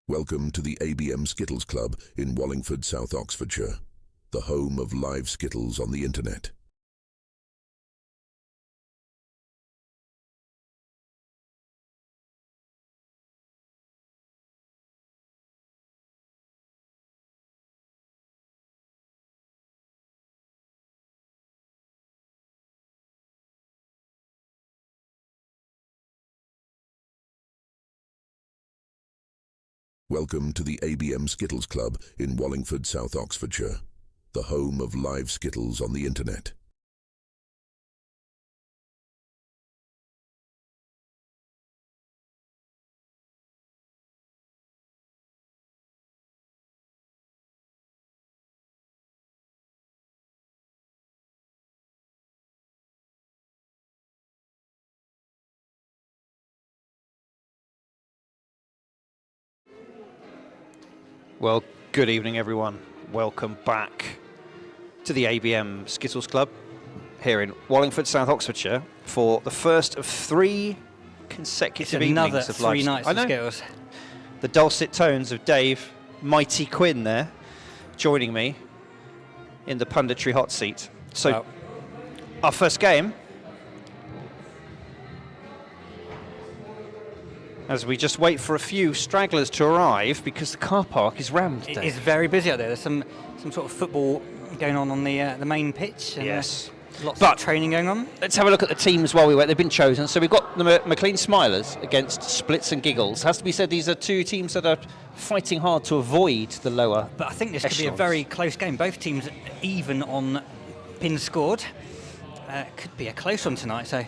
Welcome to the ABM Skittles Club in Wallingford, South Oxfordshire, the home of live Skittles on the internet. Welcome to the ABM Skittles Club in Wallingford, South Oxfordshire, the home of live Skittles on the internet. Well, good evening everyone. Welcome back to the ABM Skittles Club here in Wallingford, South Oxfordshire for the first of 3 consecutive evenings of live. Three nights of Skittles. The dulcet tones of Dave, Mighty Quinn there, joining me in the punditry hot seat. So, our first game, as we just wait for a few stragglers to arrive because the car park is rammed. It is very busy out there. There's some sort of football going on the main pitch. And yes. Lots of training going on. Let's have a look at the teams while we wait. They've been chosen. So we've got the McLean Smilers against Splitz and Giggles. Has to be said, these are 2 teams that are fighting hard to avoid the lower But I think this echelons. could be a very close game. Both teams even on pins scored. Could be a close one tonight. So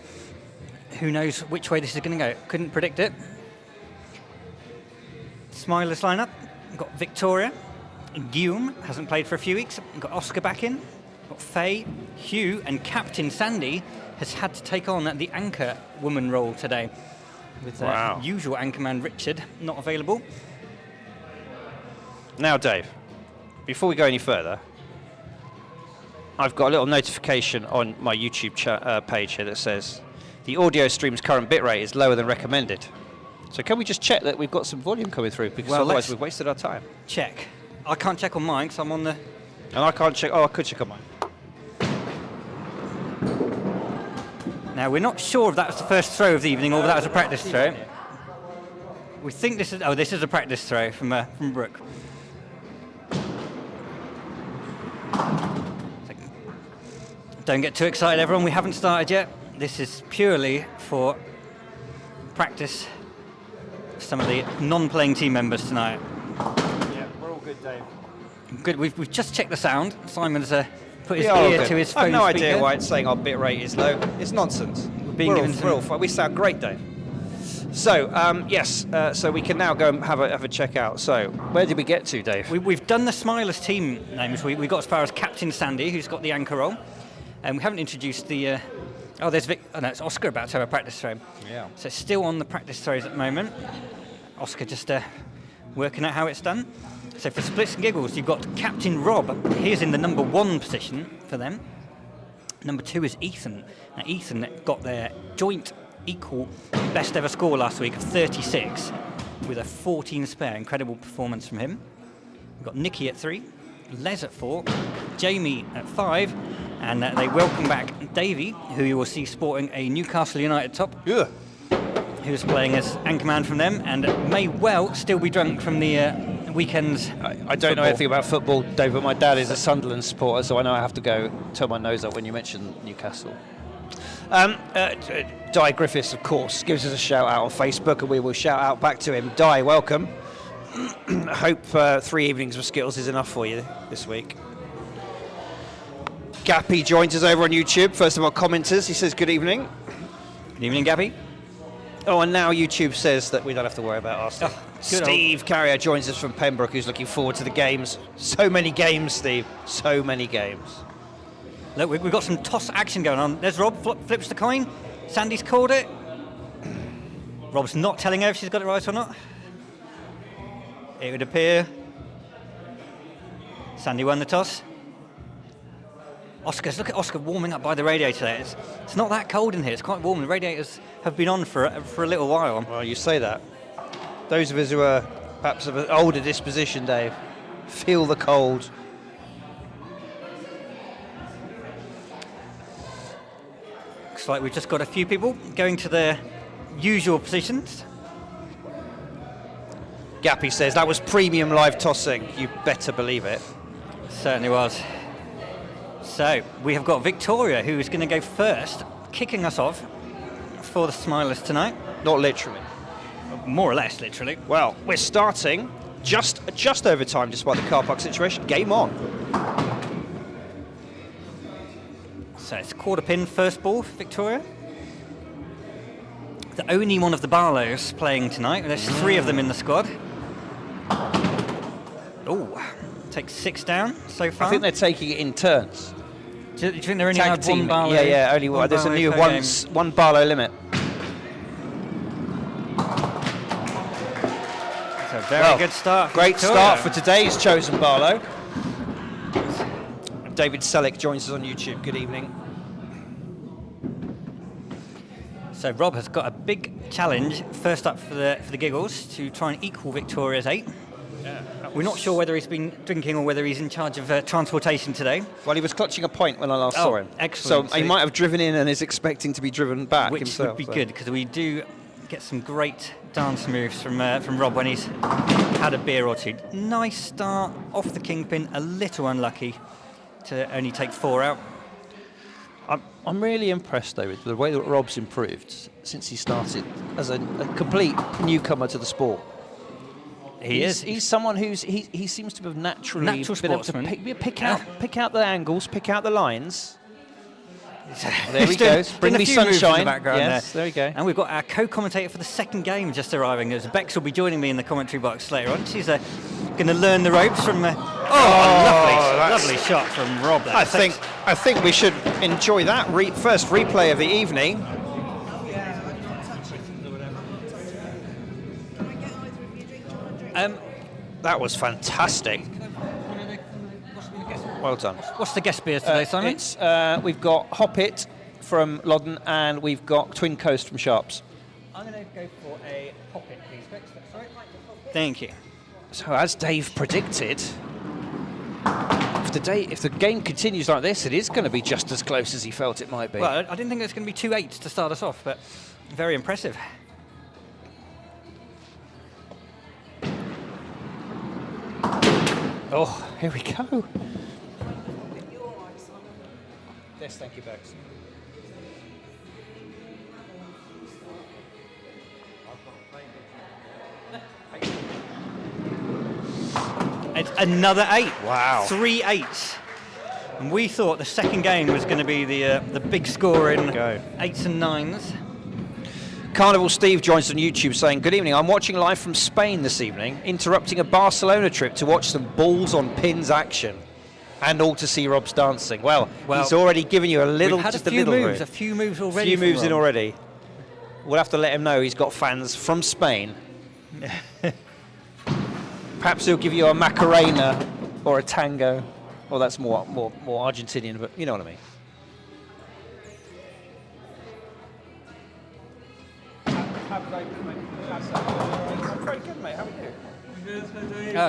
who knows which way this is going to go. Couldn't predict it. Smilers lineup. We've got Victoria. Guillaume hasn't played for a few weeks. We've got Oscar back in. We've got Faye, Hugh, and Captain Sandy has had to take on the anchor woman role today, with usual anchorman Richard not available. Now, Dave, before we go any further, I've got a little notification on my YouTube page here that says the audio stream's current bitrate is lower than recommended. So can we just check that we've got some volume coming through, because otherwise we've wasted our time. Check. I can't check on mine because I'm on the... And I can't check... Oh, I could check on mine. Now, we're not sure if that was the first throw of the evening or if that was a practice throw. We think this is... Oh, this is a practice throw from Brooke. Don't get too excited, everyone. We haven't started yet. This is purely for practice. Some of the non-playing team members tonight. Yeah, we're all good, Dave. Good. We've just checked the sound. Simon's put his We are ear good. to his I phone have no speaker. idea why it's saying our bitrate is low. It's nonsense. We're all fine. We sound great, Dave. So, yes, so we can now go and have a check out. So, where did we get to, Dave? We've done the Smilers team names. We got as far as Captain Sandy, who's got the anchor role. And we haven't introduced the... there's Vic... Oh, no, it's Oscar about to have a practice throw. Yeah. So it's still on the practice throws at the moment. Oscar just working out how it's done. So for Splitz and Giggles, you've got Captain Rob. He's in the number 1 position for them. Number 2 is Ethan. Now, Ethan got their joint equal best ever score last week of 36 with a 14 spare. Incredible performance from him. We've got Nikki at 3, Les at 4, Jamie at 5, and they welcome back Davey, who you will see sporting a Newcastle United top. Yeah. Who's playing as anchorman from them and may well still be drunk from the weekend's I don't know anything about football, Dave, but my dad is a Sunderland supporter, so I know I have to go turn my nose up when you mention Newcastle. Di Griffiths, of course, gives us a shout out on Facebook, and we will shout out back to him. Di, welcome. I hope 3 evenings of Skittles is enough for you this week. Gappy joins us over on YouTube. First of all, commenters, he says good evening. Good evening, Gabby. Oh, and now YouTube says that we don't have to worry about us. Steve Carrier joins us from Pembroke, who's looking forward to the games. So many games, Steve. So many games. Look, we've got some toss action going on. There's Rob, flips the coin. Sandy's called it. Rob's not telling her if she's got it right or not. It would appear Sandy won the toss. Look at Oscar warming up by the radiator there. It's not that cold in here. It's quite warm. The radiators have been on for a little while. Well, you say that. Those of us who are Perhaps of an older disposition, Dave. Feel the cold. Looks like we've just got a few people going to their usual positions. Gappy says that was premium live tossing. You better believe it. Certainly was. So we have got Victoria, who is going to go first, kicking us off for the Smilers tonight. Not literally. More or less, literally. Well, we're starting just over time, despite the car park situation. Game on. So it's quarter pin, first ball for Victoria. The only one of the Barlows playing tonight. There's 3 of them in the squad. Oh, takes 6 down so far. I think they're taking it in turns. Do you think they're only Tag allowed team. one Barlow? Yeah, only one. There's a Barlow new per game. one Barlow limit. So very good start. For Great Victoria. start for today's chosen Barlow. David Selleck joins us on YouTube. Good evening. So Rob has got a big challenge first up for the Giggles to try and equal Victoria's 8. We're not sure whether he's been drinking or whether he's in charge of transportation today. Well, he was clutching a point when I last saw him. Excellent. So he might have driven in and is expecting to be driven back Which himself. would be good, because we do get some great dance moves from Rob when he's had a beer or two. Nice start off the kingpin, a little unlucky to only take 4 out. I'm really impressed, though, with the way that Rob's improved since he started as a complete newcomer to the sport. He's someone he seems to have naturally Natural been able to sportsman. pick out the angles, pick out the lines. There he He's goes. doing Bring a me few moves in the sunshine. background Yes, there we go. And we've got our co-commentator for the second game just arriving. As Bex will be joining me in the commentary box later on. She's going to learn the ropes from. Lovely shot from Rob. There. I think we should enjoy that first replay of the evening. That was fantastic. Well done. What's the guest beers today, Simon? We've got Hop It from Loddon and we've got Twin Coast from Sharps. I'm going to go for a Hop It, please, Bex. Sorry. Thank you. So as Dave predicted, if the game continues like this, it is going to be just as close as he felt it might be. Well, I didn't think it was going to be 2 8s to start us off, but very impressive. Oh, here we go. Yes, thank you, Bex. It's another 8. Wow. 3 8s. And we thought the second game was going to be the big score in 8s and 9s. Carnival Steve joins on YouTube saying, good evening, I'm watching live from Spain this evening, interrupting a Barcelona trip to watch some balls on pins action. And all to see Rob's dancing. Well, he's already given you a little, a few moves. A few moves already. A few moves in Rob. already. We'll have to let him know he's got fans from Spain. Perhaps he'll give you a Macarena or a tango. Well, that's more Argentinian, but you know what I mean. Very good, mate. How are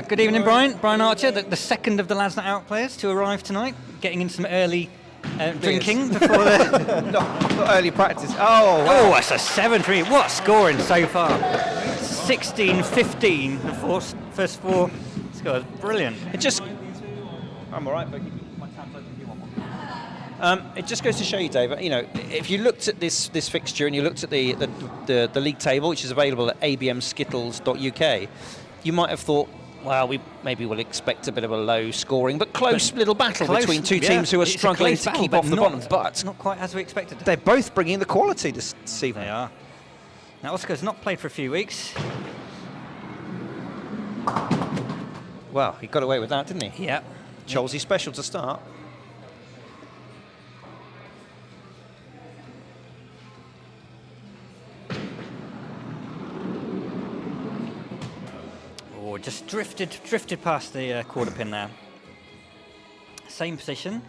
you? Good evening, Brian. Brian Archer, the second of the Lads Not Out players to arrive tonight, getting in some early drinking before the... not early practice. Oh, wow. Oh, that's a 7-3. What scoring so far? 16-15, the first 4 scores. Brilliant. I'm all right, but my tab's open if you want one. It just goes to show you, Dave, you know, if you looked at this fixture and you looked at the league table, which is available at abmskittles.uk, you might have thought, well, we maybe will expect a bit of a low scoring, but close little battle between two teams who are struggling to keep off the bottom. But not quite as we expected. They're both bringing the quality this evening. They are. Now, Oscar's not played for a few weeks. Well, he got away with that, didn't he? Yeah. Cholsey special to start. Oh, just drifted past the quarter pin there. Same position.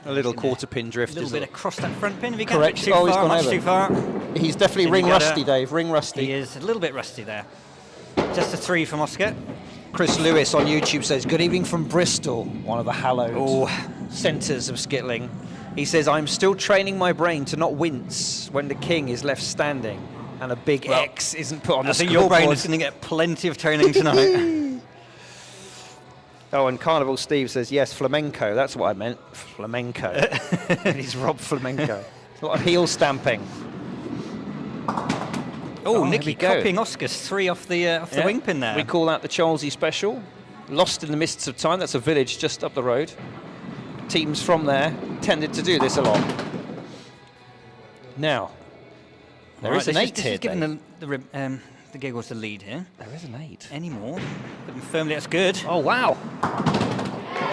A little quarter pin drift. A little bit across that front pin. If he Correct. Gets too far, He's gone much over. too far. He's definitely ring rusty, Dave. Ring rusty. He is a little bit rusty there. Just a 3 from Oscar. Chris Lewis on YouTube says, good evening from Bristol, one of the hallowed centres of skittling. He says, I'm still training my brain to not wince when the king is left standing and a big X isn't put on the scoreboard. I think your brain is going to get plenty of training tonight. Oh, and Carnival Steve says, yes, flamenco. That's what I meant. Flamenco. He's Rob Flamenco. A lot of heel stamping. Oh, Nicky copying Oscar's 3 off the wing pin there. We call that the Charlesy Special. Lost in the mists of time. That's a village just up the road. Teams from there tended to do this a lot. Now, there is an 8 here. This is giving the Giggles the lead here. There is an 8. Any more? Putting firmly, that's good. Oh, wow.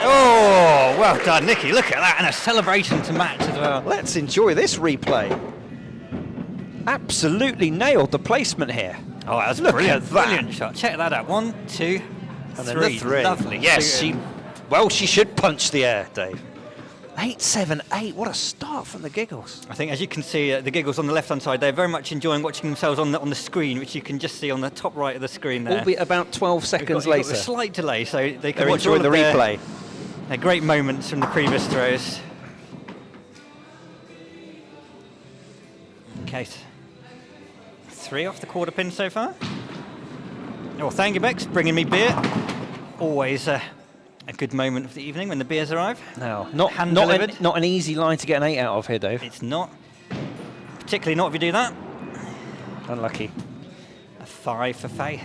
Oh, well done, Nicky. Look at that. And a celebration to match as well. Let's enjoy this replay. Absolutely nailed the placement here. Oh, that's Look brilliant. at that. Brilliant shot. Check that out. 1, 2, And 3. then the 3. Lovely. Yes, she should punch the air, Dave. 8-7-8. What a start from the Giggles. I think, as you can see, the Giggles on the left-hand side, they're very much enjoying watching themselves on the screen, which you can just see on the top right of the screen there. Albeit about 12 seconds You've got later. a slight delay, so they can They're watch all enjoying of the replay. their great moments from the previous throws. Okay. 3 off the quarter pin so far. Oh, thank you, Bex, bringing me beer. Always a good moment of the evening when the beers arrive. No, not an easy line to get an 8 out of here, Dave. It's not. Particularly not if you do that. Unlucky. A 5 for Faye.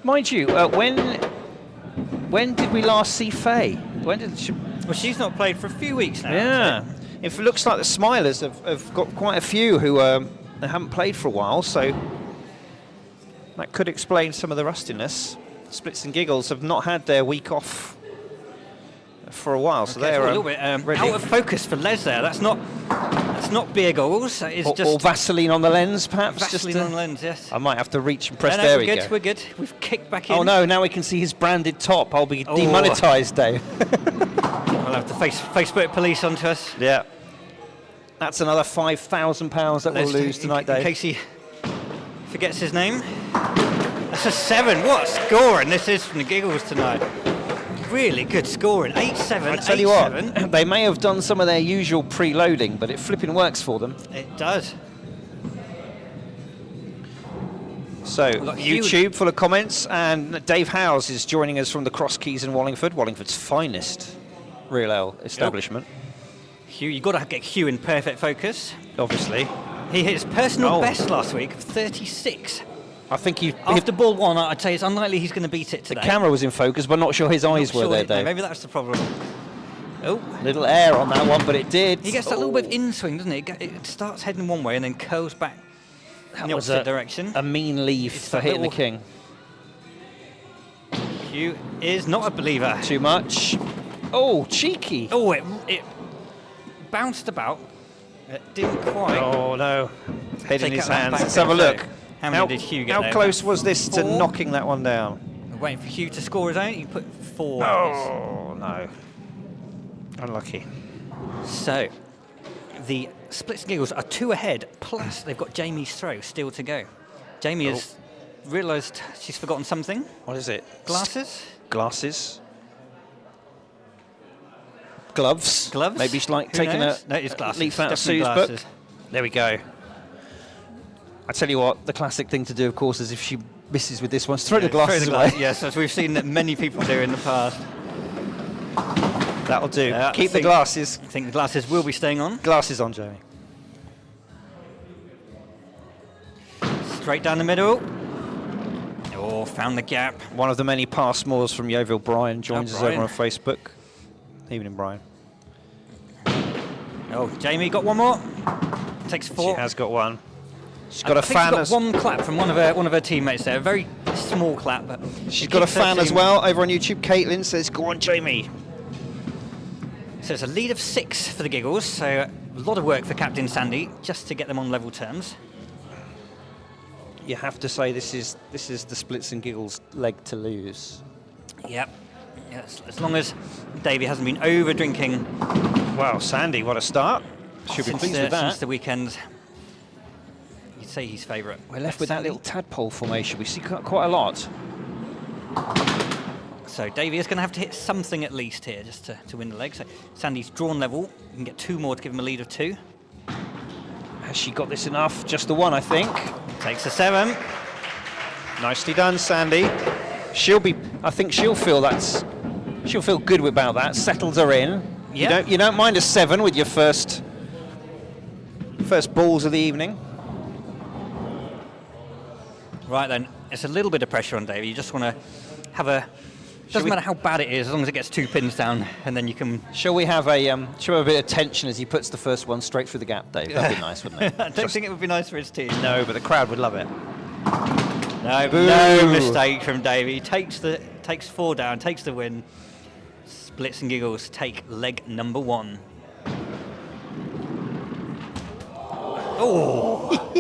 Mind you, when did we last see Faye? When did she... Well, she's not played for a few weeks now. Yeah. It looks like the Smilers have got quite a few who they haven't played for a while, so that could explain some of the rustiness. Splitz and Giggles have not had their week off for a while, so they're a little bit out of focus for Les there. That's not beer goggles. That is or Vaseline on the lens, perhaps. Vaseline on the lens, yes. I might have to reach and press. No, there we're we good. go. We're good. We've kicked back in. Oh no! Now we can see his branded top. I'll be demonetised, Dave. We'll have the Facebook police onto us. Yeah. That's another £5,000 that we'll lose tonight, Dave. In case he forgets his name. That's a 7. What a scoring this is from the Giggles tonight. Really good scoring. 8-7. I tell you what, they may have done some of their usual preloading, but it flipping works for them. It does. So, YouTube full of comments, and Dave Howes is joining us from the Cross Keys in Wallingford, Wallingford's finest real ale establishment. Hugh, you've got to get Hugh in perfect focus. Obviously. He hit his personal best last week of 36. I think he... After ball 1, I'd say it's unlikely he's going to beat it today. The camera was in focus, but not sure his eyes were there, Dave. Maybe that's the problem. Oh. Little air on that one, but it did. He gets that little bit of in-swing, doesn't it? It starts heading one way and then curls back in the opposite direction. A mean leaf for hitting the king. Hugh is not a believer. Too much. Oh, cheeky. Oh, it bounced about. It didn't quite. Oh, no. Head in his hands. Let's there. have a look. How many did Hugh get there? How close was this 4? to knocking that one down? We're waiting for Hugh to score his own. He put 4. Oh, no. Unlucky. So, the Splitz and Giggles are 2 ahead, plus they've got Jamie's throw still to go. Jamie has realised she's forgotten something. What is it? Glasses? Glasses. Gloves. Gloves? Maybe she's like Who taking knows? a No, it's glasses. leaf out of Definitely Sue's glasses. book. There we go. I tell you what, the classic thing to do, of course, is if she misses with this one, throw the glasses away. Yes, as we've seen that many people do in the past. That'll do. Keep the glasses. I think the glasses will be staying on. Glasses on, Jamie. Straight down the middle. Oh, found the gap. One of the many past mores from Yeovil, Brian, joins us Brian. over on Facebook. Evening, Brian. Oh, Jamie got one more. Takes 4. She has got one. She's got a I think fan. she's got one clap from one of her teammates there. A very small clap, but She's got a fan as well over on YouTube. Caitlin says, "Go on, Jamie." So it's a lead of 6 for the Giggles. So a lot of work for Captain Sandy just to get them on level terms. You have to say this is the Splitz and Giggles leg to lose. Yep. Yes, as long as Davey hasn't been over drinking. Wow, Sandy, what a start! Should be pleased with that. Since the weekend. say his favourite. We're left with that little tadpole formation. We see quite a lot. So Davey is going to have to hit something at least here just to win the leg. So Sandy's drawn level. You can get 2 more to give him a lead of 2. Has she got this enough? Just the 1, I think. Takes a 7. Nicely done, Sandy. I think she'll feel good about that. Settles her in. Yep. You don't mind a 7 with your first balls of the evening. Right then, it's a little bit of pressure on Davey. You just want to have a. Doesn't matter how bad it is, as long as it gets 2 pins down, and then you can. Shall we have a bit of tension as he puts the first one straight through the gap, Dave? That'd be nice, wouldn't it? I don't think it would be nice for his team. No, but the crowd would love it. No mistake from Davey. Takes 4 down, takes the win. Splitz and Giggles take leg number 1. Oh!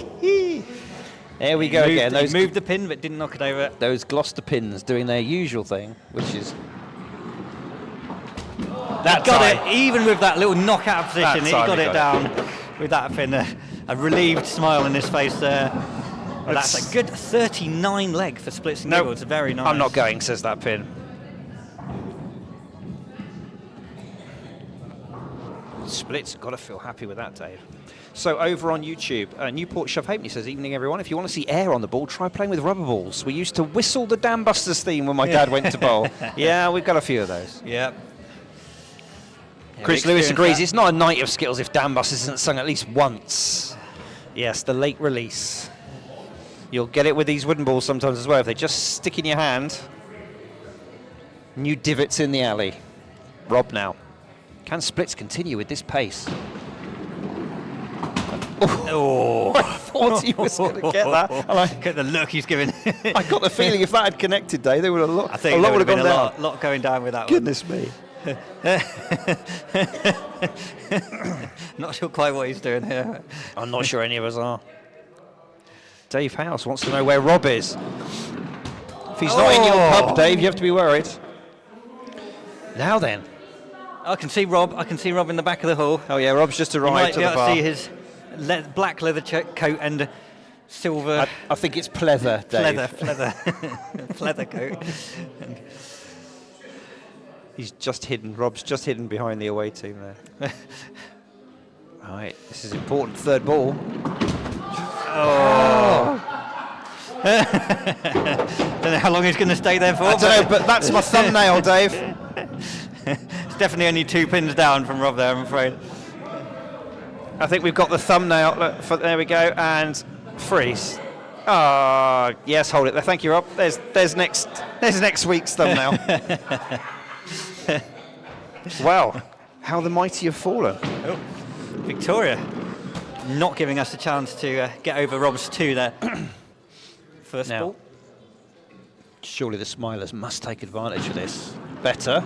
There we go again. He moved the pin, but didn't knock it over. Those Gloucester pins doing their usual thing, which is... That got time. it, even with that little knockout position, he got it down with that pin. A relieved smile on his face there. That's a good 39 leg for Splitz and Giggles. Very nice. I'm not going, says that pin. Splitz, got to feel happy with that, Dave. So over on YouTube, Newport Shove Halfpenny says, evening everyone, if you want to see air on the ball, try playing with rubber balls. We used to whistle the Dam Busters theme when my dad went to bowl. Yeah, we've got a few of those. Yep. Chris Lewis agrees, it's not a night of Skittles if Dam Busters isn't sung at least once. Yes, the late release. You'll get it with these wooden balls sometimes as well. If they just stick in your hand, new divots in the alley. Rob now. Can Splitz continue with this pace? Oh, I thought he was going to get that. Look at the look he's giving. I got the feeling if that had connected, Dave, they would have I think a lot would have gone down. A lot going down with that Goodness me. Not sure quite what he's doing here. I'm not sure any of us are. Dave House wants to know where Rob is. If he's not in your pub, Dave, you have to be worried. Now then. I can see Rob. I can see Rob in the back of the hall. Oh yeah, Rob's just arrived to the bar. You might be able to see his black leather coat and silver. I think it's pleather, Dave. Pleather coat. He's just hidden. Rob's just hidden behind the away team there. Right, this is important. 3rd ball. Don't know how long he's going to stay there for. I don't know, but that's my thumbnail, Dave. It's definitely only 2 pins down from Rob there, I'm afraid. I think we've got the thumbnail. Look, there we go, and freeze. Ah, yes, hold it there. Thank you, Rob. There's next week's thumbnail. Wow, how the mighty have fallen. Oh, Victoria not giving us a chance to get over Rob's 2 there. First ball. Surely the Smilers must take advantage of this. Better.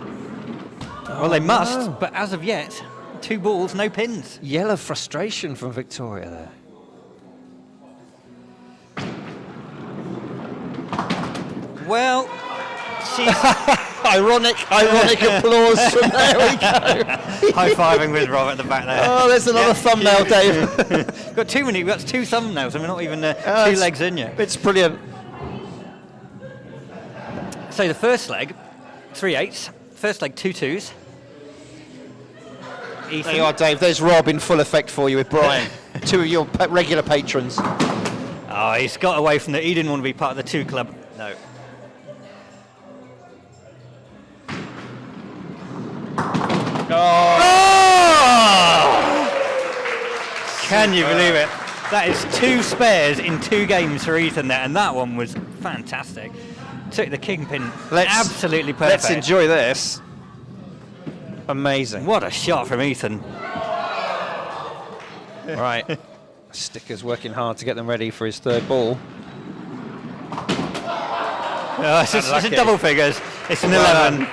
Well, they must, but as of yet, 2 balls, no pins. Yell of frustration from Victoria there. Well, she's... ironic applause from there we go. High-fiving with Rob at the back there. Oh, there's another thumbnail, Dave. Got too many, we've got 2 thumbnails and we're not even 2 legs in yet. It's brilliant. So the first leg, 3/8. First leg, 2 2s. Ethan. There you are, Dave. There's Rob in full effect for you with Brian. 2 of your regular patrons. Oh, he's got away from he didn't want to be part of the 2 club. No. Oh! Can you believe it? That is 2 spares in 2 games for Ethan there, and that one was fantastic. Took the kingpin absolutely perfect. Let's enjoy this. Amazing. What a shot from Ethan. Right. Sticker's working hard to get them ready for his 3rd ball. It's a double figures. It's an 11.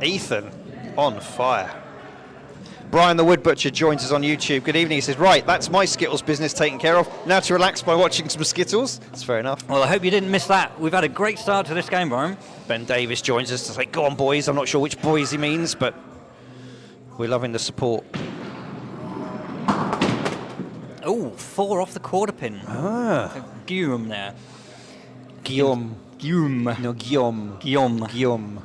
Ethan on fire. Brian the Wood Butcher joins us on YouTube. Good evening. He says, right, that's my Skittles business taken care of. Now to relax by watching some Skittles. That's fair enough. Well, I hope you didn't miss that. We've had a great start to this game, Brian. Ben Davis joins us to say, go on, boys. I'm not sure which boys he means, but we're loving the support. Oh, 4 off the quarter pin. Ah. Guillaume there. Guillaume. Guillaume. No, Guillaume. Guillaume. Guillaume.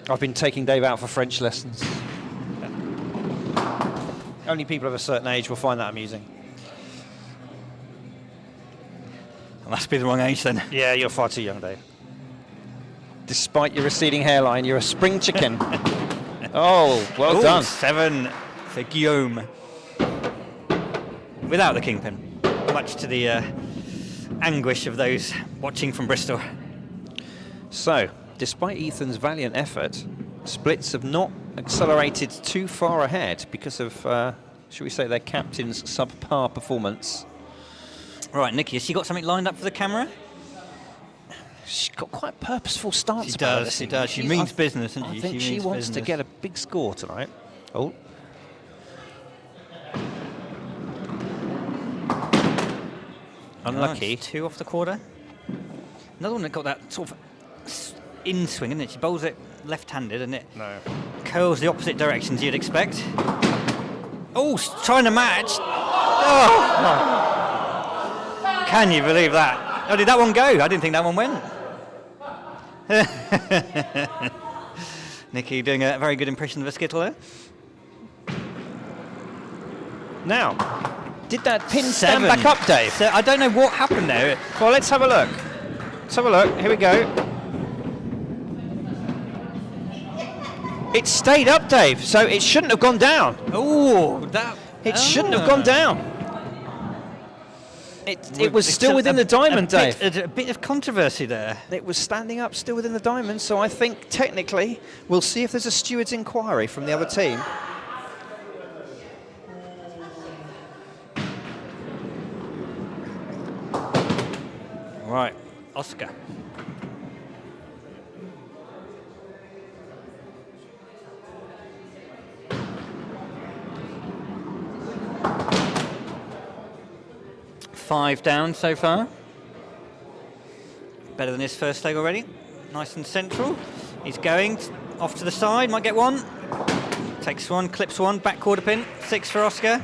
I've been taking Dave out for French lessons. Only people of a certain age will find that amusing. I must be the wrong age then. Yeah, you're far too young, Dave. Despite your receding hairline, you're a spring chicken. Oh, well done. 7 for Guillaume. Without the kingpin. Much to the anguish of those watching from Bristol. So, despite Ethan's valiant effort, Splitz have not accelerated too far ahead because of, shall we say, their captain's subpar performance. Right, Nikki, has she got something lined up for the camera? She's got quite a purposeful stance. She does, she does. She means business, doesn't she? I think she wants to get a big score tonight. Oh. Unlucky. 2 off the quarter. Another one that got that sort of in swing, isn't it? She bowls it left-handed and it curls the opposite directions you'd expect. Oh, trying to match. Oh. Can you believe that? Oh, did that one go? I didn't think that one went. Nikki doing a very good impression of a Skittle there. Now, did that pin stand back up, Dave? So I don't know what happened there. Well, let's have a look. Let's have a look. Here we go. It stayed up, Dave, so it shouldn't have gone down. Oh, that... It shouldn't have gone down. It was still within the diamond, Dave. A bit of controversy there. It was standing up still within the diamond, so I think technically we'll see if there's a steward's inquiry from the other team. Right, Oscar. Five down so far. Better than his first leg already. Nice and central. He's going off to the side, might get one. Takes one, clips one, back quarter pin. 6 for Oscar.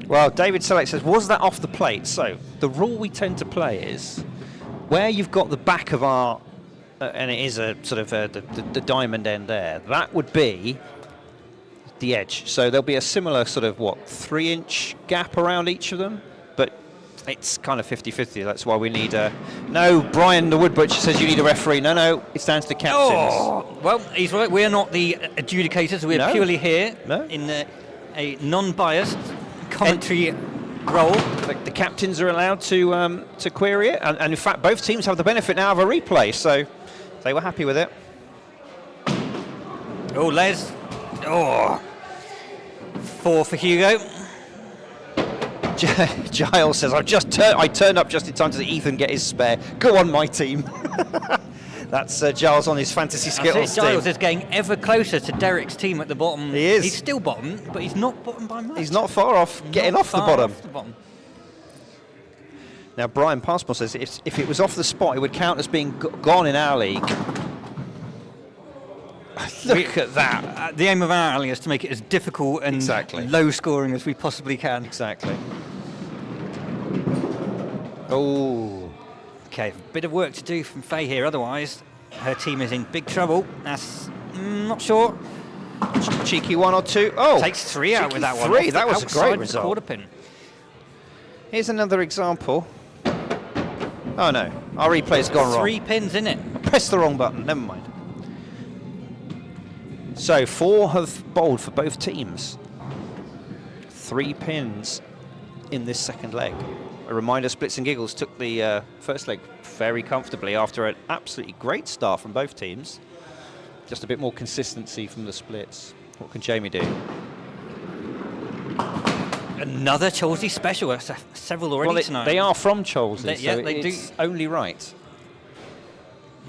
Well, David Selleck says, was that off the plate? So the rule we tend to play is where you've got the back of our, and it is a sort of the diamond end there, that would be the edge. So there'll be a similar sort of, 3-inch gap around each of them, but it's kind of 50-50. That's why we need a... No, Brian the Wood Butcher says you need a referee. No, it's down to the captains. Oh, well, he's right. We're not the adjudicators. We're purely here in a non-biased commentary role. The captains are allowed to query it, and in fact both teams have the benefit now of a replay, so they were happy with it. Oh, Les. Oh. 4 for Hugo. Giles says, I turned up just in time to see Ethan get his spare. Go on, my team. That's Giles on his fantasy Skittles team. Giles is getting ever closer to Derek's team at the bottom. He is. He's still bottom, but he's not bottom by much. He's not far off getting off the bottom. Now, Brian Passmore says if it was off the spot, it would count as being gone in our league. Look at that. The aim of our alley is to make it as difficult and low scoring as we possibly can. Exactly. Oh. Okay, a bit of work to do from Faye here, otherwise her team is in big trouble. That's not sure. Cheeky 1 or 2. Oh, takes 3 out with that one. 3, that was a great result. Quarter pin. Here's another example. Oh no, our replay's gone wrong. 3 pins in it. I pressed the wrong button, never mind. So 4 have bowled for both teams. 3 pins in this second leg. A reminder, Splitz and Giggles took the first leg very comfortably after an absolutely great start from both teams. Just a bit more consistency from the Splitz. What can Jamie do? Another Cholsey special. That's several already tonight. They are from Cholsey, so they it's only right.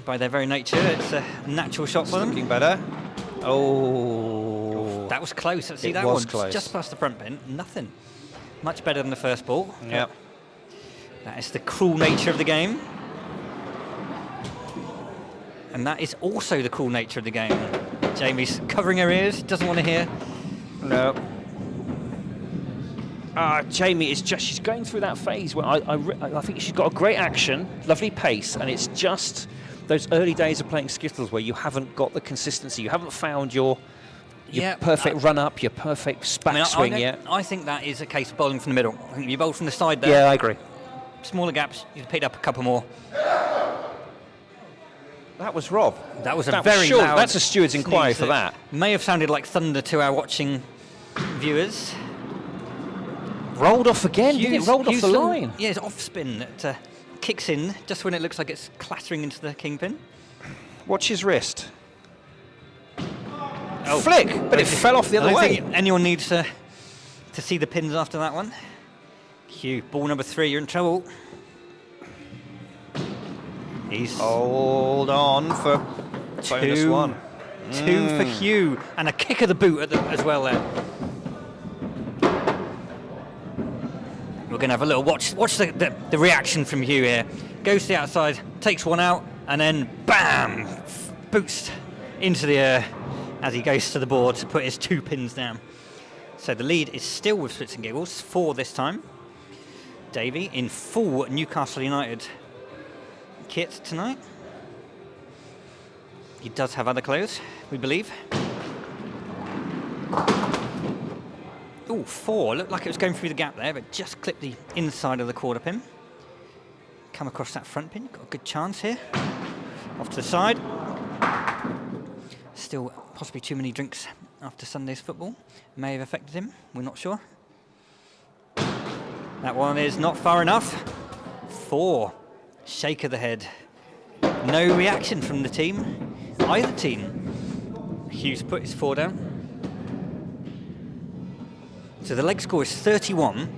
By their very nature, it's a natural shot for them. Looking better. Oh. That was close. See, that was one close. Just past the front pin. Nothing. Much better than the first ball. Yep. That is the cruel nature of the game. And that is also the cruel nature of the game. Jamie's covering her ears, doesn't want to hear. No. Jamie is she's going through that phase where I think she's got a great action, lovely pace, and it's just those early days of playing Skittles where you haven't got the consistency, you haven't found your perfect run-up, your perfect back swing yet. I think that is a case of bowling from the middle. I think if you bowl from the side there. Yeah, I agree. Smaller gaps, you'd picked up a couple more. That was Rob. That was very short. loud. That's a steward's inquiry for that. May have sounded like thunder to our watching viewers. Rolled off again, didn't it? Rolled off the line. Yeah, it's off spin that kicks in just when it looks like it's clattering into the kingpin. Watch his wrist. Oh. Flick, but it fell off the other way. I don't think anyone needs to see the pins after that one. Hugh, ball number 3, you're in trouble. He's hold on for bonus 1. 2 for Hugh, and a kick of the boot as well there. We're going to have a little watch the reaction from Hugh here. Goes to the outside, takes one out, and then bam! Boots into the air as he goes to the board to put his 2 pins down. So the lead is still with Splitz and Giggles, 4 this time. Davey in full Newcastle United kit tonight. He does have other clothes, we believe. Ooh, 4. Looked like it was going through the gap there, but just clipped the inside of the quarter pin. Come across that front pin. Got a good chance here. Off to the side. Still possibly too many drinks after Sunday's football. May have affected him. We're not sure. That one is not far enough. 4. Shake of the head. No reaction from the team. Either team. Hughes put his 4 down. So the leg score is 31.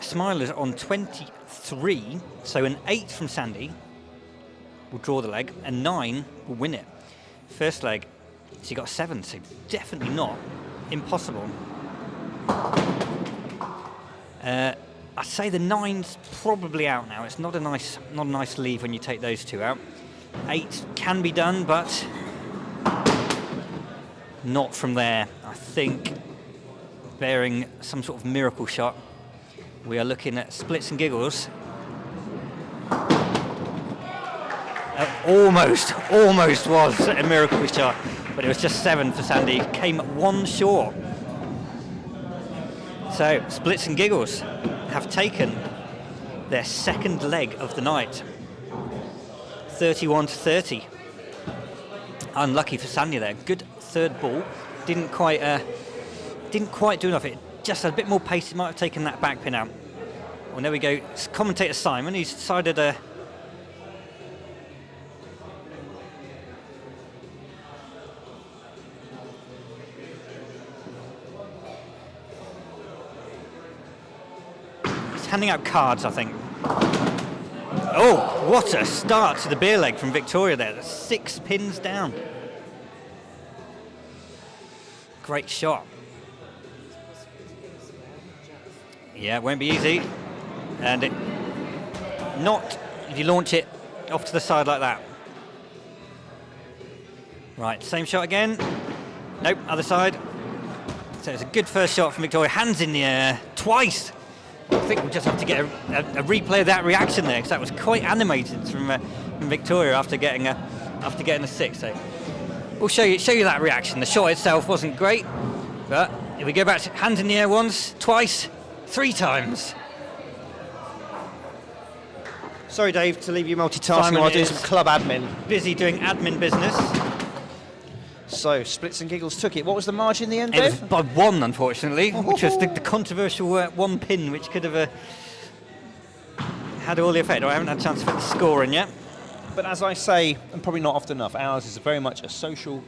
Smiler's on 23, so an 8 from Sandy will draw the leg, and 9 will win it. First leg, she got 7, so definitely not impossible. I'd say the 9's probably out now. It's not a nice leave when you take those 2 out. 8 can be done, but not from there. I think, bearing some sort of miracle shot, we are looking at Splitz and Giggles. Almost was a miracle shot, but it was just 7 for Sandy. Came 1 short. So Splitz and Giggles have taken their 2nd leg of the night. 31-30. Unlucky for Sandy there. Good 3rd ball. Didn't quite do enough. It just had a bit more pace. It might have taken that back pin out. Well, there we go. It's commentator Simon, who's decided he's handing out cards, I think. Oh, what a start to the beer leg from Victoria there. That's 6 pins down. Great shot. Yeah, it won't be easy. And not if you launch it off to the side like that. Right, same shot again. Nope, other side. So it's a good first shot from Victoria. Hands in the air twice. I think we'll just have to get a replay of that reaction there, because that was quite animated from Victoria after getting a 6. So we'll show you that reaction. The shot itself wasn't great, but if we go back to hands in the air once, twice, 3 times. Sorry, Dave, to leave you multitasking Simon while doing is some club admin. Busy doing admin business. So, Splitz and Giggles took it. What was the margin in the end, It was Dave? by 1, unfortunately, which was the controversial 1 pin, which could have had all the effect. I haven't had a chance to put the score in yet. But as I say, and probably not often enough, ours is very much a social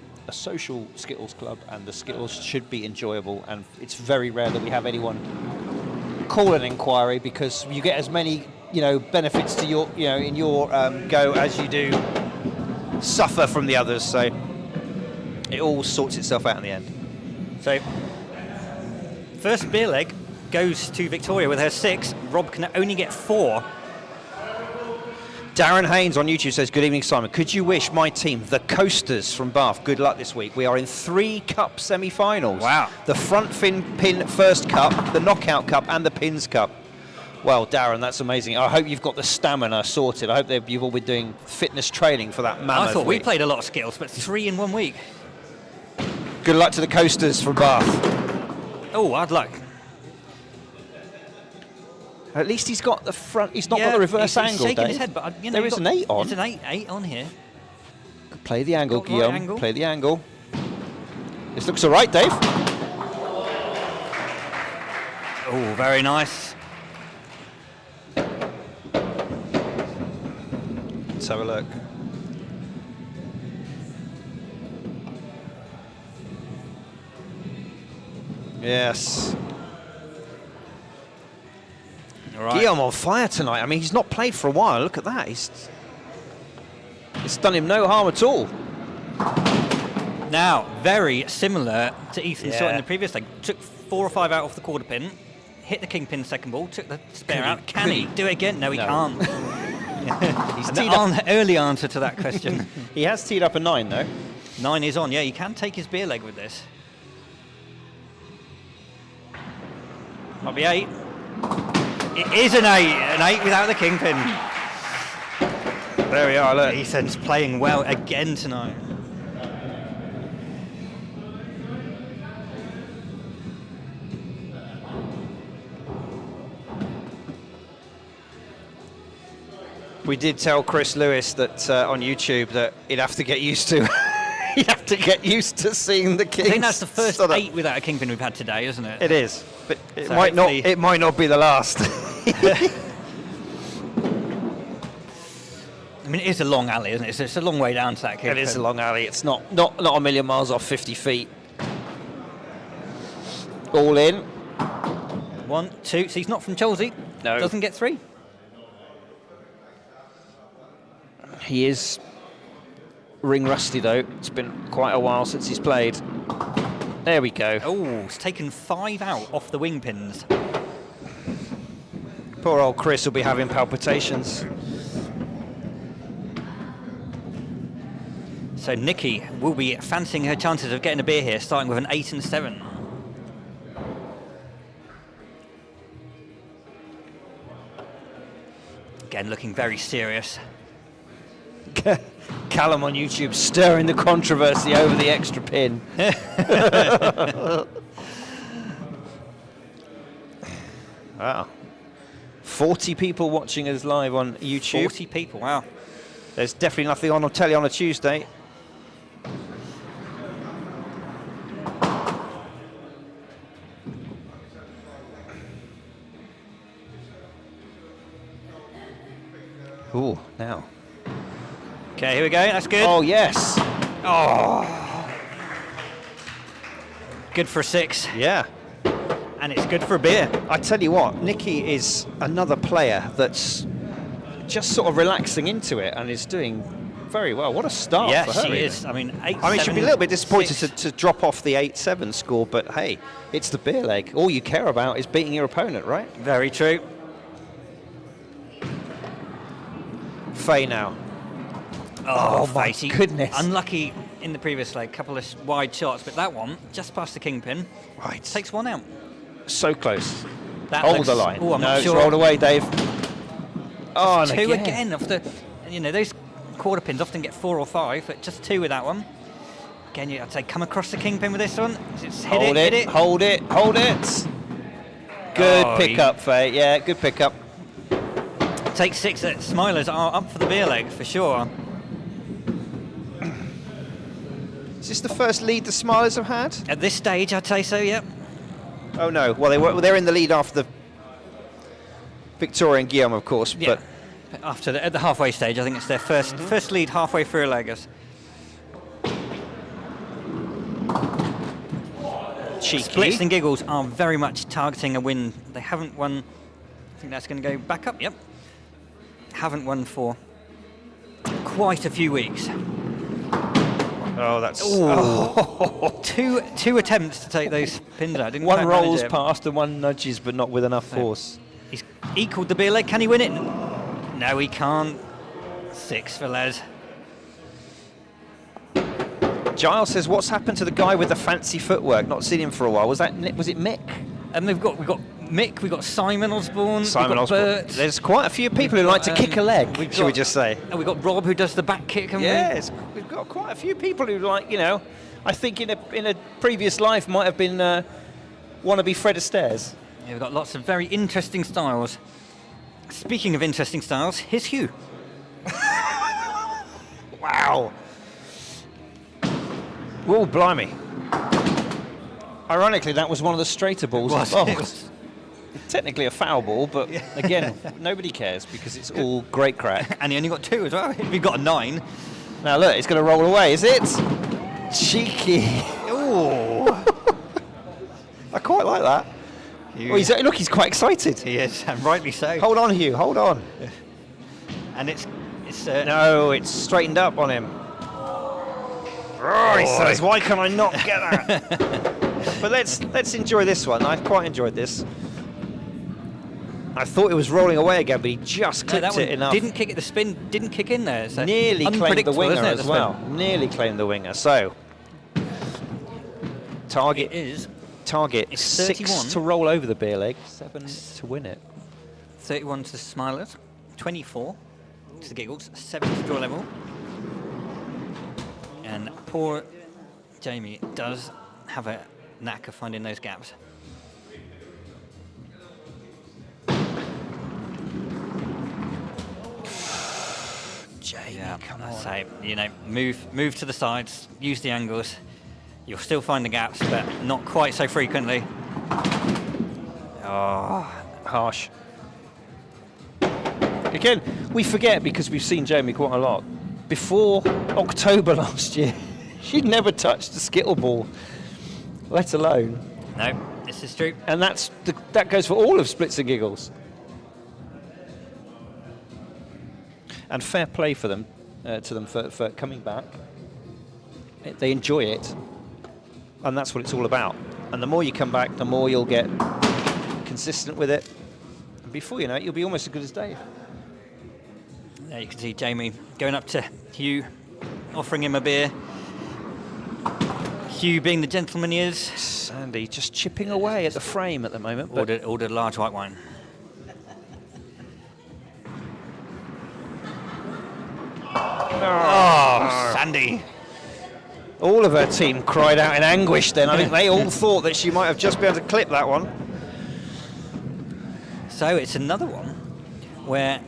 Skittles club, and the Skittles should be enjoyable. And it's very rare that we have anyone call an inquiry, because you get as many, benefits to your, in your go as you do suffer from the others. So it all sorts itself out in the end. So, first beer leg goes to Victoria with her 6. Rob can only get 4. Darren Haynes on YouTube says, good evening, Simon. Could you wish my team, the Coasters from Bath, good luck this week? We are in 3 cup semi-finals. Wow. The front pin first cup, the knockout cup, and the pins cup. Well, Darren, that's amazing. I hope you've got the stamina sorted. I hope you've all been doing fitness training for that mammoth I thought week. we played a lot of Skittles, but 3 in 1 week. Good luck to the Coasters from Bath. Oh, hard luck. At least he's got the front. He's not got the reverse angle. He's shaking Dave. his head, but There is an 8 on. It's an 8 on here. Play the angle, Got right Guillaume. angle. Play the angle. This looks all right, Dave. Oh, very nice. Let's have a look. Yes. All right. Guillaume on fire tonight. I mean, he's not played for a while. Look at that. It's done him no harm at all. Now, very similar to Ethan saw in Yeah. the previous leg. Took 4 or 5 out off the quarter pin, hit the kingpin second ball, took the spare Can out. he- Can could he he? do it again? No, he No. can't. He's An teed up. early answer to that question. He has teed up a 9, though. 9 is on. Yeah, he can take his beer leg with this. Might be 8. It is an 8. An 8 without the kingpin. There we are, look. Ethan's playing well again tonight. We did tell Chris Lewis that on YouTube that he'd have to get used to. He'd have to get used to seeing the kings. I think that's the first sort of- 8 without a kingpin we've had today, isn't it? It is, but it So might not. hopefully- It might not be the last. I mean, it is a long alley, isn't it? It's a long way down to that kingpin. It is a long alley. It's not a million miles off 50 feet. All in. 1, 2. So he's not from Chelsea. No. Doesn't get 3. He is ring rusty though. It's been quite a while since he's played. There we go. Oh, he's taken 5 out off the wing pins. Poor old Chris will be having palpitations. So Nikki will be fancying her chances of getting a beer here, starting with an 8 and 7. Again, looking very serious. Callum on YouTube stirring the controversy over the extra pin. Wow. 40 people watching us live on YouTube. 40 people, wow. There's definitely nothing on telly on a Tuesday. Ooh, now. Okay, here we go, that's good. Oh, yes. Good for a 6, Yeah. and it's good for a beer. I tell you what, Nikki is another player that's just sort of relaxing into it and is doing very well. What a start Yeah, for her. she really. is. I mean, 8, I mean, she'd be a little bit disappointed 6. to drop off the 8-7 score, but hey, it's the beer leg. All you care about is beating your opponent, right? Very true. Faye now. Oh, my Fatey. goodness. Unlucky in the previous leg, couple of wide shots, but that one, just past the kingpin, Right. takes 1 out. So close. That Hold looks- the line. Oh, I'm no, not it's sure. rolled away, Dave. Oh, and 2 again off the, those quarter pins often get 4 or 5, but just 2 with that one. Again, I'd say come across the kingpin with this one. Just hit Hold hit it, hold it, hold it. Good Oh, pickup, Faye. Yeah, good pickup. Take 6. Smilers are up for the beer leg for sure. Is this the first lead the Smilers have had? At this stage, I'd say so. Yep. Oh no. Well, they're in the lead after the Victoria and Guillaume, of course. Yeah. But After at the halfway stage, I think it's their first lead halfway through a leg. cheeky. Splitz and Giggles are very much targeting a win. They haven't won. I think that's going to go back up. Yep. Haven't won for quite a few weeks. Oh, that's Two attempts to take those pins out. Didn't one quite manage rolls it. past and one nudges, but not with enough force. He's equaled the beer leg. Can he win it? No, he can't. 6 for Les. Giles says, what's happened to the guy with the fancy footwork? Not seen him for a while. Was it Mick? And we've got Mick, we've got Simon Osborne, Simon we've got Osborne. Bert. There's quite a few people who like to kick a leg, should we just say? And we've got Rob who does the back kick, haven't we? Yes, we've got quite a few people who like, you know, I think in a previous life might have been wannabe Fred Astaire. Yeah, we've got lots of very interesting styles. Speaking of interesting styles, here's Hugh. Wow. Oh, blimey. Ironically, that was one of the straighter balls involved. Technically a foul ball, but again, nobody cares because it's all great crack. And he only got 2 as well. We've got a 9. Now look, it's going to roll away, is it? Cheeky. Oh. I quite like that. Oh, look, he's quite excited. He is, and rightly so. Hold on, Hugh, hold on. And it's no, it's straightened up on him. Oh, he says, why can I not get that? But let's enjoy this one. I quite enjoyed this. I thought it was rolling away again, but he just clipped it enough. Didn't kick it. The spin didn't kick in there. So nearly claimed the winger as well. Spin. Nearly claimed the winger. So target is 6 to roll over the beer leg, 7 to win it. 31 to the Smilers, 24 to the Giggles, 7 to draw level. And poor Jamie does have a knack of finding those gaps. Jamie, come on. So, you know, move to the sides, use the angles. You'll still find the gaps, but not quite so frequently. Oh, harsh. Again, we forget because we've seen Jamie quite a lot. Before October last year, she'd never touched a Skittle ball, let alone. No, this is true. And that goes for all of Splitz and Giggles. And fair play for them, for coming back. They enjoy it, and that's what it's all about. And the more you come back, the more you'll get consistent with it. And before you know it, you'll be almost as good as Dave. There you can see Jamie going up to Hugh, offering him a beer. Hugh, being the gentleman he is. Sandy just chipping away at the frame at the moment. Ordered large white wine. Oh, Sandy. All of her team cried out in anguish then. I think they all thought that she might have just been able to clip that one. So it's another one where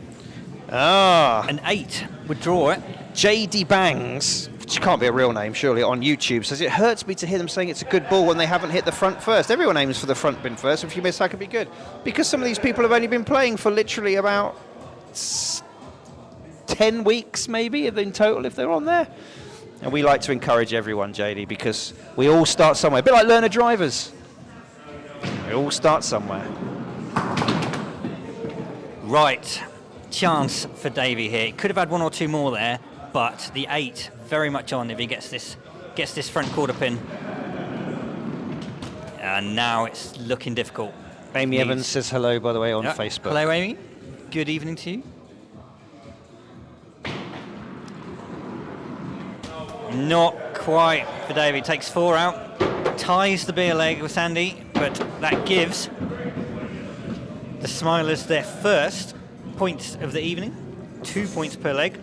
an 8 would draw it. JD Bangs, which can't be a real name surely, on YouTube says, it hurts me to hear them saying it's a good ball when they haven't hit the front first. Everyone aims for the front bin first. If you miss, that could be good. Because some of these people have only been playing for literally about 10 weeks maybe in total if they're on there. And we like to encourage everyone, JD, because we all start somewhere. A bit like learner drivers. We all start somewhere. Right. Chance for Davey here. He could have had 1 or 2 more there, but the 8 very much on if he gets this front quarter pin. And now it's looking difficult. Amy Evans says hello, by the way, on Facebook. Hello, Amy. Good evening to you. Not quite for Davey. Takes 4 out, ties the beer leg with Sandy, but that gives the Smilers their first points of the evening. 2 points per leg.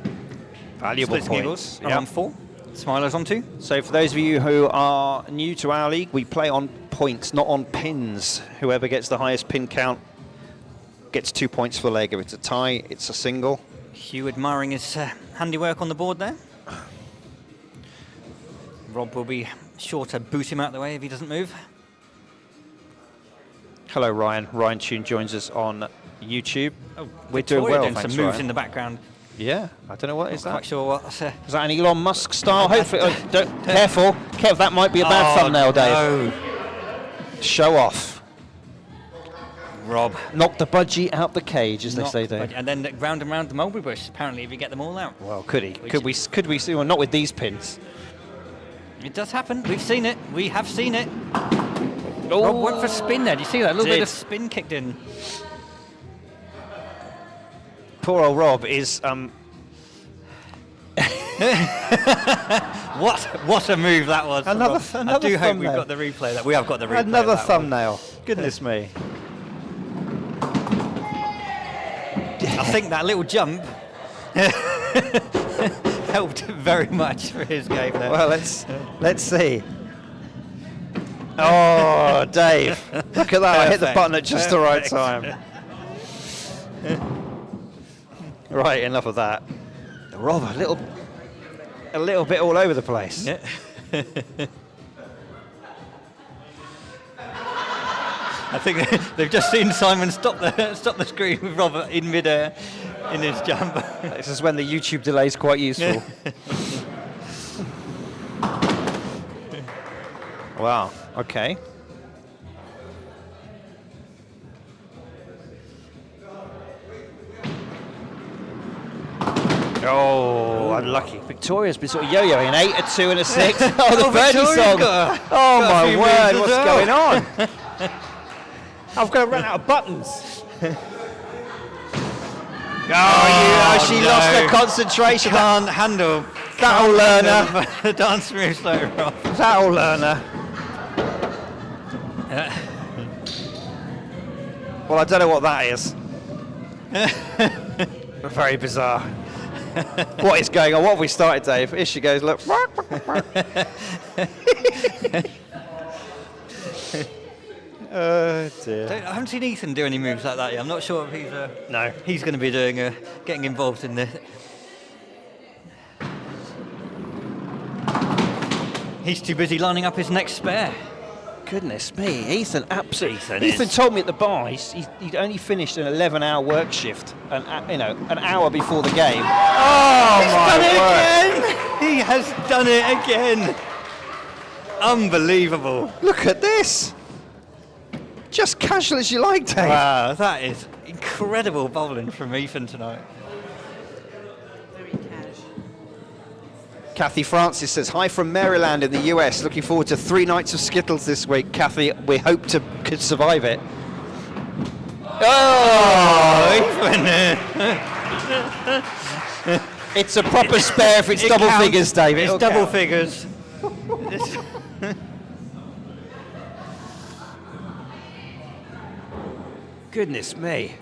Valuable Splitz points. Are on 4. Smilers on 2. So for those of you who are new to our league, we play on points, not on pins. Whoever gets the highest pin count gets 2 points for leg. If it's a tie, it's a single. Hugh admiring his handiwork on the board there. Rob will be sure to boot him out of the way if he doesn't move. Hello, Ryan. Ryan Tune joins us on YouTube. Oh, we're doing well, doing thanks, some moves Ryan. in the background. Yeah, I don't know what is that. Quite sure what. Is that an Elon Musk style? Hopefully, careful, that might be a bad thumbnail, Dave. No. Show off. Rob. Knock the budgie out the cage, as they say, Dave. And then round and round the mulberry bush, apparently, if you get them all out. Well, could he? Could we see? Well, not with these pins. It does happen. We've seen it. We have seen it. Oh, Rob went for spin there. Do you see that? A little bit did. of spin kicked in. Poor old Rob is What a move that was. Another I do hope we've thumbnail. got the replay. That we have got the replay. Another of that one. thumbnail. Goodness me. I think that little jump helped very much for his game there. Well, let's see. Oh, Dave! Look at that! I hit the Perfect. button at just the right Perfect. time. Right, enough of that. Rob, a little bit all over the place. Yeah. I think they've just seen Simon stop the screen with Robert in midair in his jump. This is when the YouTube delay is quite useful. Wow. Okay. Oh, unlucky. Victoria's been sort of yo-yoing an 8, a 2, and a 6. Oh, the birdie Victoria's song. got a Oh my few word, moves what's as well. going on? I've got to run out of buttons. She no. lost her concentration. Can't handle. That'll learn her. The dance moves later on. That'll learn her. Well, I don't know what that is. Very bizarre. What is going on? What have we started, Dave? Here she goes, look. Oh dear. I haven't seen Ethan do any moves like that yet. I'm not sure if he's No. he's going to be doing getting involved in the. He's too busy lining up his next spare. Goodness me, Ethan absolutely. Ethan is. told me at the bar he'd only finished an 11-hour work shift, an hour before the game. Oh He's my done it word! again! He has done it again! Unbelievable. Look at this. Just casual as you like, Dave. Wow, that is incredible bowling from Ethan tonight. Kathy Francis says, hi from Maryland in the US. Looking forward to 3 nights of Skittles this week. Kathy, we hope could survive it. Oh! It's a proper spare if it's It double counts. figures, David. It's double figures. Goodness me.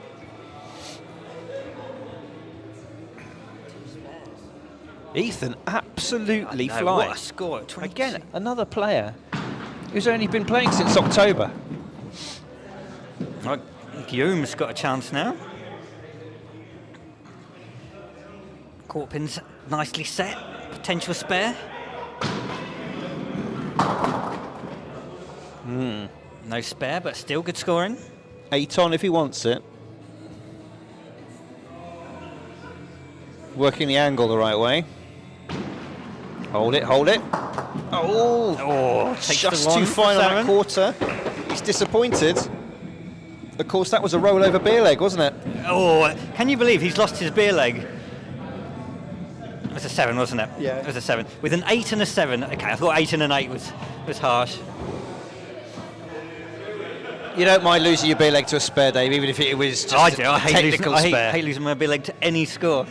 Ethan absolutely No, flying. what a score. 26. Again, another player who's only been playing since October. Right, Guillaume's got a chance now. Court pins nicely set. Potential spare. No spare, but still good scoring. 8 on if he wants it. Working the angle the right way. Hold it, hold it. Oh, takes just the one too for fine on that 7. quarter. He's disappointed. Of course, that was a rollover beer leg, wasn't it? Oh, can you believe he's lost his beer leg? It was a 7, wasn't it? Yeah. It was a 7. With an 8 and a 7. Okay, I thought 8 and an 8 was harsh. You don't mind losing your beer leg to a spare, Dave, even if it was just I a do. I hate technical losing, spare. I hate losing my beer leg to any score.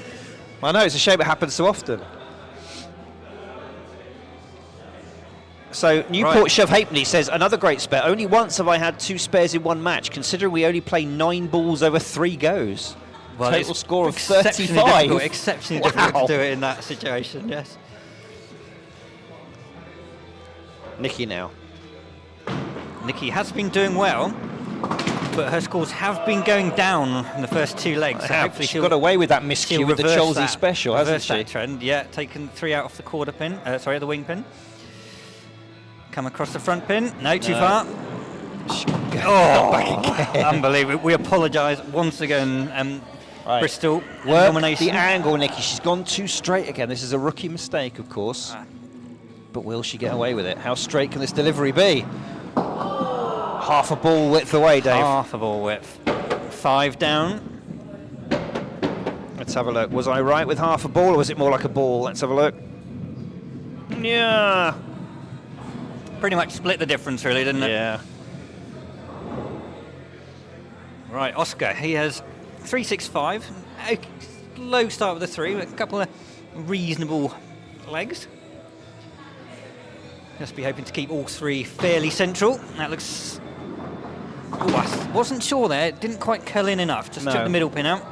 I know, it's a shame it happens so often. So, Newport Right. Shove Halfpenny says, another great spare. Only once have I had 2 spares in one match, considering we only play 9 balls over 3 goes. Well, Total it's score of exceptionally 35. difficult, exceptionally difficult to do it in that situation, yes. Nikki now. Nikki has been doing well, but her scores have been going down in the first 2 legs. So hopefully She's she'll got away with that she'll miscue with the reverse Cholsey that- special, hasn't reverse she? that trend, yeah, taken 3 out off the quarter pin, the wing pin. Come across the front pin, no, too far. Oh, back again. Unbelievable. We apologise once again, Right. Bristol. Work Nomination. the angle, Nikki. She's gone too straight again. This is a rookie mistake, of course. But will she get away with it? How straight can this delivery be? Half a ball width away, Dave. Half of all width. 5 down. Let's have a look. Was I right with half a ball, or was it more like a ball? Let's have a look. Yeah. Pretty much split the difference, really, didn't it? Yeah. Right, Oscar, he has 365. A low start with a 3, but a couple of reasonable legs. Just be hoping to keep all three fairly central. That looks... Oh, I wasn't sure there. It didn't quite curl in enough. Just took the middle pin out.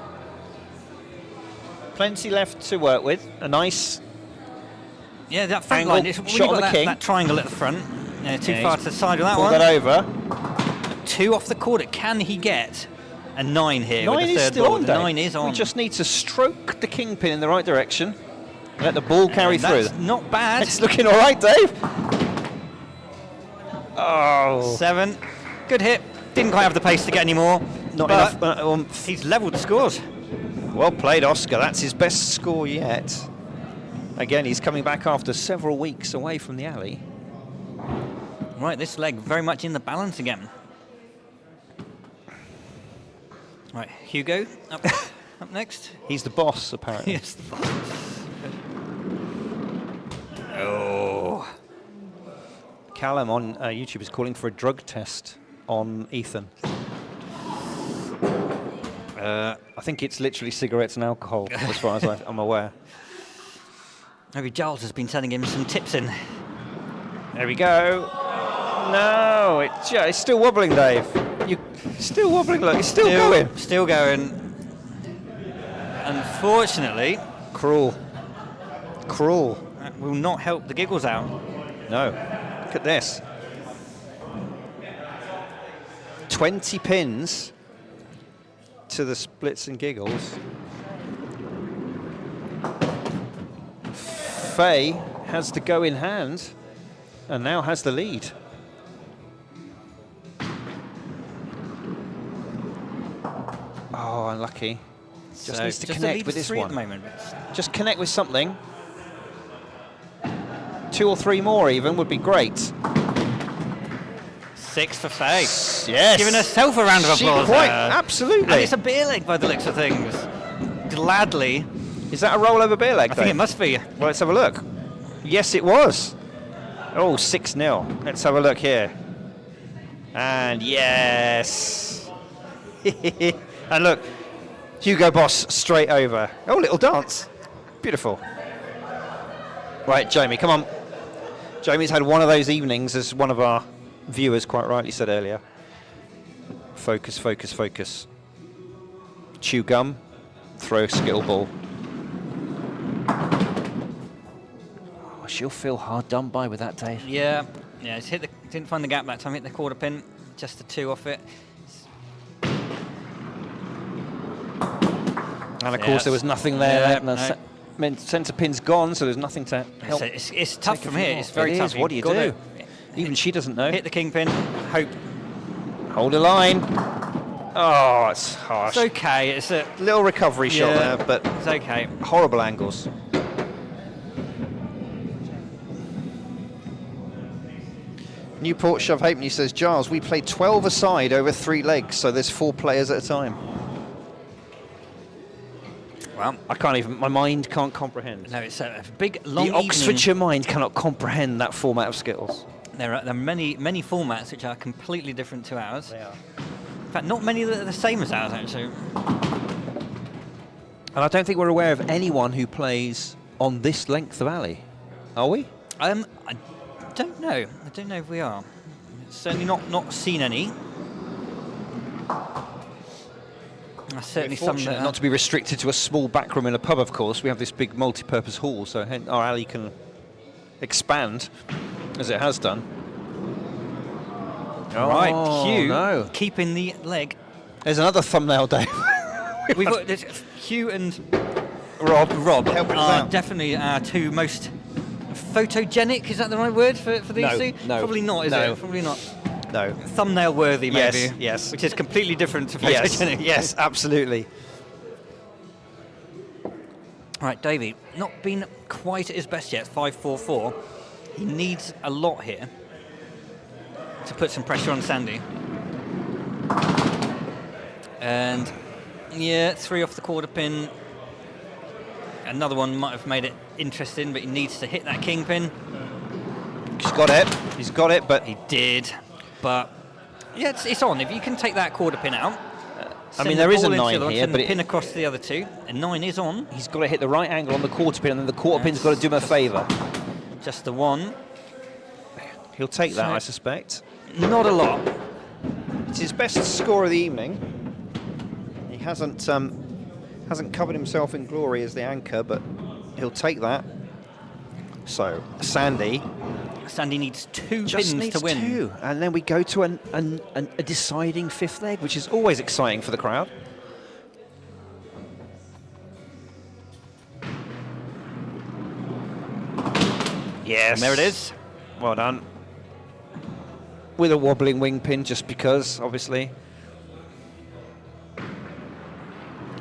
Plenty left to work with. A nice... Yeah, that front angle line. It's shot on the king. That triangle at the front. Too far to the side of that pull one. That over. 2 off the quarter. Can he get a 9 here? 9 with the is third still ball? on, Dave. 9 is on. We just need to stroke the kingpin in the right direction. Let the ball carry through. That's not bad. It's looking all right, Dave. Oh. 7. Good hit. Didn't quite have the pace to get any more. Not enough. He's levelled the scores. Well played, Oscar. That's his best score yet. Again, he's coming back after several weeks away from the alley. Right, this leg very much in the balance again. Right, Hugo up, up next. He's the boss, apparently. Yes, the boss. Oh. Callum on YouTube is calling for a drug test on Ethan. I think it's literally cigarettes and alcohol, as far as I'm aware. Maybe Giles has been sending him some tips in. There we go. No, it's still wobbling, Dave. You still wobbling, look, it's still going. Still going. Unfortunately, Cruel. that will not help the Giggles out. No, look at this. 20 pins to the Splitz and Giggles. Faye has the go in hand and now has the lead. Oh, unlucky. Just needs to connect with this one. At the moment. Just connect with something. 2 or 3 more even would be great. 6 for Faye. Yes. Giving herself a round of applause. Absolutely. And it's a beer leg by the looks of things. Gladly. Is that a rollover beer leg? I think it must be. Well, let's have a look. Yes, it was. Oh, 6-0. Let's have a look here. And yes. And look, Hugo Boss straight over. Oh, little dance. Beautiful. Right, Jamie, come on. Jamie's had one of those evenings, as one of our viewers quite rightly said earlier. Focus, focus, focus. Chew gum, throw Skittle ball. Oh, she'll feel hard done by with that, Dave. Yeah, it's hit the, didn't find the gap that time, hit the quarter pin, just the 2 off it. And of course there was nothing there. Yeah, no. Centre pin's gone, so there's nothing to help. It's tough from here. It's very tough. What do you do? Even she doesn't know. Hit the kingpin. Hope. Hold a line. Oh, it's harsh. It's okay. It's a little recovery shot there, but it's okay. Horrible angles. Newport Shove Halfpenny says, Giles, we play 12 aside over 3 legs, so there's 4 players at a time. Well, I can't even, my mind can't comprehend. No, it's a big, long The Oxfordshire mind cannot comprehend that format of Skittles. There are many formats which are completely different to ours. They are. In fact, not many that are the same as ours, actually. And I don't think we're aware of anyone who plays on this length of alley. Are we? I don't know. I don't know if we are. Certainly not seen any. Certainly some that not to be restricted to a small back room in a pub, of course. We have this big multi-purpose hall, so our alley can expand, as it has done. Right, Hugh no. keeping the leg. There's another thumbnail, Dave. We've got Hugh and Rob are definitely our 2 most photogenic. Is that the right word for these 2? No. Probably not, is it? Probably not. No. Thumbnail worthy, maybe. Yes. Which is completely different to photogenic. Yes, absolutely. Right, Davey, not been quite at his best yet. 5-4-4. He needs a lot here to put some pressure on Sandy. And yeah, 3 off the quarter pin. Another one might have made it interesting, but he needs to hit that kingpin. He's got it, but he did. But yeah, it's on. If you can take that quarter pin out, I mean, there is a 9 here, but but the pin across to the other two. A 9 is on. he's got to hit the right angle on the quarter pin, and then the quarter pin's got to do him a favour. Just the 1. He'll take that, So- I suspect. Not a lot. It's his best score of the evening. He hasn't covered himself in glory as the anchor, but he'll take that. So Sandy Sandy needs 2 just pins needs to win. 2, and then we go to a deciding 5th leg, which is always exciting for the crowd. Yes, And there it is. Well done. With a wobbling wing pin, just because, obviously.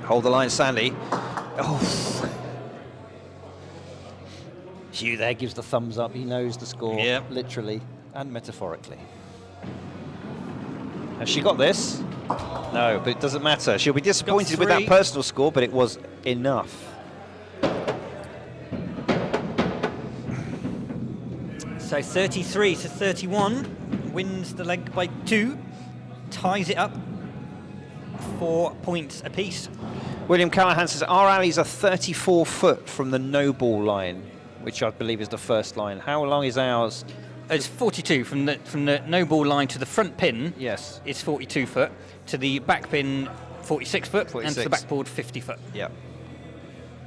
Hold the line, Sandy. Oh. Hugh there gives the thumbs up. He knows the score, Yep. literally and metaphorically. Has she got this? No, but it doesn't matter. She'll be disappointed with that 3. personal score, but it was enough. So 33 to 31, wins the leg by 2, ties it up, 4 points apiece. William Callahan says our alleys are 34 foot from the no ball line, which I believe is the first line. How long is ours? It's 42 from the no ball line to the front pin. Yes. It's 42 foot to the back pin, 46 foot, and to 46. the backboard, 50 foot. Yeah.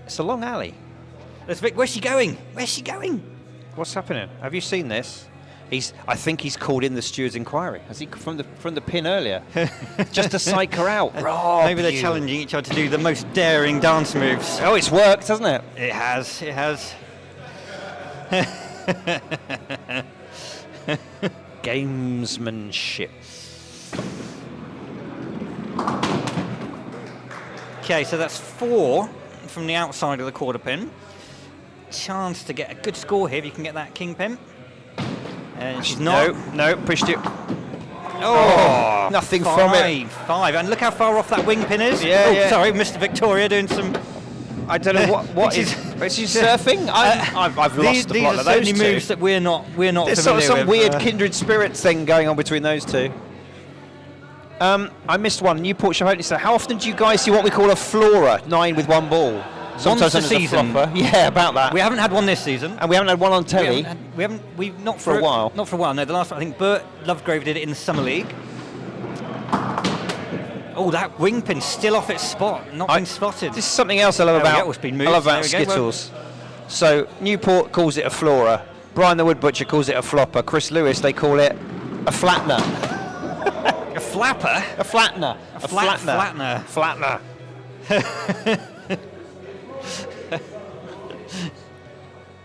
It's a long alley. There's Vic. Where's she going? Where's she going? What's happening? Have you seen this? I think he's called in the steward's inquiry. Has he from the pin earlier? Just to psych her out. Rob, Maybe they're you. challenging each other to do the most daring dance moves. Oh, it's worked, hasn't it? It has. It has. Gamesmanship. Okay, so that's 4 from the outside of the quarter pin. Chance to get a good score here if you can get that king pin. And she's not. No, pushed it. Oh, nothing from it. 5. And look how far off that wing pin is. Yeah, oh, yeah. Sorry, Mr. Victoria doing some. I don't know what is. Is she surfing? I've lost These the plot are of those certainly two. moves that we're not There's familiar some with. weird kindred spirits thing going on between those two. I missed one. Newport Shahotny said, how often do you guys see what we call a flora, 9 with 1 ball? Sometimes Once a known as season. flopper. Yeah, about that. We haven't had one this season. And we haven't had one on telly. We've not For a while. Not for a while. No, the last one I think Bert Lovegrove did it in the Summer League. Oh, that wing pin's still off its spot, not been spotted. This is something else I love There we about. go, it's been moved. I love about There we go, well- Skittles. So Newport calls it a flora. Brian the Wood Butcher calls it a flopper. Chris Lewis, they call it a flattener. A flapper? A flattener. A Flattener. Flattener.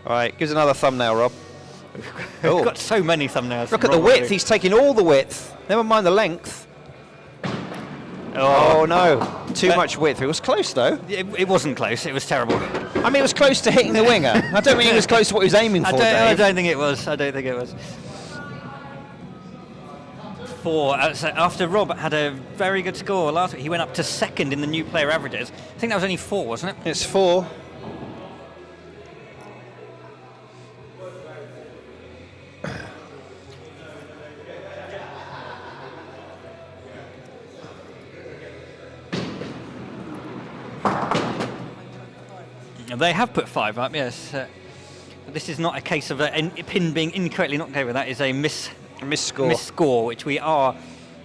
All right, gives another thumbnail, Rob. We've got so many thumbnails. Look at the width. He's taking all the width. Never mind the length. Oh no, too much width. It was close though. It wasn't close. It was terrible. I mean, it was close to hitting the winger. I don't mean it was close to what he was aiming for. I Dave. don't think it was. I don't think it was. 4. So after Rob had a very good score last week, he went up to 2nd in the new player averages. I think that was only 4, wasn't it? It's 4. They have put 5 up, yes. This is not a case of a pin being incorrectly knocked over. That is a Misscore. misscore, which we are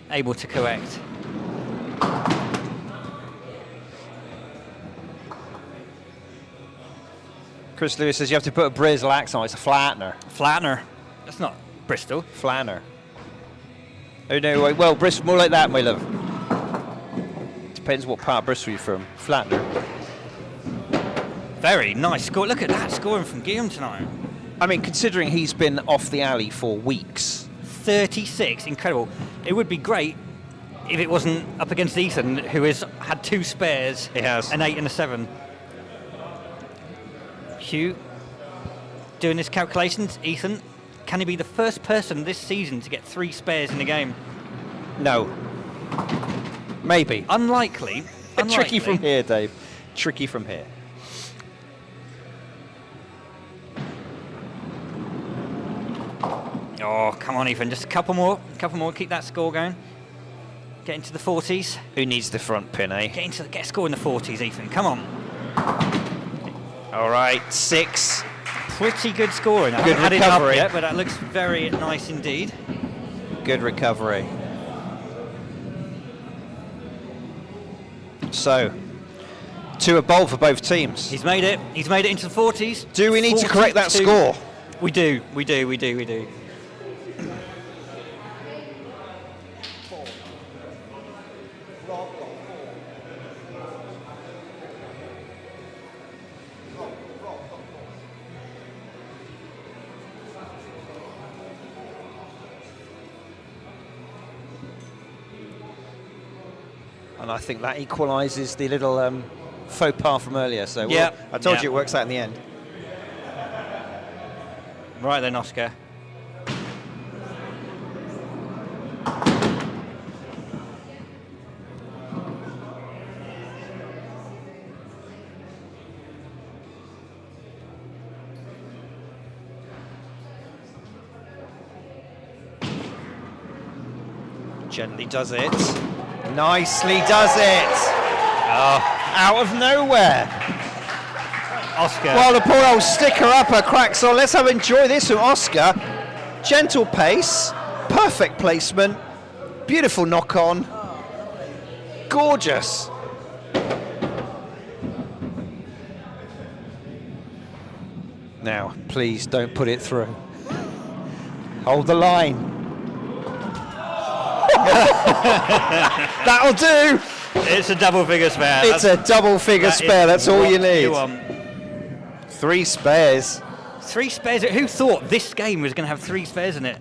able to correct. Chris Lewis says you have to put a Bristol accent on. It's a flattener. Flattener. That's not Bristol. Flanner. Oh no, wait, well, Bristol, more like that, my love. Depends what part of Bristol you're from. Flattener. Very nice score. Look at that scoring from Guillaume tonight. I mean, considering he's been off the alley for weeks. 36, incredible. It would be great if it wasn't up against Ethan, who has had 2 spares. He has. An 8 and a 7. Hugh, doing his calculations. Ethan, can he be the first person this season to get 3 spares in a game? No. Maybe. Unlikely. Tricky from here, Dave. Tricky from here. Oh, come on, Ethan. Just a couple more. Keep that score going. Get into the 40s. Who needs the front pin, eh? Get a score in the 40s, Ethan. Come on. All right, 6. Pretty good scoring. I Good haven't had it up recovery. yet, but that looks very nice indeed. Good recovery. So, 2 a bowl for both teams. He's made it. He's made it into the 40s. Do we need to correct that 42. score? We do. We do. We do. We do. And I think that equalises the little faux pas from earlier. So Yeah. I told Yeah. you it works out in the end. Right then, Oscar. Gently does it. Nicely does it. Oh, out of nowhere. Oscar. Well, the poor old sticker upper cracks on. Let's enjoy this from Oscar. Gentle pace, perfect placement, beautiful knock on. Gorgeous. Now, please don't put it through. Hold the line. That'll do. It's a double figure spare. It's a double figure spare. That's all you need. 3 spares. 3 spares. Who thought this game was going to have 3 spares in it?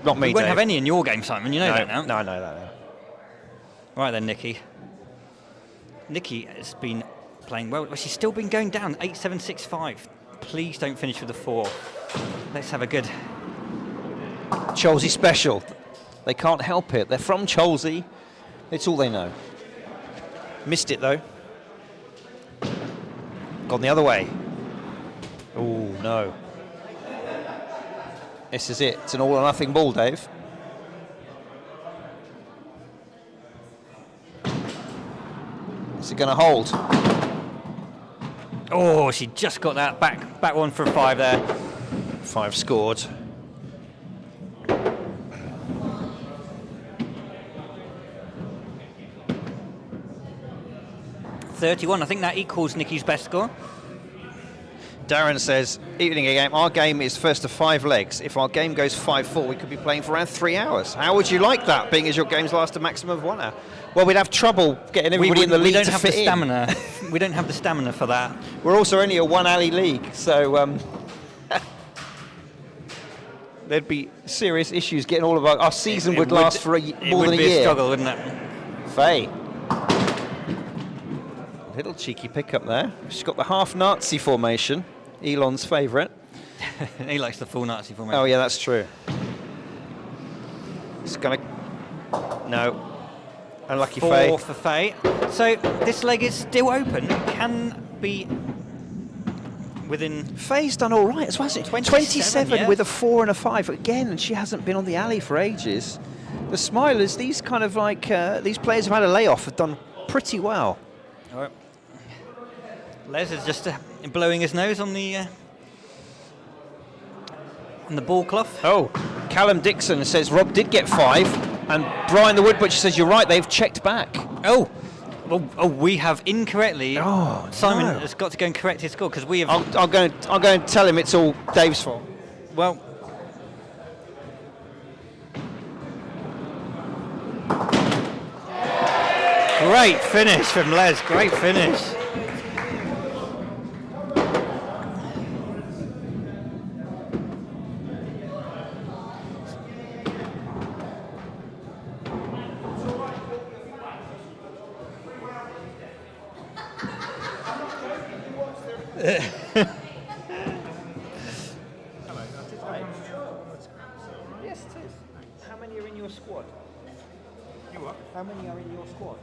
Not me, You won't Dave. have any in your game, Simon. You know that now. No, I know that now. Right then, Nikki. Nikki has been playing well. Well, she's still been going down. 8-7-6-5. Please don't finish with a 4. Let's have a good. Cholsey special. They can't help it. They're from Cholsey. It's all they know. Missed it though. Gone the other way. Oh no. This is it. It's an all or nothing ball, Dave. Is it going to hold? Oh, she just got that back one for a 5 there. 5 scored. .31. I think that equals Nikki's best score. Darren says, evening game, our game is first of 5 legs. If our game goes 5-4, we could be playing for around 3 hours. How would you like that, being as your games last a maximum of 1 hour? Well, we'd have trouble getting everybody in the league to fit in. We don't have the stamina. We don't have the stamina for that. We're also only a 1 alley league, so there'd be serious issues getting all of our season would last for more than a year. It would be a struggle, wouldn't it? Faye. Little cheeky pickup there. She's got the half Nazi formation, Elon's favourite. He likes the full Nazi formation. Oh yeah, that's true. It's gonna no. Unlucky 4 Faye. for Faye. So this leg is still open. Can be within. Faye's done all right as well, hasn't she? 27, yeah. with a 4 and a 5 again, and she hasn't been on the alley for ages. The Smilers, these kind of like these players have had a layoff, have done pretty well. All right. Les is just blowing his nose on the ball cloth. Oh, Callum Dixon says Rob did get 5, and Brian the Woodbutcher says you're right, they've checked back. Oh, we have incorrectly. Oh, Simon no. has got to go and correct his score because we have. I'll go and tell him it's all Dave's fault. Well. Great finish from Les. Great finish. Yes, it is. How many are in your squad? You what? How many are in your squad?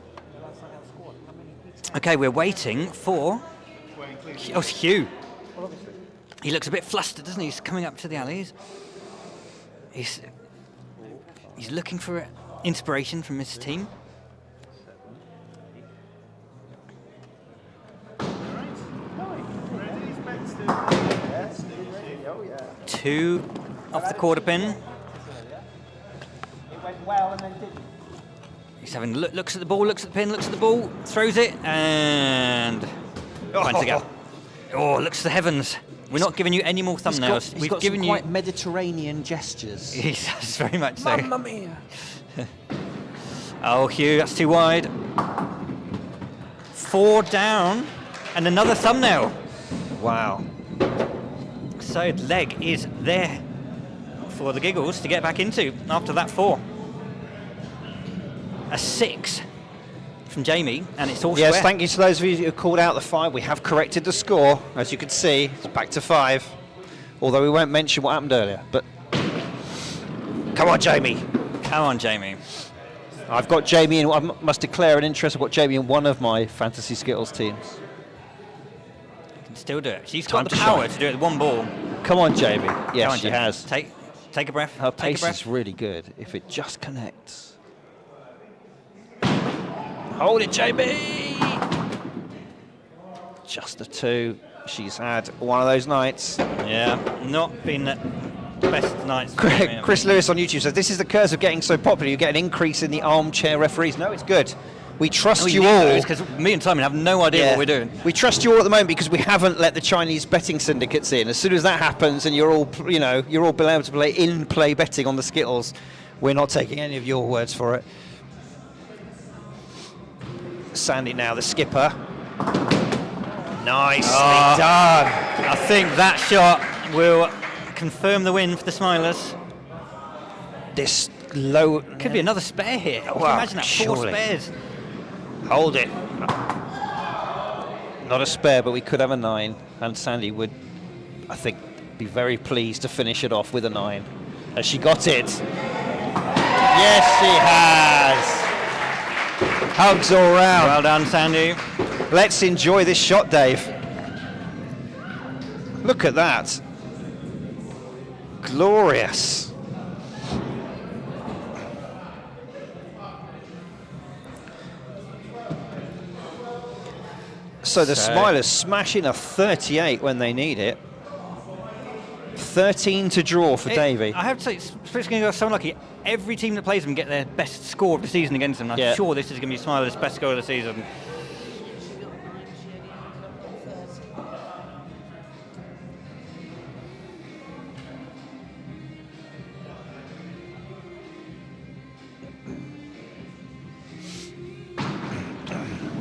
Okay, we're waiting for. Oh, it's Hugh. He looks a bit flustered, doesn't he? He's coming up to the alleys. He's looking for inspiration from this team. Two off the quarter pin. It went well and then didn't. He's having looks at the ball, looks at the pin, looks at the ball, throws it, and finds the gap. Oh, looks to the heavens. We're not giving you any more thumbnails. He's got some quite Mediterranean gestures. Yes, very much so. Mamma mia! Oh, Hugh, that's too wide. 4 down, and another thumbnail. Wow. So the leg is there for the Giggles to get back into after that 4. A 6 from Jamie, and it's all Yes, square. thank you to those of you who called out the 5. We have corrected the score. As you can see, it's back to 5. Although we won't mention what happened earlier. But come on, Jamie. Come on, Jamie. I've got Jamie, and I must declare an interest. I've got Jamie in one of my fantasy Skittles teams. You can still do it. She's Time got the to power shine. to do it with one ball. Come on, Jamie. Yes, Come on, she Jamie. has. Take a breath. Her Take a pace breath. is really good if it just connects. Hold it, Jamie! Just a 2. She's had one of those nights. Yeah, not been the best nights. for Jamie. Chris Lewis on YouTube says, this is the curse of getting so popular. You get an increase in the armchair referees. No, it's good. We trust you all. Because me and Simon have no idea what we're doing. We trust you all at the moment because we haven't let the Chinese betting syndicates in. As soon as that happens and you're all, you're all able to play in-play betting on the Skittles, we're not taking any of your words for it. Sandy now, the skipper. Nicely done. I think that shot will confirm the win for the Smilers. This low... Could be another spare here. Can you Well, imagine that? 4 surely. spares. Hold it. Not a spare, but we could have a 9. And Sandy would, I think, be very pleased to finish it off with a 9. Has she got it? Yes, she has. Hugs all round. Well done, Sandy. Let's enjoy this shot, Dave. Look at that. Glorious. So the Smilers smashing a 38 when they need it. 13 to draw for Davey. I have to say, Splitz going to go so lucky. Every team that plays them get their best score of the season against them. I'm sure this is going to be Smiler's best score of the season.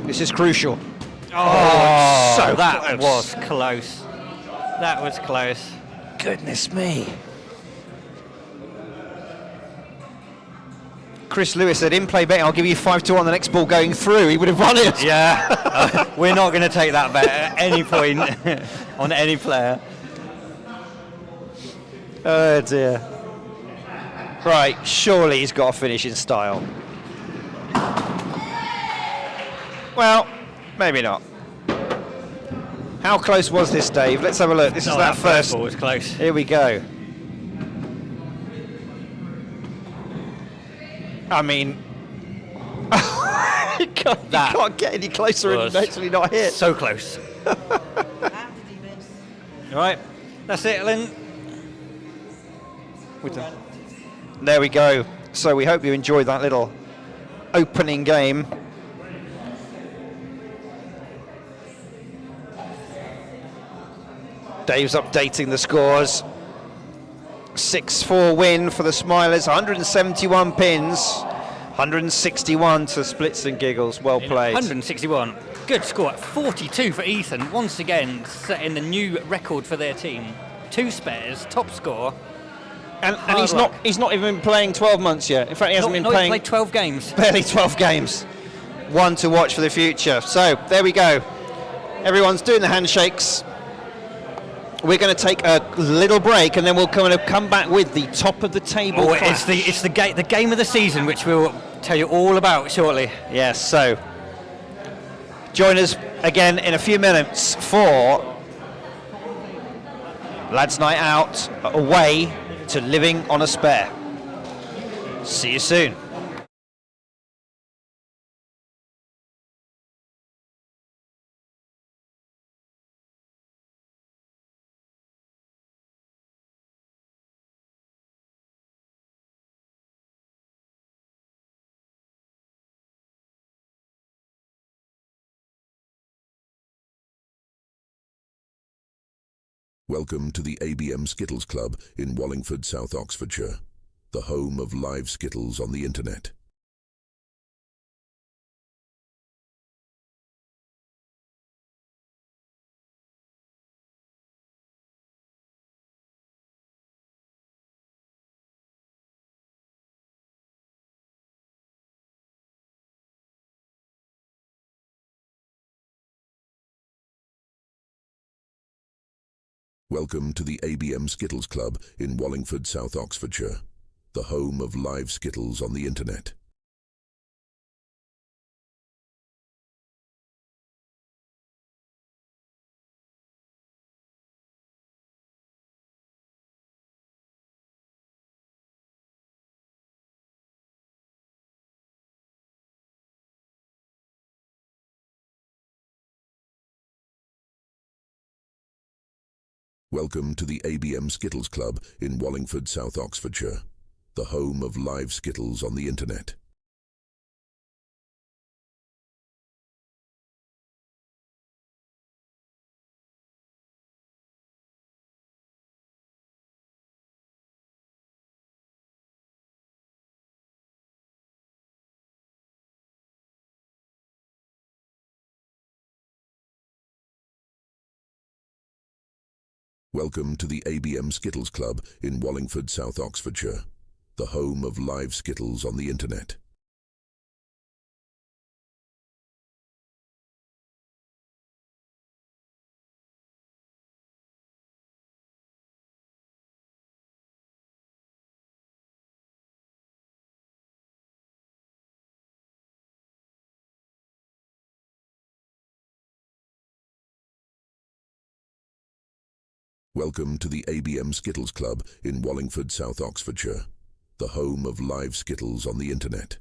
This is crucial. Oh, so that close. was close. That was close. Goodness me. Chris Lewis said, in play betting, I'll give you 5 to 1 the next ball going through. He would have won it. Yeah, we're not going to take that bet at any point on any player. Oh dear. Right, surely he's got to finish in style. Well, maybe not. How close was this, Dave? Let's have a look. This is that first ball was close. Here we go. I mean, you can't get any closer and actually not hit. So close. Right, that's it, Lynn. There we go. So we hope you enjoyed that little opening game. Dave's updating the scores. 6-4 win for the Smilers, 171 pins, 161 to Splitz and Giggles. Well played. 161. Good score. 42 for Ethan. Once again, setting the new record for their team. 2 spares, top score. And he's not even been playing 12 months yet. In fact, he hasn't been playing. Played 12 games. Barely 12 games. One to watch for the future. So there we go. Everyone's doing the handshakes. We're going to take a little break, and then we'll come back with the top of the table. Oh, clash. it's the game of the season, which we'll tell you all about shortly. Yes. So join us again in a few minutes for Lads' Night Out, away to living on a spare. See you soon. Welcome to the ABM Skittles Club in Wallingford, South Oxfordshire, the home of live Skittles on the internet. Welcome to the ABM Skittles Club in Wallingford, South Oxfordshire, the home of live Skittles on the internet. Welcome to the ABM Skittles Club in Wallingford, South Oxfordshire, the home of live Skittles on the internet. Welcome to the ABM Skittles Club in Wallingford, South Oxfordshire, the home of live Skittles on the internet. Welcome to the ABM Skittles Club in Wallingford, South Oxfordshire, the home of live Skittles on the internet.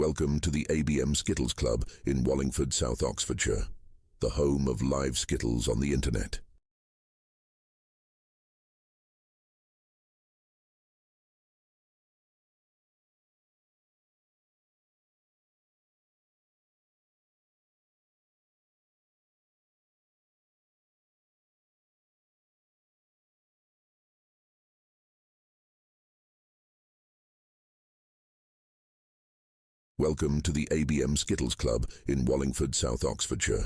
Welcome to the ABM Skittles Club in Wallingford, South Oxfordshire, the home of live Skittles on the internet. Welcome to the ABM Skittles Club in Wallingford, South Oxfordshire,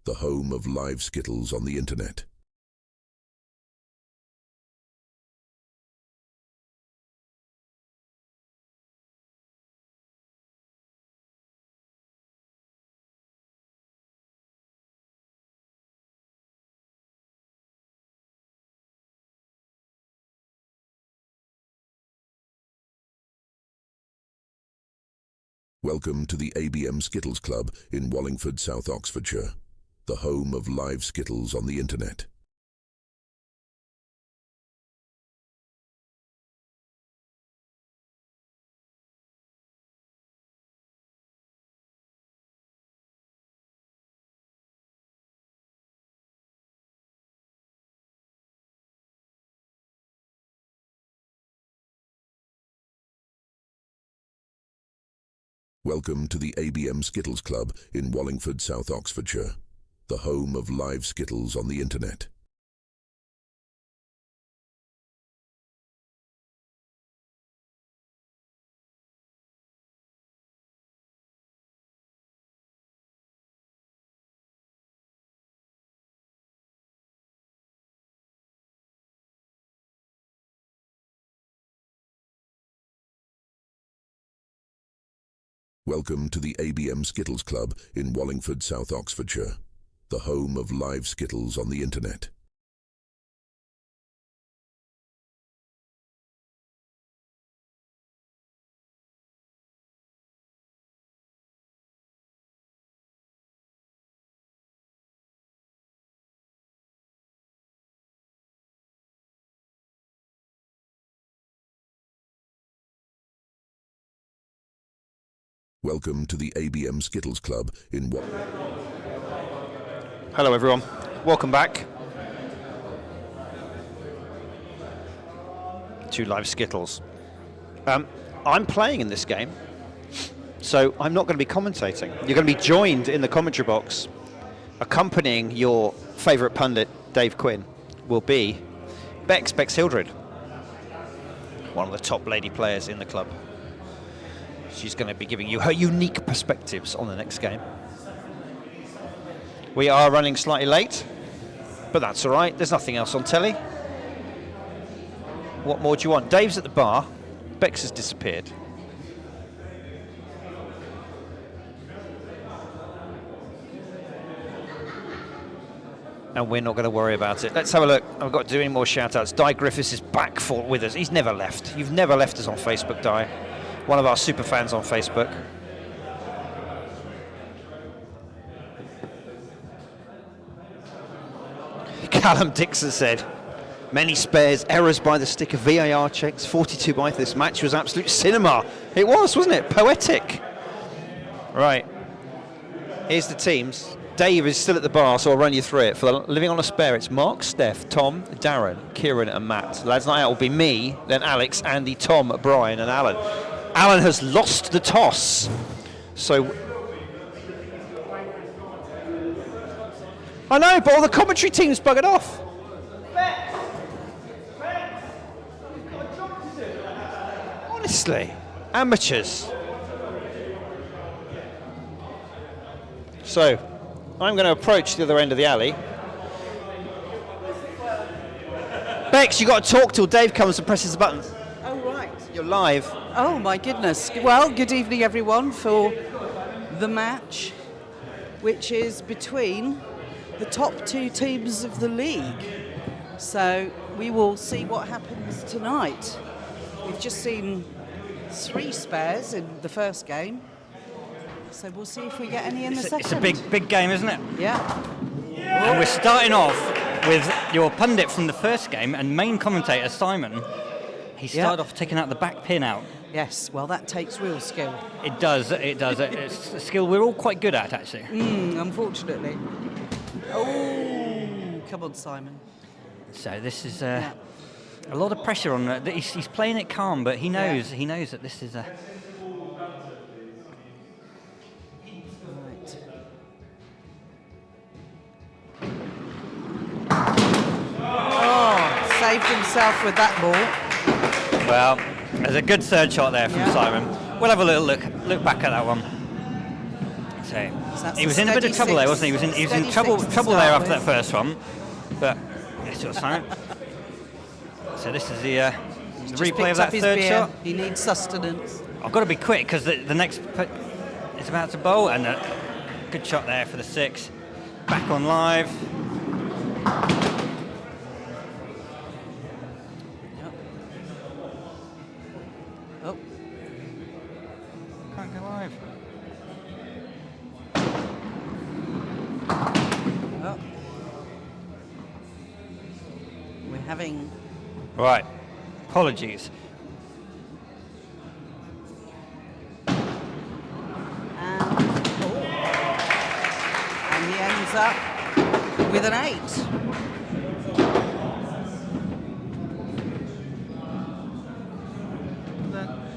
the home of live Skittles on the internet. Welcome to the ABM Skittles Club in Wallingford, South Oxfordshire, the home of live Skittles on the internet. Welcome to the ABM Skittles Club in Wallingford, South Oxfordshire, the home of live Skittles on the internet. Welcome to the ABM Skittles Club in Wallingford, South Oxfordshire, the home of live Skittles on the internet. Welcome to the ABM Skittles Club in Hello everyone, welcome back to Live Skittles. I'm playing in this game, so I'm not going to be commentating. You're going to be joined in the commentary box. Accompanying your favourite pundit, Dave Quinn, will be Bex Hildred, one of the top lady players in the club. She's going to be giving you her unique perspectives on the next game. We are running slightly late, but that's all right. There's nothing else on telly. What more do you want? Dave's at the bar. Bex has disappeared. And we're not going to worry about it. Let's have a look. I've got to do any more shout-outs. Di Griffiths is back with us. He's never left. You've never left us on Facebook, Di. One of our super fans on Facebook. Callum Dixon said, many spares, errors by the sticker, VAR checks, 42 by this match was absolute cinema. It was, wasn't it? Poetic. Right. Here's the teams. Dave is still at the bar, so I'll run you through it. For the living on a spare, it's Mark, Steph, Tom, Darren, Kieran and Matt. Lads Night Out will be me, then Alex, Andy, Tom, Brian and Alan. Alan has lost the toss. So... I know, but all the commentary team's buggered off. Honestly, amateurs. So, I'm going to approach the other end of the alley. Bex, you got to talk till Dave comes and presses the buttons. Oh, right. You're live. Oh, my goodness. Well, good evening, everyone, for the match, which is between the top two teams of the league. So we will see what happens tonight. We've just seen 3 spares in the first game. So we'll see if we get any in the second. It's a big game, isn't it? Yeah. And we're starting off with your pundit from the first game and main commentator, Simon. He started off taking out the back pin out. Yes, well, that takes real skill. It does. It's a skill we're all quite good at, actually. Unfortunately. Oh, come on, Simon. So this is a lot of pressure on. He's playing it calm, but he knows that this is a. Oh, saved himself with that ball. Well, there's a good third shot there from Simon. We'll have a little look back at that one. So he was in a bit of trouble there, wasn't he? He was in trouble there after that first one. But it's your Simon. So this is the replay of that third shot. He needs sustenance. I've got to be quick because the next is about to bowl, and a good shot there for the 6. Back on live. Oh. Can't go live. Oh. We're having... Right. Apologies. And he ends up with an 8.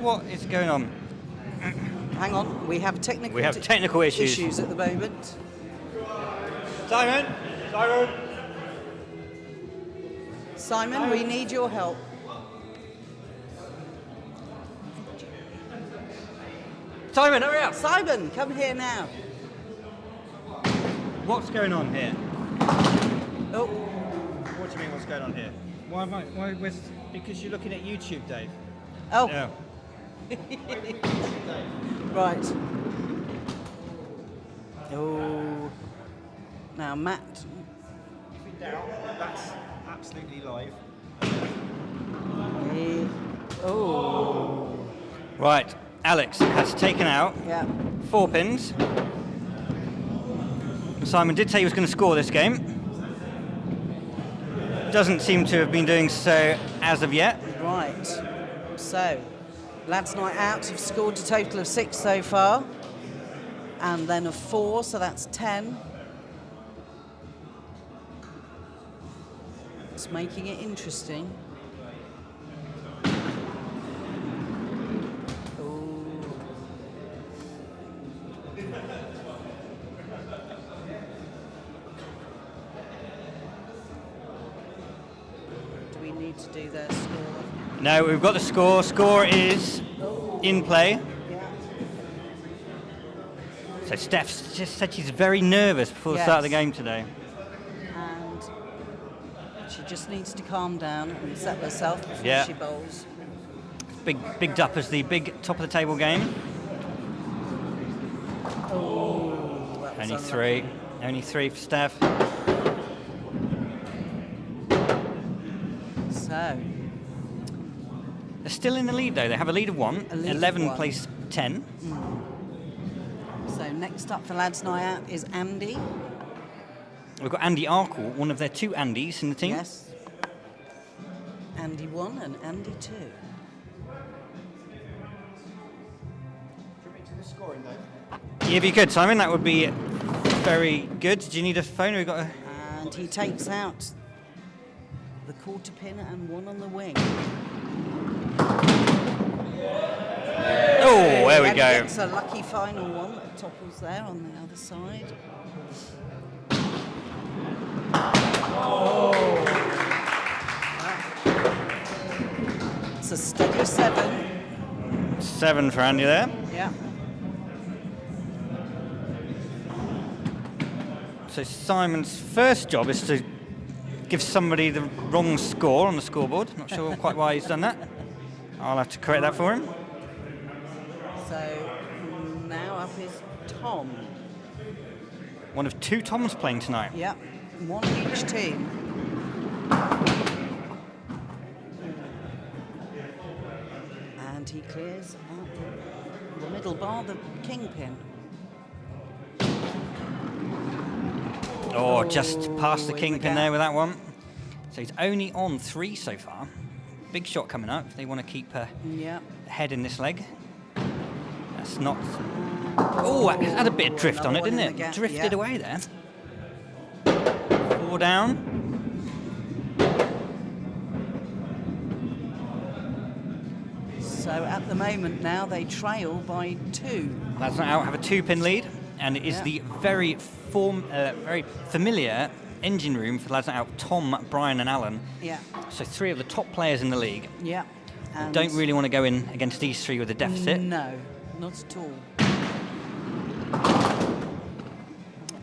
What is going on? Hang on, we have technical issues at the moment. Simon, we need your help. Simon, hurry up! Simon, come here now. What's going on here? Oh, What do you mean, what's going on here? Because you're looking at YouTube, Dave. oh, Yeah. right. Oh, now Matt. That's absolutely live. Oh, Right. Alex has taken out yeah. 4 pins. Simon did say he was going to score this game. Doesn't seem to have been doing so as of yet. Right. So, Lads Night Out have scored a total of 6 so far. and then a 4, so that's 10. It's making it interesting. Oh. Do we need to do their score? No, we've got the score. Score is in play. Yeah. So Steph just said she's very nervous before the start of the game today. And she just needs to calm down and set herself before Yeah. she bowls. Bigged up as the big top of the table game. Oh, that was Only unlucky. 3. Only 3 for Steph. So, They're still in the lead though. They have a lead of 1. A lead of 11 1. plays 10. so next up for Lads Night Out is Andy. We've got Andy Arkle, one of their 2 Andys in the team. Yes. Andy 1 and Andy 2. Yeah, if you could, Simon, that would be very good. Do you need a phone? We've got a... And he takes out the quarter pin and 1 on the wing. Oh, there we And go. gets a lucky final one that topples there on the other side. It's a steady 7. 7 for Andy there. Yeah. So Simon's first job is to give somebody the wrong score on the scoreboard. Not sure quite why he's done that. I'll have to correct that for him. So now up is Tom. One of 2 Toms playing tonight. Yeah, 1 each team. And he clears out the middle bar, the kingpin. Oh, just past the in the kingpin gap. there with that one. So he's only on 3 so far. Big shot coming up if they want to keep Yeah. ahead in this leg. That's not... Oh, it had a bit of drift on it, Another one didn't in it? the gap, Drifted yeah. away there. 4 down. So at the moment now they trail by 2. Lads Not Out have a 2-pin lead, and it is Yeah. the very familiar engine room for Lads Not Out, Tom, Brian and Alan. Yeah. So 3 of the top players in the league. Yeah. And Don't really want to go in against these 3 with a deficit. No, not at all.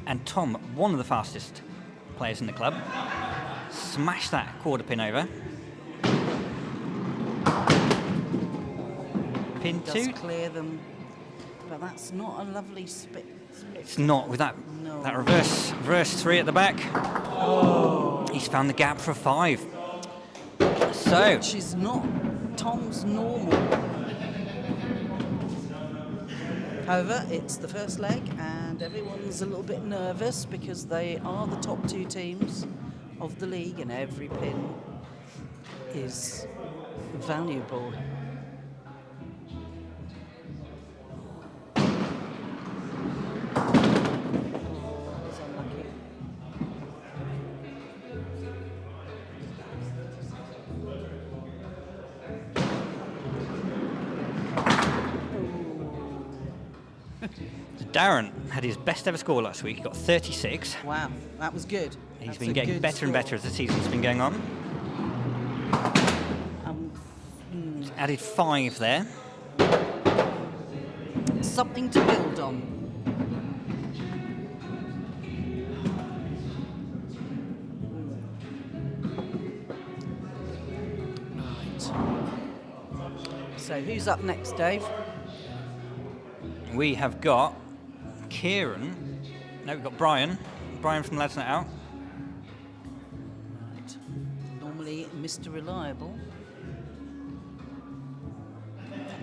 And Tom, one of the fastest players in the club, smashed that quarter pin over. Pin Does 2. clear them, but that's not a lovely spit. It's not with that No. that reverse 3 at the back. Oh. He's found the gap for a 5. So Which is not Tom's normal. However, it's the first leg and everyone's a little bit nervous because they are the top 2 teams of the league and every pin is valuable. It's unlucky. Darren had his best ever score last week. He got 36. Wow, that was good. He's That's been a getting good better and score. better as the season's been going on. He's added 5 there. Something to build on. Right. So who's up next, Dave? We have got Kieran. No, we've got Brian. Brian from Lads Not Out. Right. Normally Mr. Reliable.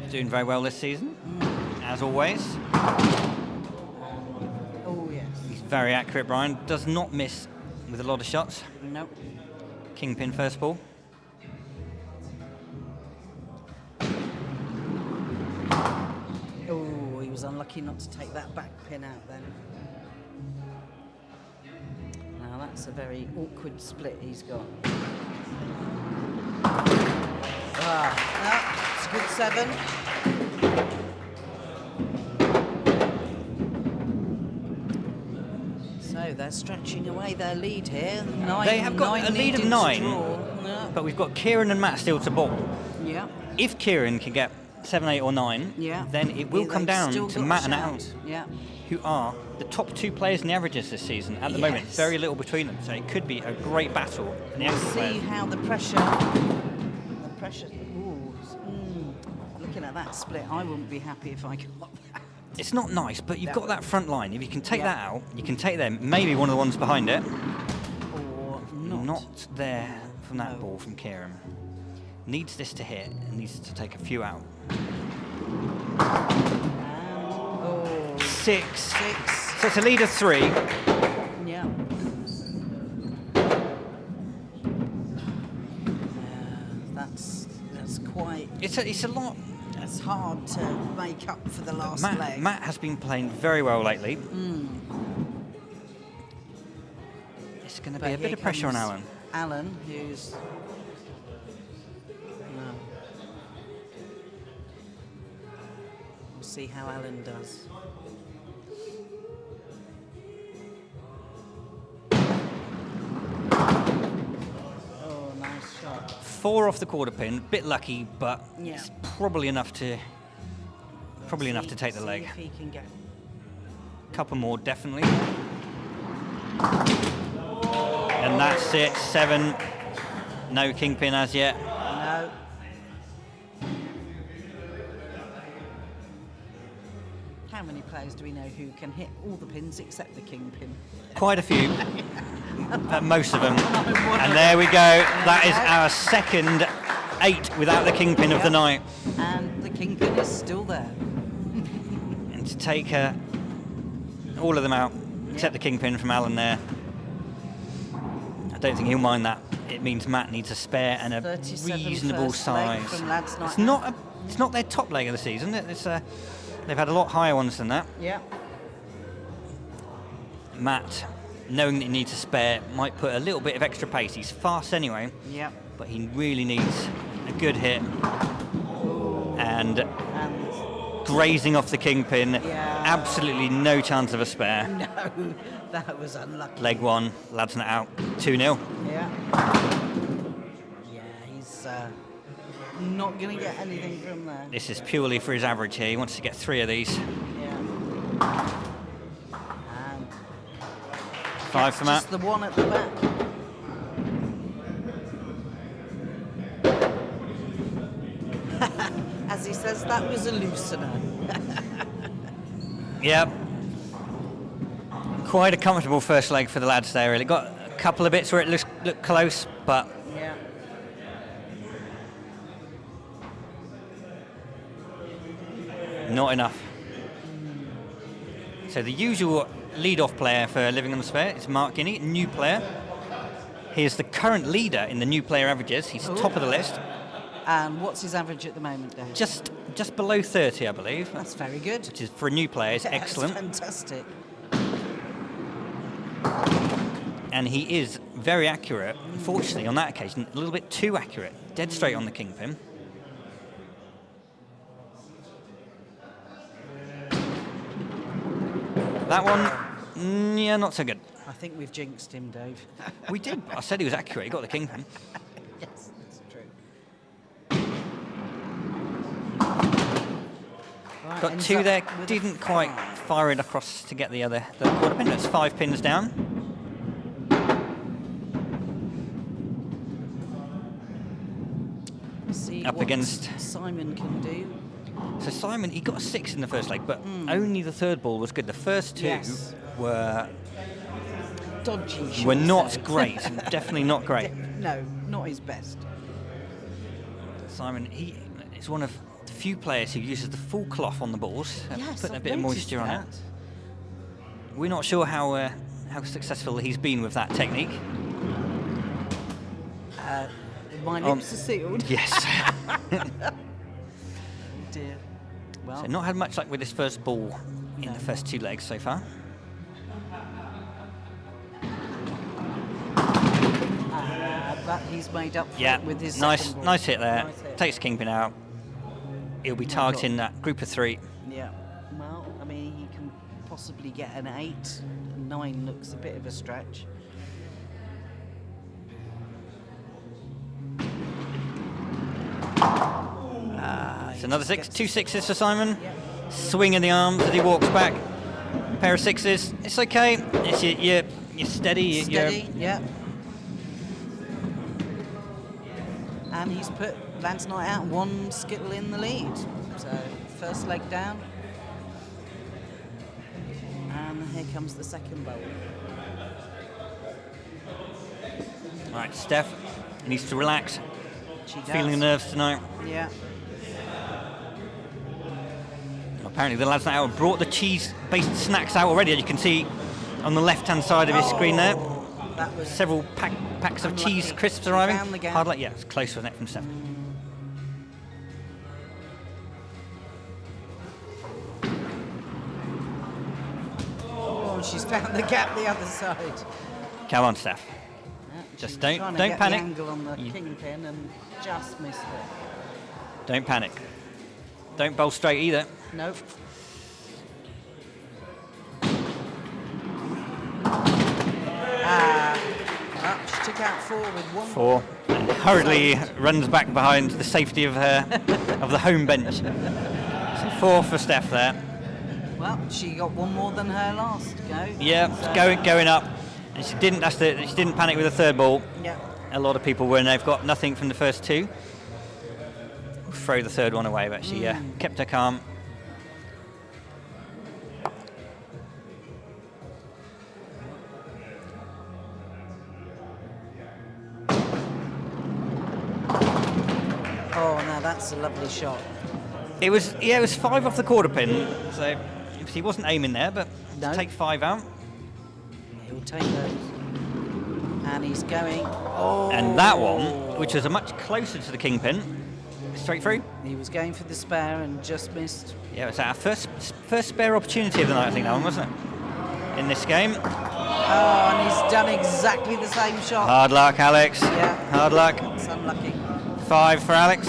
Doing very well this season, as always. Oh yes. He's very accurate, Brian. Does not miss with a lot of shots. No. Kingpin first ball. Oh, he was was unlucky not to take that back pin out then. Now that's a very awkward split he's got. It's a good 7. So they're stretching away their lead here. They have got a lead of 9, but we've got Kieran and Matt still to ball. Yeah. If Kieran can get 7, 8 or 9, then it will come down to Matt and Alan, who are the top 2 players in the averages this season at the moment. Very little between them, so it could be a great battle. See how the pressure. Looking at that split, I wouldn't be happy if I got that. It's not nice, but you've got that front line. If you can take that out, you can take them. Maybe one of the ones behind it. Or not. Not there from that ball from Kieran. Needs this to hit and needs to take a few out. 6. So it's a lead of 3. Yeah. That's quite. It's a lot. It's hard to make up for the last leg. Matt has been playing very well lately. It's going to be a bit of pressure on Alan. Alan, who's. We'll see how Alan does. Oh, nice shot. 4 off the quarter pin, bit lucky, but it's probably enough to take the leg. If he can get. Couple more, definitely. And that's it. 7. No kingpin as yet. No. How many players do we know who can hit all the pins except the kingpin? Quite a few. Most of them. And there we go. That is our second 8 without the kingpin of the night. And the kingpin is still there. And to take all of them out, except the kingpin from Alan there. I don't think he'll mind that. It means Matt needs a spare and a reasonable size. It's not their top leg of the season. They've had a lot higher ones than that. Yeah. Matt, knowing that he needs a spare, might put a little bit of extra pace. He's fast anyway. Yeah. But he really needs a good hit. And grazing off the kingpin. Yeah. Absolutely no chance of a spare. No, that was unlucky. Leg 1, lad's not out. 2-0. Yeah. Yeah, he's not going to get anything from there. This is purely for his average here. He wants to get 3 of these. Yeah. And 5 for Matt. just the one at the back. As he says, that was a loosener. Yep. Quite a comfortable first leg for the lads there, really. Got a couple of bits where it looked close, but Yeah. not enough. So the usual lead-off player for Living on the Spare is Mark Guinea, new player. He is the current leader in the new player averages. He's top of the list. And what's his average at the moment, Dave? Just below 30, I believe. That's very good. Which is, for a new player, is excellent. That's fantastic. And he is very accurate. Unfortunately, on that occasion, a little bit too accurate. Dead straight on the kingpin. That one, yeah, not so good. I think we've jinxed him, Dave. We did. I said he was accurate. He got the kingpin. Yes, that's true. Right, Got ends 2 up there. with a Didn't quite 5. fire it across to get the quarter pin. That's 5 pins down. See Up what against Simon can do. So Simon, he got a 6 in the first leg, but only the third ball was good. The first 2 were Dodgy. should were we not say. great. Definitely not great. No, not his best. Simon, he is one of the few players who uses the full cloth on the balls, Yes, putting a I've bit of noticed moisture on it. that. We're not sure how successful he's been with that technique. My lips are sealed. Yes. Dear. So not had much luck with his first ball in the first 2 legs so far. But he's made up for Yeah, it with his nice second ball. nice hit there. Nice hit. Takes Kingpin out. He'll be targeting that group of 3. Yeah. Well, I mean, he can possibly get an 8. 9 looks a bit of a stretch. It's another 6, 2 sixes for Simon. Swing in the arms as he walks back. Pair of 6s. It's okay. It's you're steady. Steady, yeah. And he's put Lance Knight out 1 Skittle in the lead. So first leg down. And here comes the second bowl. Right, Steph needs to relax. She does. Feeling the nerves tonight. Yeah. Apparently the lads now have brought the cheese-based snacks out already, as you can see on the left-hand side of his screen there. That was Several packs of unlucky. cheese crisps She arriving. found the gap. Hard luck, yeah, it's close for the net from Steph. Oh, she's found the gap the other side. Come on, Steph. Yeah, Just she was don't trying to get panic. The angle on the You- kingpin and just missed it. Don't panic. Don't bowl straight either. Nope. Well, she took out 4 with 1. 4. And hurriedly runs back behind the safety of her of the home bench. So 4 for Steph there. Well, she got 1 more than her last go. Yeah, So- going up. And she didn't. She didn't panic with the 3rd ball. Yeah. A lot of people when they've got nothing from the first 2. Throw the 3rd one away, but she kept her calm. Oh, now that's a lovely shot. It was 5 off the quarter pin, so he wasn't aiming there, but No. to take 5 out. He'll take those. And he's going. Oh. And that one, which was a much closer to the kingpin, straight through. He was going for the spare and just missed. Yeah, it was our first spare opportunity of the night, I think, that one, wasn't it? In this game. Oh, and he's done exactly the same shot. Hard luck, Alex. Yeah. Hard luck. It's unlucky. 5 for Alex.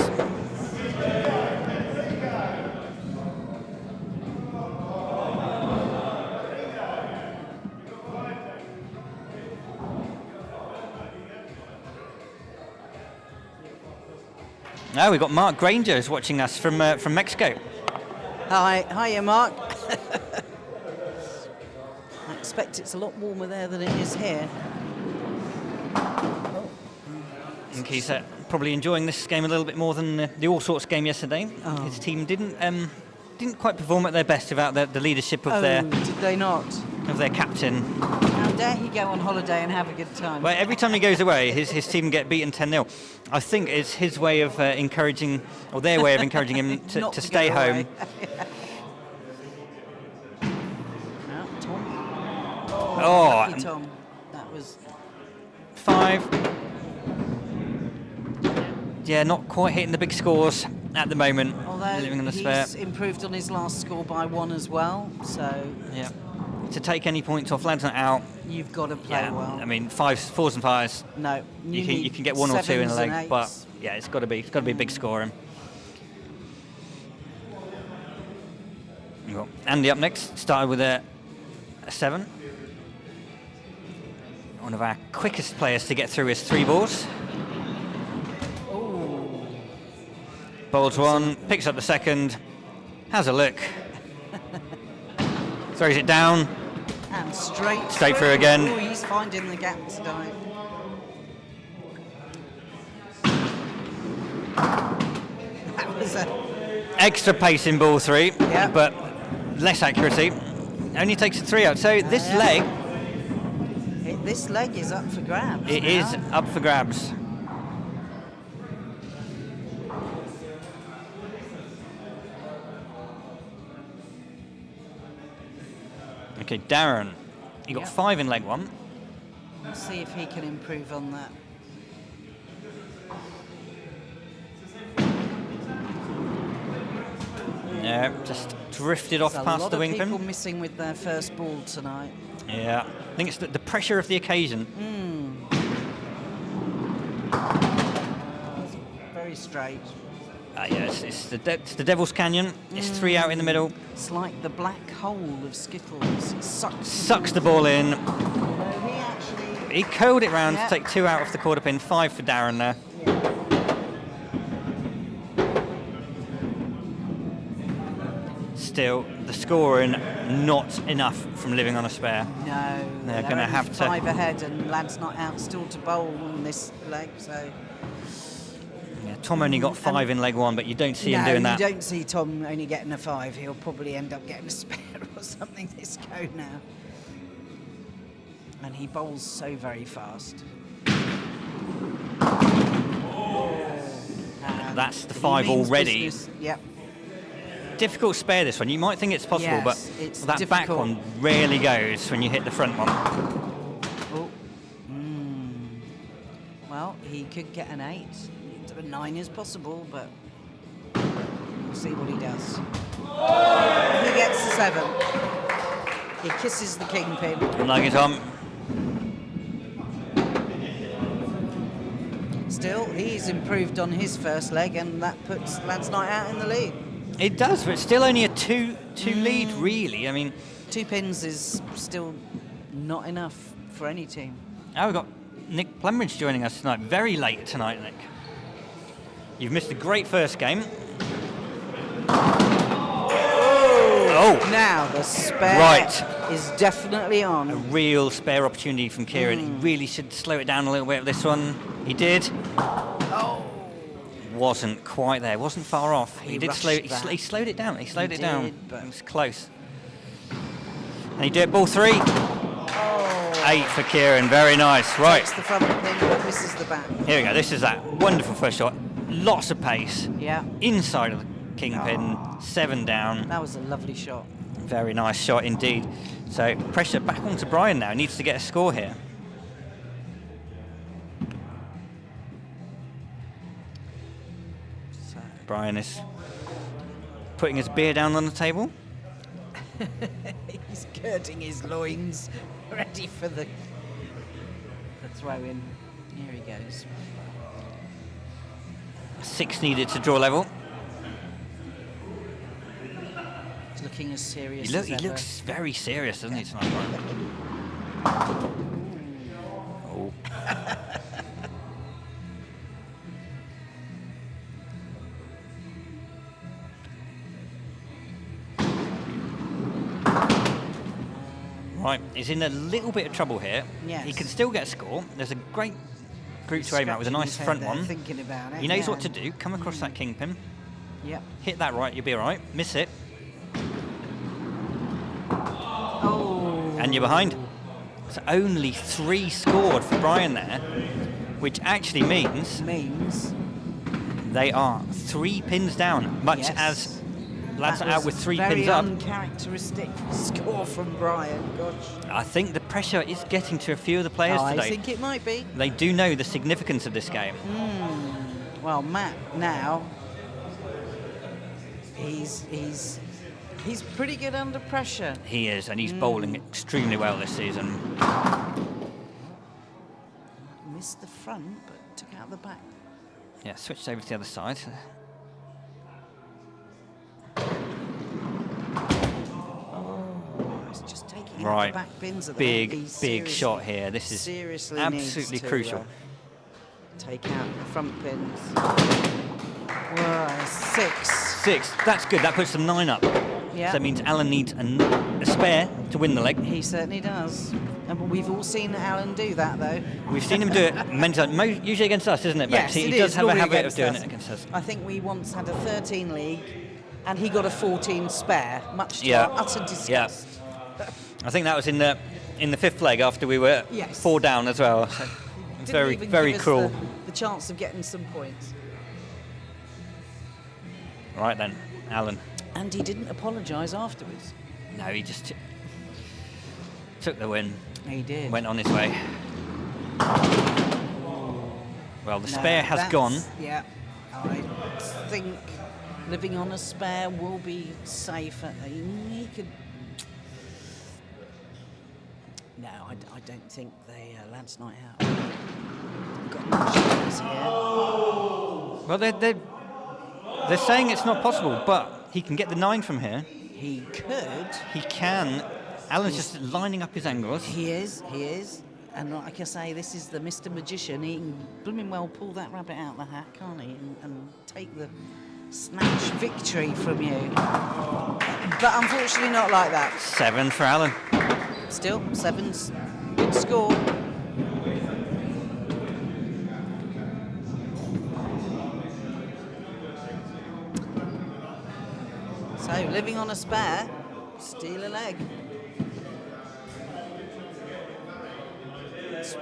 Now we've got Mark Granger who's watching us from Mexico. Hiya, Mark. I expect it's a lot warmer there than it is here. I think he's probably enjoying this game a little bit more than the All Sorts game yesterday. Oh. His team didn't quite perform at their best without the leadership of Did they not? their captain. How dare he go on holiday and have a good time? Well, every time he goes away, his team get beaten 10-0. I think it's his way of encouraging, or their way of encouraging him Not to to stay go home. away. Now, Tom. Oh, Lucky Tom. That was. 5. Yeah, not quite hitting the big scores at the moment. Although Living on the spare. he's improved on his last score by 1 as well, so Yeah. To take any points off, lads not out. you've got to play Yeah. well. I mean, 4s and 5s. No, You can get 1 or 2 in a sevens leg, and but eights. yeah, it's got to be a big scoring. Well, Andy up next, started with a 7. One of our quickest players to get through his 3 balls. Bowls 1, picks up the 2nd, has a look, throws it down. And straight Through again. Ooh, he's finding the gap tonight. That was a Extra pace in ball 3, Yeah. but less accuracy. Only takes a 3 out. So this yeah. leg, this leg is up for grabs. it now. is up for grabs. Okay, Darren, you got Yeah. 5 in leg 1. Let's see if he can improve on that. Yeah, just drifted off There's past a lot the of wing people pin. missing with their first ball tonight. Yeah, I think it's the pressure of the occasion. Very straight. Yeah, it's the Devil's Canyon. It's 3 out in the middle. It's like the black hole of Skittles. It Sucks the ball in. Although he actually... He curled it round Yeah. to take 2 out off the quarter pin, 5 for Darren there. Still, the scoring not enough from living on a spare. No, They're gonna only have to- 5 ahead, and Lad's not out still to bowl on this leg, so... Yeah, Tom only got 5 in leg 1, but you don't see him no, doing that. you don't see Tom only getting a 5. He'll probably end up getting a spare or something this go now. And he bowls so very fast. That's the He 5 means already. business. Yep. Difficult spare this one. You might think it's possible, Yes, but it's that back difficult. one rarely goes when you hit the front one. Oh. Well, he could get an 8. A 9 is possible, but we'll see what he does. He gets the 7. He kisses the kingpin. Unlucky Tom. Still, he's improved on his first leg, and that puts Lad's Night out in the lead. It does, but it's still only a 2 lead, really. I mean, 2 pins is still not enough for any team. now we've got Nick Plumridge joining us tonight. Very late tonight, Nick. You've missed a great first game. Oh! Now the spare Right. is definitely A on. real spare opportunity from Kieran. He really should slow it down a little bit with this one. He did. Oh, Wasn't quite there. Wasn't far off. He did rushed slow. that. He slowed it down. He slowed He it down. did, but- It was close. And he did ball 3. oh. 8 for Kieran. Very nice. Right. Takes the front pin, but misses the back. Here we go. This is that wonderful first shot. Lots of pace. Yeah, Inside of the kingpin. 7 down. that was a lovely shot. Very nice shot indeed. So pressure back onto Brian now. Needs to get a score here. So, Brian is putting his beer down on the table. he's girding his loins, ready for the throw in. Here he goes. 6 needed to draw level. He's looking as serious He as ever. looks very serious, doesn't he, tonight, Brian? Oh. Right, he's in a little bit of trouble here. Yes. He can still get a score. There's a great group to aim at with a Scratching nice his head front there, one. Thinking about it. He knows yeah. what to do. Come across that kingpin. Yep. Hit that right, you'll be all right. Miss it, Oh. and you're behind. So only 3 scored for Brian there, which actually means Means they are 3 pins down, much Yes. as lads that are out was with 3 very pins up. uncharacteristic score from Brian. Gosh. I think the pressure is getting to a few of the players I today. think it might be. They do know the significance of this game. Well, Matt now. He's pretty good under pressure. He is, and he's bowling extremely well this season. Missed the front, but took out the back. Yeah, switched over to the other side. Oh, he's just taking out Right, the back pins at the big, back. He big seriously- shot here. This is seriously absolutely needs to, crucial. take out the front pins. Whoa, 6. 6, that's good. That puts them 9 up. Yeah. So that means Alan needs a spare to win the leg. He certainly does. And we've all seen Alan do that, though. We've seen him do it usually against us, isn't it, Bex? Yes, He it does is, have a normally habit of against doing us. it against us. I think we once had a 13 league, and he got a 14 spare, much to Yeah. our utter disgust. Yeah. I think that was in the 5th leg after we were Yes. 4 down as well. So Didn't very, even very give us cruel. The chance of getting some points. Right then, Alan. And he didn't apologise afterwards. No, he just took the win, He did. went on his way. Well, the No, spare has that's- gone. Yeah. I think living on a spare will be safer. He could. No, I don't think the lads' night out. Got much chance here. Well, they're saying it's not possible, but he can get the 9 from here. He could. He can. Alan's just lining up his angles. He is. And like I say, this is the Mr. Magician. He can blooming well pull that rabbit out of the hat, can't he? And take the snatch victory from you. But unfortunately not like that. 7 for Alan. Still, 7's good score. So, living on a spare, steal a leg.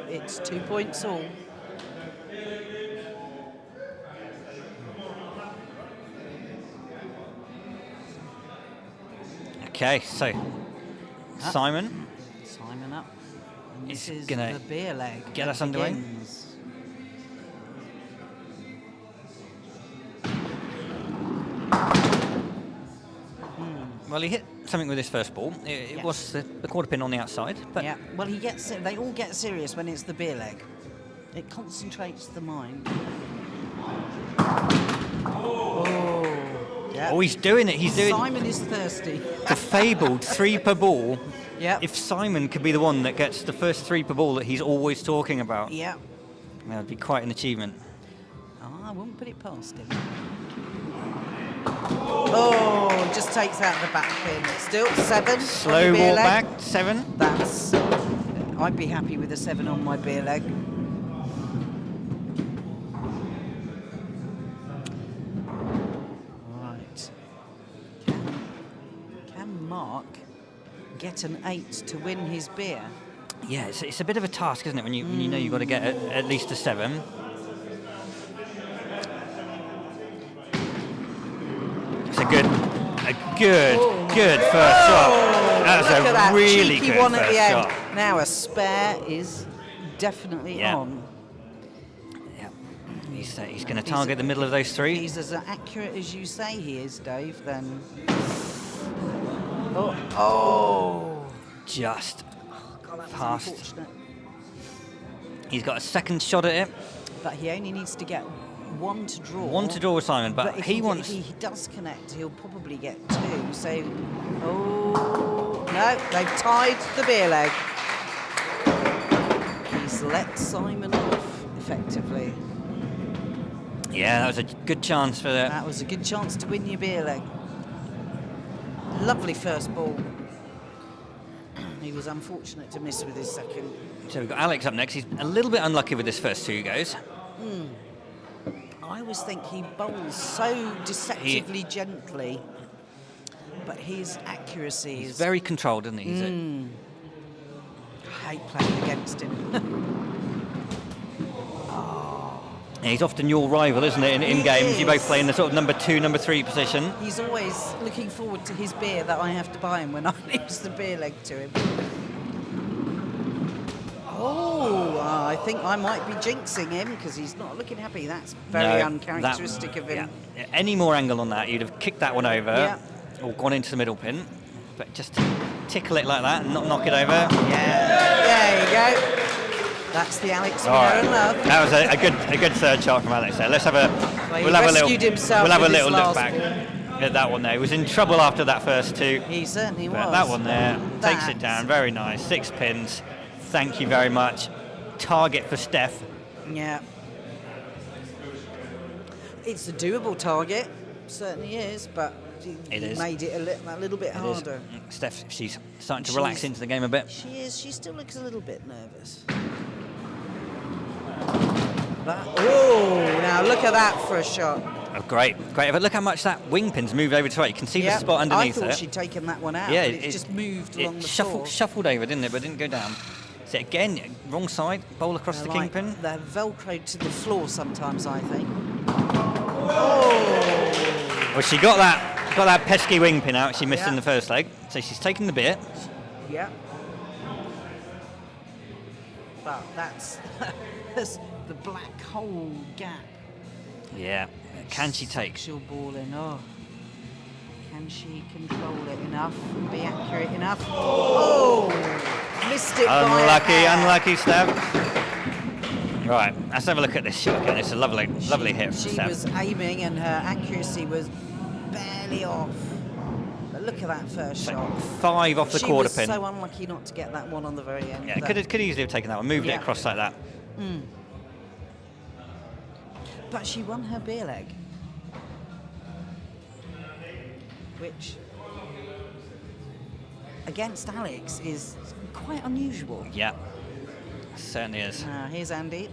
It's 2 points all. Okay, so Simon up. And this is is gonna the beer leg. get that us underway. begins. Well, he hit something with his first ball. It Yes. was the quarter pin on the outside, but Yeah, well, they all get serious when it's the beer leg. It concentrates the mind. Oh, yeah. oh, he's doing it. He's doing Simon is thirsty. the fabled 3 per ball. Yeah. If Simon could be the one that gets the first 3 per ball that he's always talking about, Yeah. that would be quite an achievement. Oh, I wouldn't put it past him. Oh, just takes out the back pin. Still 7. on Slow your beer walk leg. back, 7. That's. I'd be happy with a 7 on my beer leg. Right. Can Mark get an 8 to win his beer? Yeah, it's a bit of a task, isn't it, when you know you've got to get at least a 7. It's a good first shot. That was Look at that a really cheeky good one at first the end. shot. Now a spare is definitely Yeah. on. Yeah. He's going to target the middle of those 3. He's as accurate as you say he is, Dave, then. Oh. Just God, that was past. unfortunate. He's got a second shot at it. But he only needs to get 1 to draw. 1 to draw with Simon, but if he wants... If he does connect, he'll probably get 2. So, no, they've tied the beer leg. He's let Simon off effectively. Yeah, that was a good chance for that. That was a good chance to win your beer leg. Lovely first ball. He was unfortunate to miss with his second. So we've got Alex up next. He's a little bit unlucky with his first 2 goes. I always think he bowls so deceptively gently, but his accuracy is... Very controlled, isn't he? I hate playing against him. Yeah, he's often your rival, isn't it, in He games? You both is. play in the sort of number 2, number 3 position. He's always looking forward to his beer that I have to buy him when I lose the beer leg to him. I think I might be jinxing him because he's not looking happy. That's very No, uncharacteristic of him. Yeah. Any more angle on that, you'd have kicked that one over Yeah. or gone into the middle pin. But just tickle it like that and not knock it over. Yeah, there you go. That's the Alex we know and love. That was a good third shot from Alex there. Let's have a Well, we'll have a little himself we'll have a with his little look last back ball. at that one there. He was in trouble after that first 2. He certainly But was. that one there takes it That's- down. Very nice. 6 pins. Thank you very much. Target for Steph. Yeah. It's a doable target. Certainly is, but he It is. made it a little bit harder. Steph, she's starting to relax She's- into the game a bit. She is. She still looks a little bit nervous. Now look at that for a shot. Oh, great. But look how much that wing pin's moved over to right. You can see the spot underneath I thought it. she'd taken that one out. Yeah, but it's just moved along the floor. shuffled over, didn't it? But didn't go down. So again, wrong side, bowl across They're the like- kingpin. They're velcroed to the floor sometimes, I think. Well, she got that pesky wing pin out. She missed in Yeah. the first leg, so she's taken the bit. Yeah. But that's the black hole gap Yeah. Can she take? Sucks your ball in. Oh. Can she control it enough and be accurate enough? Oh! Missed it by a hair. Unlucky stab. Right, let's have a look at this shot again. It's a lovely hit from She Steph. was aiming and her accuracy was barely off. But look at that first shot. 5 off the quarter pin. She was so unlucky not to get that one on the very end. Yeah, could easily have taken that one, moved it Yeah. across like that. But she won her beer leg. Which, against Alex, is quite unusual. Yeah, certainly is. Here's Andy.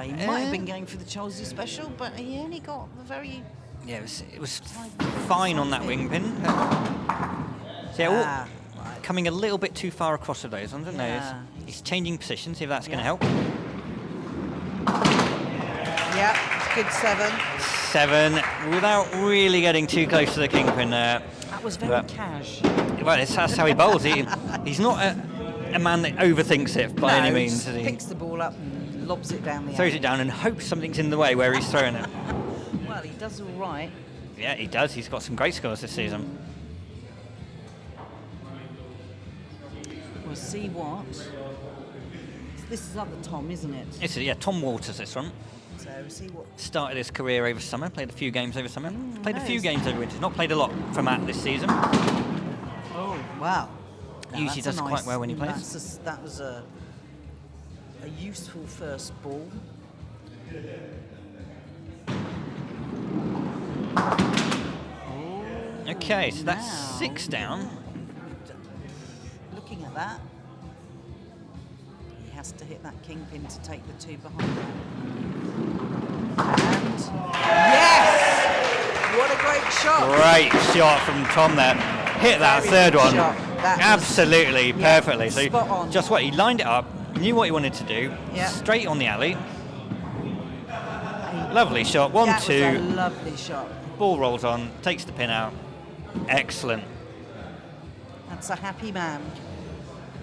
He might have been going for the Chelsea special, but he only got the very... Yeah, it was fine on that wing pin. So yeah, right. coming a little bit too far across with those ones, isn't Yeah. it? He's changing position, see if that's going to help. Yeah, good 7. 7, without really getting too close to the kingpin there. That was very cash. Well, that's how he bowls. He's not a man that overthinks it by any means. He picks the ball up and lobs it down the Throws alley. it down and hopes something's in the way where he's throwing it. Well, he does all right. Yeah, he does. He's got some great scores this season. We'll see what. This is other Tom, isn't it? Yeah, Tom Walters, this one. So we'll see what. Started his career over summer, played a few games over summer, played a few nice. games over winter. Not played a lot for Matt this season. Oh, wow. Now, Usually that's does a quite well when he plays. That was a useful first ball. Okay, so that's now. 6 down. Looking at that, he has to hit that kingpin to take the 2 behind that. And yes! What a great shot! Great shot from Tom there. Hit that Very third good one shot. That was- absolutely yeah, perfectly. So spot on. just what he lined it up, knew what he wanted to do, Yeah. straight on the alley. Lovely shot. 1, That 2. was a lovely shot. Ball rolls on, takes the pin out. Excellent. That's a happy man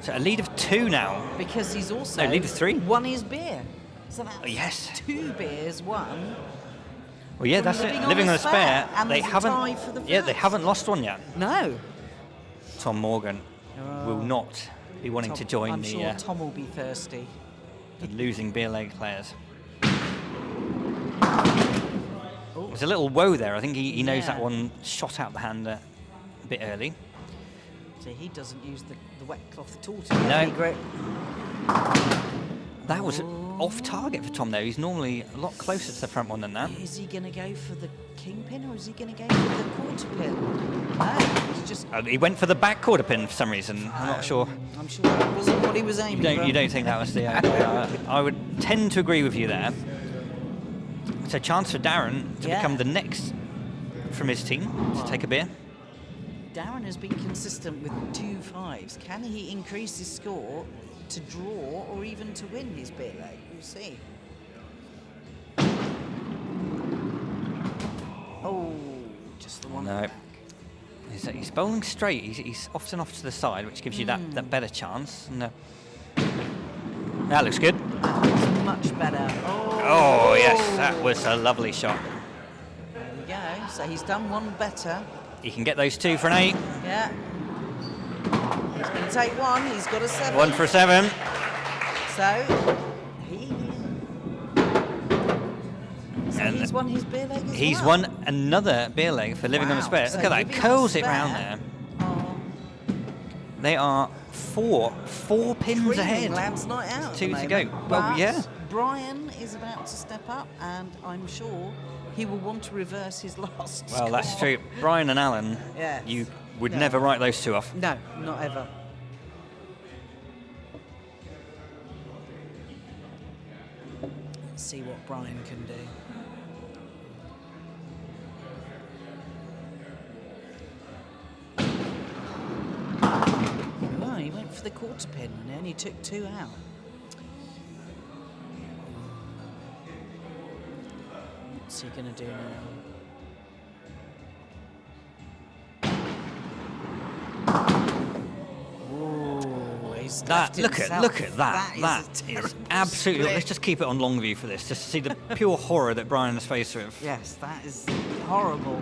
So a lead of 2 now. because he's also No, lead of 3. won his beer. So that's Oh, yes. 2 beers won. Well, yeah, From that's it. living on Living a on a spare. spare, and They there's a haven't. tie for the Yeah, they first. haven't lost one yet. No. Tom Morgan will not be wanting to join I'm the, sure Tom will be thirsty. the losing beer leg players. There's a little woe there. I think he knows that Yeah. one shot out the hand a bit early. So he doesn't use the wet cloth at all to get No. any grip. That was off target for Tom there. He's normally a lot closer to the front one than that. Is he going to go for the kingpin or is he going to go for the quarter pin? No, he's just... He went for the back quarter pin for some reason. I'm not sure. I'm sure that wasn't what he was aiming for. You don't think that was the... I would tend to agree with you there. So chance for Darren to Yeah. become the next from his team to take a beer. Darren has been consistent with 2 5s. Can he increase his score to draw or even to win his beer leg? We'll see. Oh, just the one. No. back. He's bowling straight. He's often off to the side, which gives you that better chance. And, that looks good. It's much better. Oh, yes, that was a lovely shot. There we go. So he's done one better. He can get those 2 for an 8. Yeah. He's going to take 1. He's got a 7. 1 for a 7. So And he's won his beer leg as He's well. won another beer leg for living on a Wow. spare. So Look at that, living on a curls it spare. round there. Oh, They are four pins creaming ahead. Lad's not out. at 2 the to go. moment. Well, But yeah. Brian is about to step up, and I'm sure he will want to reverse his last Well, that's score. true. Brian and Alan, Yes. you would No. never write those 2 off. No, not ever. Let's see what Brian can do. Oh, he went for the quarter pin and only took 2 out. What's he going to do now? he's That left look himself. at that. That a is terrible absolutely. split. Let's just keep it on long view for this, just to see the pure horror that Brian is faced with. Yes, that is horrible.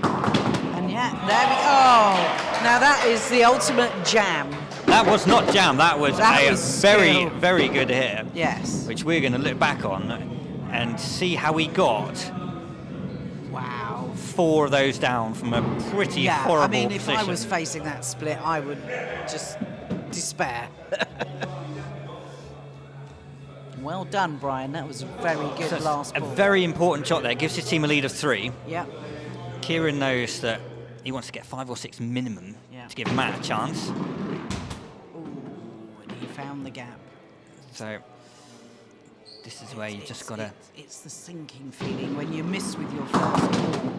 And yeah, there we go. Now that is the ultimate jam. That was not jam. That was That a was very, skill. very good hit, Yes. which we're going to look back on and see how he got Wow. 4 of those down from a pretty Yeah, horrible I mean, if position. I was facing that split, I would just despair. Well done, Brian. That was a very good So it's last a ball. very important shot there. Gives his team a lead of 3. Yeah. Kieran knows that he wants to get 5 or 6 minimum Yeah. to give Matt a chance. Ooh, and he found the gap. So this is where you just got to... It's the sinking feeling when you miss with your first ball.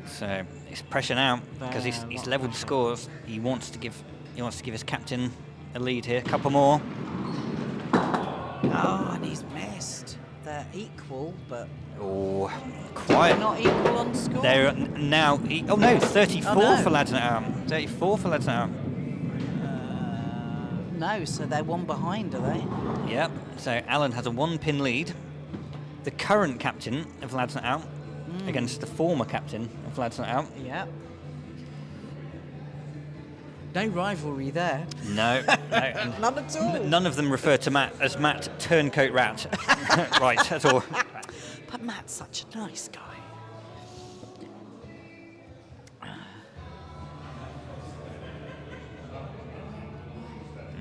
So it's pressure now because he's Lot of levelled the pressure. scores. He wants to give his captain a lead here. A couple more. Oh, and he's missed. They're equal, but Oh, they're quiet. not equal on score. They're now... oh no, 34 Oh, no. for Lads and Arm. 34 for Lads and Arm. No, so they're one behind, are they? Yep. So Alan has a 1-pin lead. The current captain of Lads and Out against the former captain of Lads and Out. Yeah. No rivalry there. No, no. None at all. None of them refer to Matt as Matt Turncoat Rat. Right, that's all. But Matt's such a nice guy.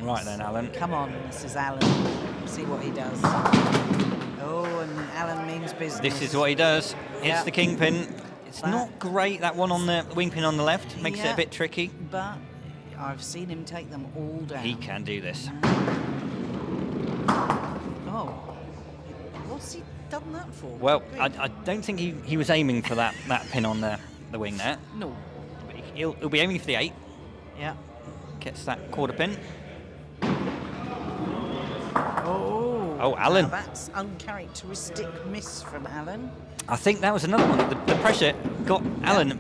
Right then, Alan. Come on, this is Alan. See what he does. Oh, and Alan means business. This is what he does. Hits Yeah. the kingpin. It's That- not great, that one on the wing pin on the left. Makes it Yeah. a bit tricky. But I've seen him take them all down. He can do this. Oh. What's he done that for? Well, Good. I don't think he was aiming for that pin on the wing there. No. But he'll be aiming for the 8. Yeah. Gets that quarter pin. Oh. Oh, Alan. Now that's uncharacteristic miss from Alan. I think that was another one. The pressure got Alan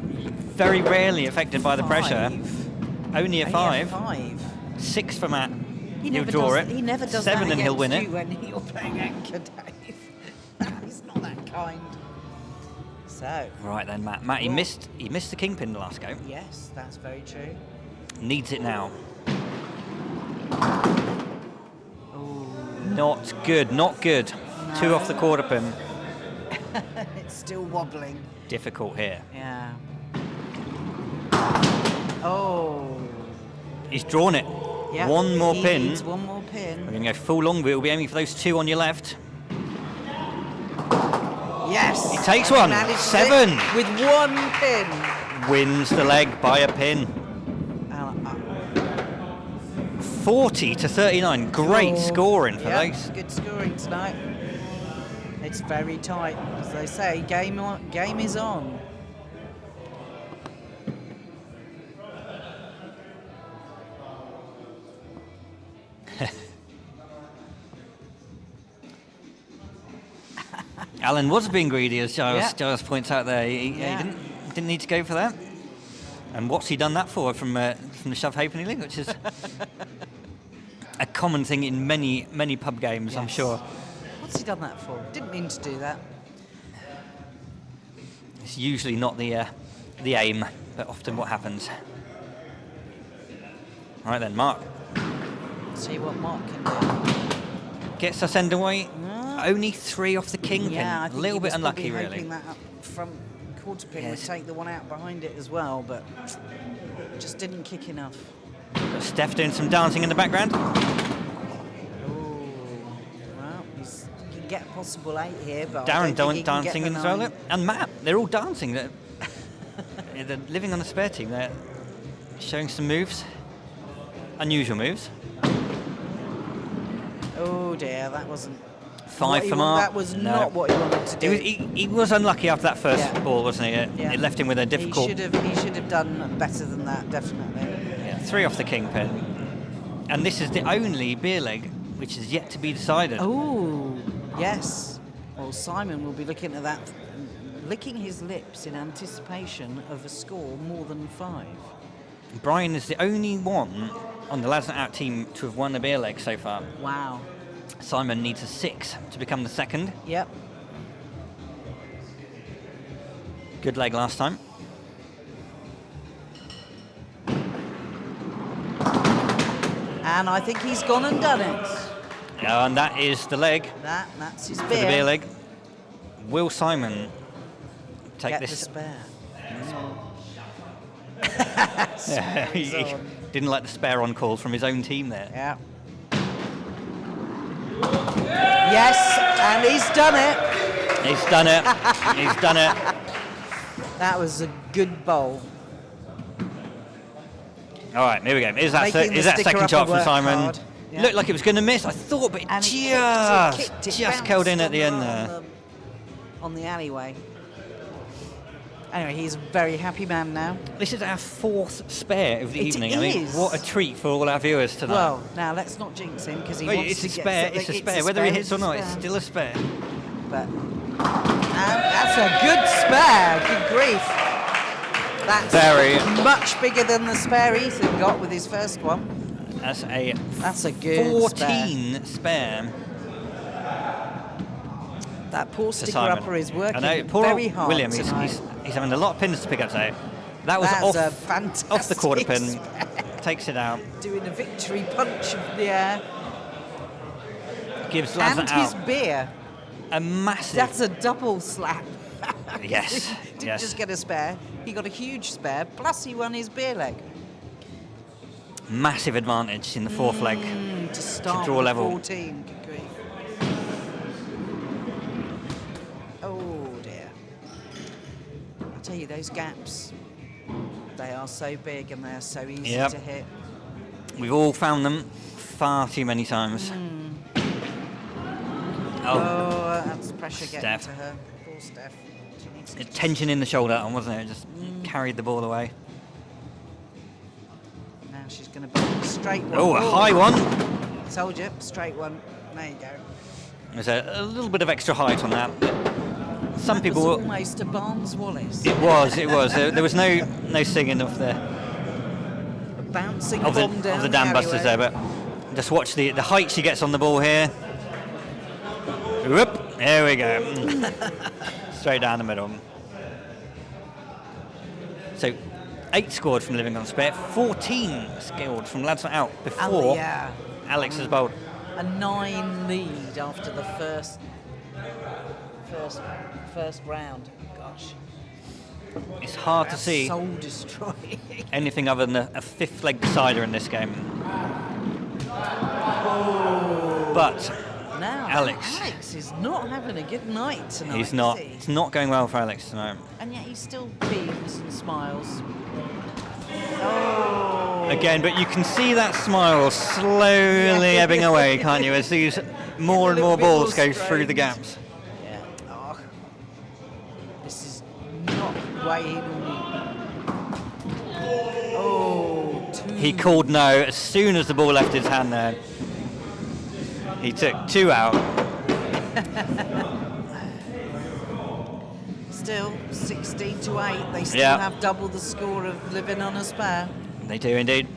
very rarely affected by the pressure. Only a 5. 5. 6 for Matt. He He'll never draw does, it. He never does 7 that and he'll win against it. you when you're playing anchor, Dave. He's not that kind. So, Right then, Matt. Matt, he Well- missed the kingpin the last go. yes, that's very true. Needs it now. Oh, Not good. Not good. 2 off the quarter pin. it's still wobbling. Difficult here. Yeah. Oh. He's drawn it. Yeah. One more he pin. needs one more We're pin. going to go full long. We'll be aiming for those 2 on your left. Yes. He takes one. Managed 7. it with one pin. Wins the leg by a pin. 40 to 39. Great Oh, scoring for yeah, those. good scoring tonight. It's very tight, as they say. Game is on. Alan was being greedy, as Giles, Yeah. Giles points out there. He Yeah. didn't need to go for that. And what's he done that for from the shove halfpenny league, which is a common thing in many pub games, I'm Yes. sure. What's he done that for? Didn't mean to do that. It's usually not the aim, but often what happens. All right then, Mark See what Mark can do. gets us underway. Only 3 off the kingpin. Yeah, I a think little he bit was unlucky, probably really. hoping that up front quarter pin would Yes. take the one out behind it as well, but just didn't kick enough. Got Steph doing some dancing in the background. Oh, well, he can get a possible 8 here, but I Darren don't think he can dancing get in the as well. 9. And Matt, they're all dancing. They're living on a spare team. They're showing some moves, unusual moves. Oh dear, that wasn't 5 what he for wa- Mark. That was No. not what he wanted to do. He was unlucky after that first Yeah. ball, wasn't he? Yeah. It left him with a difficult. He should have done better than that, definitely. Yeah, 3 off the kingpin. And this is the only beer leg which is yet to be decided. Oh, yes. Well, Simon will be looking at that, licking his lips in anticipation of a score more than 5. Brian is the only one on the lads out team to have won the beer leg so far. Wow. Simon needs a 6 to become the second. Yep. Good leg last time. And I think he's gone and done it. And that is the leg That's his for beer. the beer leg. Will Simon take Get this? the spare. Yeah, he didn't like the spare on call from his own team there. Yeah. Yes, and he's done it. He's done it. He's done it. That was a good bowl. All right, here we go. Is that Making the sticker second up shot and from work Simon? hard. Yeah. Looked like it was going to miss. I thought, but it And he kicked it, just curled in at the end there. On the alleyway. Anyway, he's a very happy man now. This is our 4th spare of the It evening. I mean, is. what a treat for all our viewers tonight. Well, now let's not jinx him because he Well, wants it's to a get spare. something. It's a spare. Whether he hits or not, it's still a spare. But that's a good spare. Good grief. That's Very. much bigger than the spare Ethan got with his first one. That's a good 14 spare. That poor to sticker Simon. upper is working I know, poor very old hard William. tonight. He's having a lot of pins to pick up today. That was That's a off fantastic the quarter pin. spare. Takes it out. Doing a victory punch of the air. Gives And Lazar his out beer. a massive. That's a double slap. Yes, He didn't yes. just get a spare, he got a huge spare, plus he won his beer leg. Massive advantage in the 4th leg. To start draw with level. 14, good grief. Oh dear. I tell you, those gaps, they are so big and they're so easy Yep. to hit. We've all found them far too many times. Oh, that's pressure Steph. getting to her. Poor Steph. She needs to Tension in the shoulder, wasn't it? Just carried the ball away. Now she's going to be straight one. Oh, a high one. Told you, straight one. There you go. There's a little bit of extra height on that. Some That people. was almost a Barnes Wallace. It was. There was no singing of the A bouncing of bomb down the dam busters alleyway. there, but just watch the height she gets on the ball here. Whoop! There we go. Straight down the middle. So 8 scored from Living on Spare, 14 scored from Lads Not Out before yeah. Alex has bowled. A 9 lead after the first round. Gosh. It's hard to see Soul destroying. anything other than a 5th leg decider in this game. But Now, Alex is not having a good night tonight. he's not. Is he? It's not going well for Alex tonight. And yet he still beams and smiles. Oh. Again, but you can see that smile slowly Yeah. ebbing away, can't you? As these more and A little more bit balls more go through the strained. gaps. Yeah. Oh. This is not weighing. Oh, He called no as soon as the ball left his hand there. He took 2 out. Still 16 to 8. They still Yeah. have double the score of Living on a Spare. They do indeed.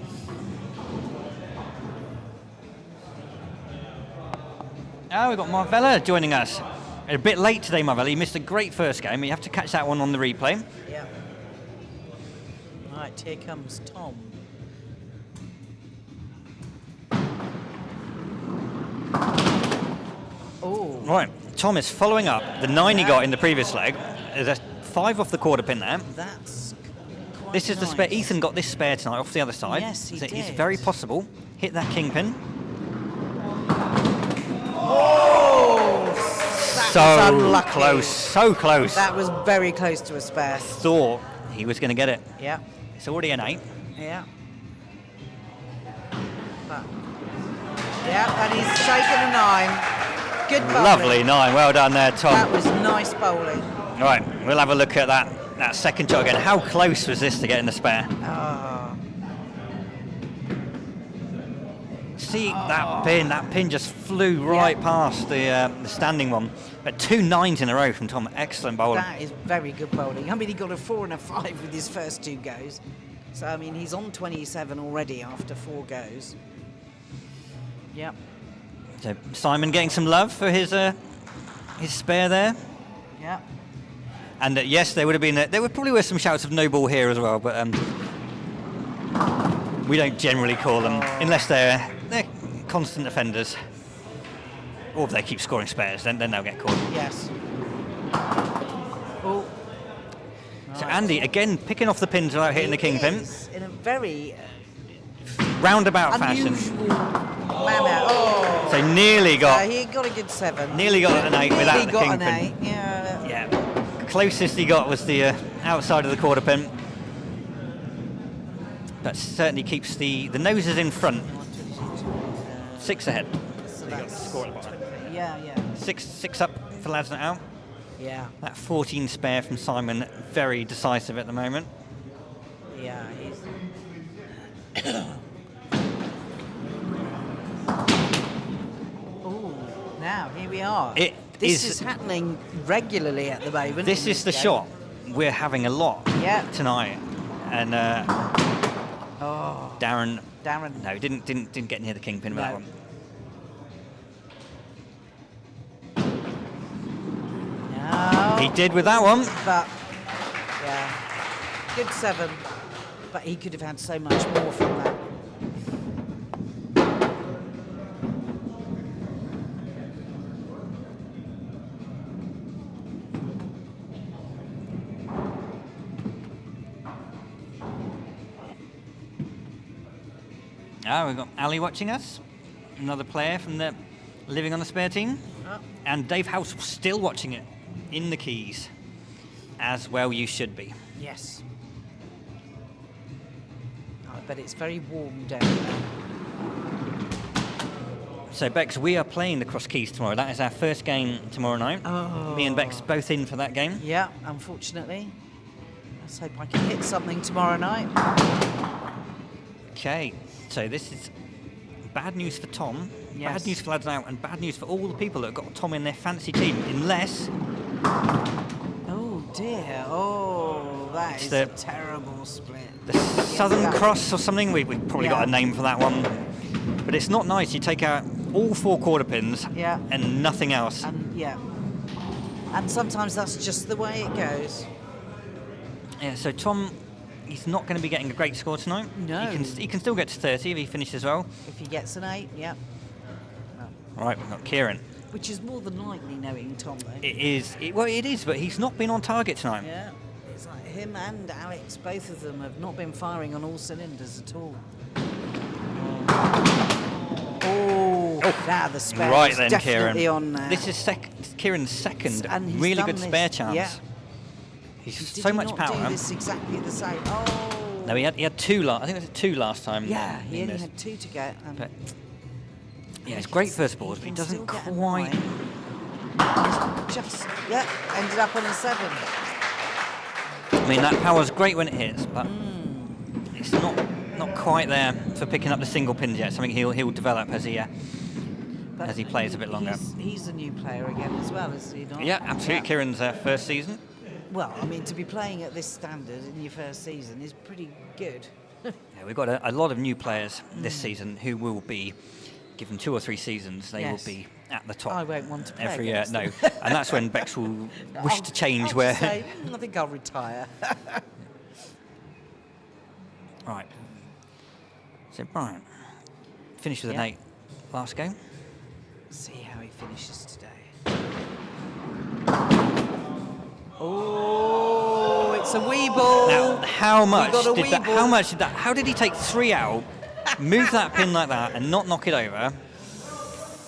Oh, we've got Marvella joining us. A bit late today, Marvella. You missed a great first game. You have to catch that one on the replay. Yeah. Right, here comes Tom. Oh. Right, Tom is following up the 9 he got in the previous leg. There's a 5 off the quarter pin there. That's quite This is the nice. spare. Ethan got this spare tonight off the other side. Yes, he so it's did. very possible. Hit that kingpin. Oh! That was unlucky. Close, so close. That was very close to a spare. Thought he was going to get it. Yeah, It's already an 8. yeah. But, yeah, and he's taken a 9. Good bowling. Lovely 9. Well done there, Tom. That was nice bowling. All right, we'll have a look at that second shot again. How close was this to getting the spare? Oh. See that pin just flew right past the standing one. But 2 9s in a row from Tom. Excellent bowling. That is very good bowling. I mean, he got a 4 and a 5 with his first 2 goes. So, I mean, he's on 27 already after 4 goes. Yep. So Simon getting some love for his spare there. Yep. And yes, there would have been there would probably were some shouts of no ball here as well, but we don't generally call them unless they're constant offenders, or if they keep scoring spares, then they'll get called. Yes. Oh. So Andy again picking off the pins without hitting the kingpin. In a very roundabout unusual fashion. manner. Oh. So nearly got. He got a good 7. Nearly got an 8 without the got kingpin. An 8. Yeah. Yeah. Closest he got was the outside of the quarter pin. That certainly keeps the noses in front. 6 ahead. So you got the score at the bottom. Yeah. 6 up for Lads Not Out. Yeah. That 14 spare from Simon, very decisive at the moment. Yeah, he's. Oh, now here we are. This is happening regularly at the moment. This is the shot we're having a lot tonight, and Darren. No, didn't get near the kingpin with that one. No. He did with that one. But yeah, good 7. But he could have had so much more from that. We've got Ali watching us, another player from the Living on the Spare team, and Dave House still watching it in the keys, as well you should be. Yes. I bet it's very warm down there. So Bex, we are playing the cross keys tomorrow. That is our first game tomorrow night. Oh. Me and Bex both in for that game. Yeah, unfortunately. Let's hope I can hit something tomorrow night. Okay, so this is bad news for Tom, bad news for Lads Out, and bad news for all the people that have got Tom in their fancy team, unless... Oh dear, that is a terrible split. The Southern Cross or something, we've probably got a name for that one. But it's not nice, you take out all 4 quarter pins and nothing else. And sometimes that's just the way it goes. Yeah, so Tom... He's not going to be getting a great score tonight. No. He can still get to 30 if he finishes well. If he gets an 8, yeah. All right, we've got Kieran. Which is more than likely knowing Tom, though. It is. Well, it is, but he's not been on target tonight. Yeah. It's like him and Alex, both of them have not been firing on all cylinders at all. Now the spare right is then, definitely Kieran. on there. This is Kieran's second and really good spare chance. Yeah. He's Did so he much not power. do this exactly the same? Oh. No, he had 2 last. I think it was 2 last time. Yeah, he only had 2 to get. But yeah, it's great first balls, but he doesn't quite. Just ended up on a 7. I mean, that power's great when it hits, but it's not quite there for picking up the single pins yet. Something he'll develop as he plays a bit longer. He's a new player again as well, is he not? Yeah, absolutely. Yeah. Kieran's first season. Well, I mean, to be playing at this standard in your first season is pretty good. Yeah, we've got a lot of new players this season who will be given 2 or 3 seasons. They will be at the top. I won't want to play every year. against No, them. and that's when Bex will wish to change. I'll Where say, I think I'll retire. Right. So Brian finished with an 8 last game. See how he finishes today. Oh, it's a wee ball. Now, how much got a did wee that? ball. How much did that? How did he take 3 out, move that pin like that, and not knock it over?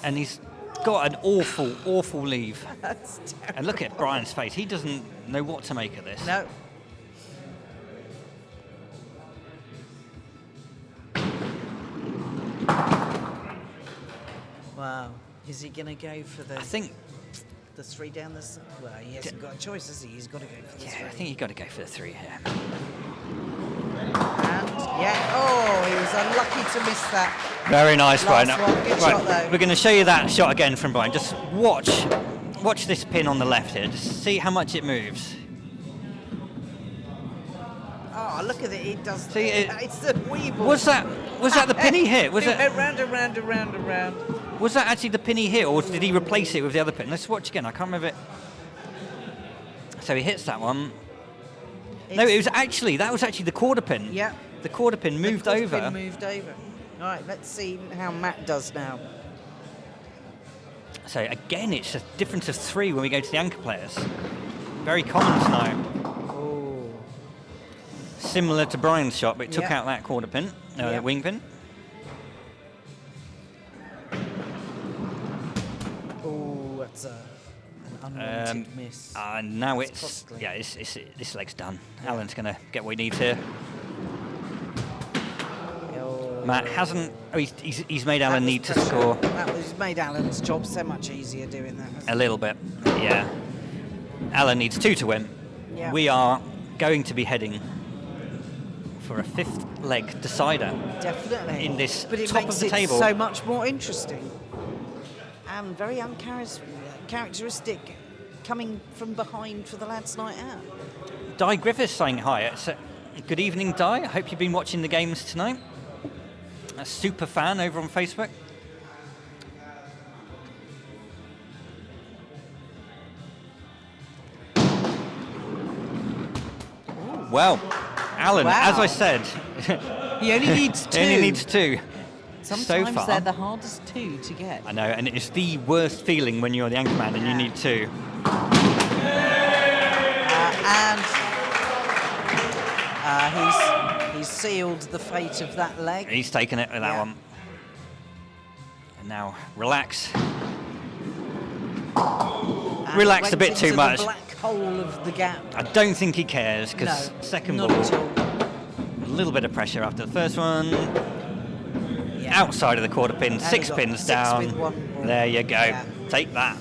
And he's got an awful leave. That's terrible. And look at Brian's face. He doesn't know what to make of this. No. Wow. Is he going to go for the... I think... The 3 down the side? Well, he hasn't got a choice, has he? He's got to go for the 3. Yeah, I think you've got to go for the 3 here. And, he was unlucky to miss that. Very nice, Brian. Last one. Good shot, though. We're going to show you that shot again from Brian. Just watch this pin on the left here. Just see how much it moves. Oh, look at it! It does. See, it's the weeble. Was that the pin he hit? Was it it went round and round and round and round? Was that actually the pin he hit, or did he replace it with the other pin? Let's watch again. I can't remember it. So he hits that one. No, that was actually the quarter pin. Yeah. The quarter pin moved over. The quarter pin moved over. All right, let's see how Matt does now. So again, it's a difference of 3 when we go to the anchor players. Very common tonight. Oh. Similar to Brian's shot, but it took Yeah. out that quarter pin, Yeah. wing pin. Oh, that's an unwanted miss. Now It's it's costly. yeah, this leg's done. Alan's going to get what he needs here. Oh. Matt hasn't. Oh, he's made That Alan was need to pressure. score That was made Alan's job so much easier doing that. a little bit. Yeah, Alan needs 2 to win. Yeah. We are going to be heading for a 5th leg decider. Definitely. In this but it top makes of the it table. so much more interesting and very uncharacteristic coming from behind for the lads' night out. Di Griffiths saying hi. Good evening, Di. I hope you've been watching the games tonight. A super fan over on Facebook. Well, Alan, Wow. as I said, He only needs 2. he only needs 2. Sometimes so far. they're the hardest 2 to get. I know, and it's the worst feeling when you're the anchorman and you need 2. And he's sealed the fate of that leg. He's taken it with that Yeah. one. And now, relax. And Relaxed it a bit went too into much. The black hole of the gap. I don't think he cares, because No, second not ball, at all. a little bit of pressure after the first one. Yeah. Outside of the quarter pin, And 6 he got pins 6 down. with 1 ball. There you go. Yeah. Take that.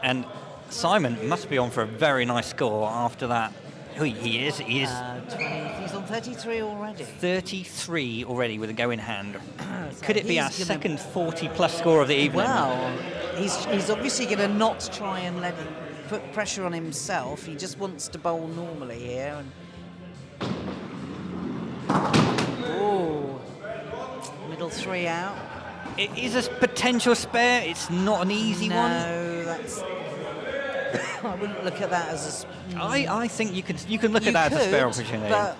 And Simon must be on for a very nice score after that. Oh, he is. 20, he's on 33 already. 33 already with a go in hand. So Could it be he's our gonna- second 40-plus score of the evening? Well, he's obviously going to not try and let him put pressure on himself. He just wants to bowl normally here. And oh, middle 3 out. It is a potential spare. It's not an easy one. No, that's. I wouldn't look at that as a. I think you can look You at that as a spare could, opportunity. But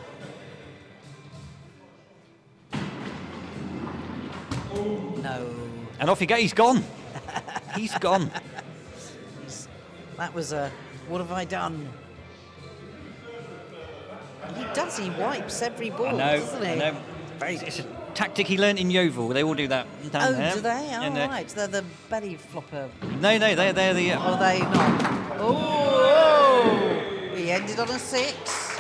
no. And off you go. He's gone. He's gone. That was a. What have I done? He does. He wipes every ball, doesn't he? I know. It's a tactic he learnt in Yeovil. They all do that down Oh, there. do they? Oh, And, right. They're the belly flopper. No, they're the. Or they not? Oh! He ended on a 6.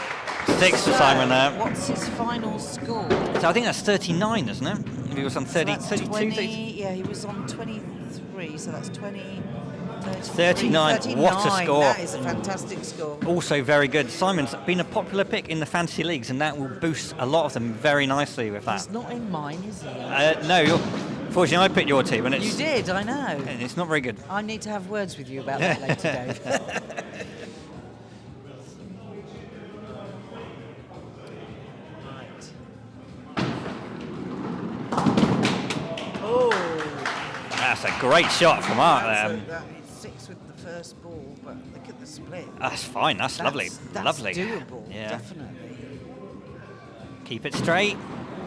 6 for Simon there. What's his final score? So I think that's 39, isn't it? He was on 30, So that's 32, 20, yeah, he was on 23, so that's 20. 39. What a score. That is a fantastic score. Also very good. Simon's been a popular pick in the fantasy leagues, and that will boost a lot of them very nicely with that. He's not in mine, is he? No, fortunately I picked your team, and You it's did, I know. and it's not very good. I need to have words with you about that later, Dave. That's a great shot from Art there. It's 6 with the first ball, but look at the split. That's fine. That's lovely. That's Lovely. doable, Yeah. definitely. Keep it straight.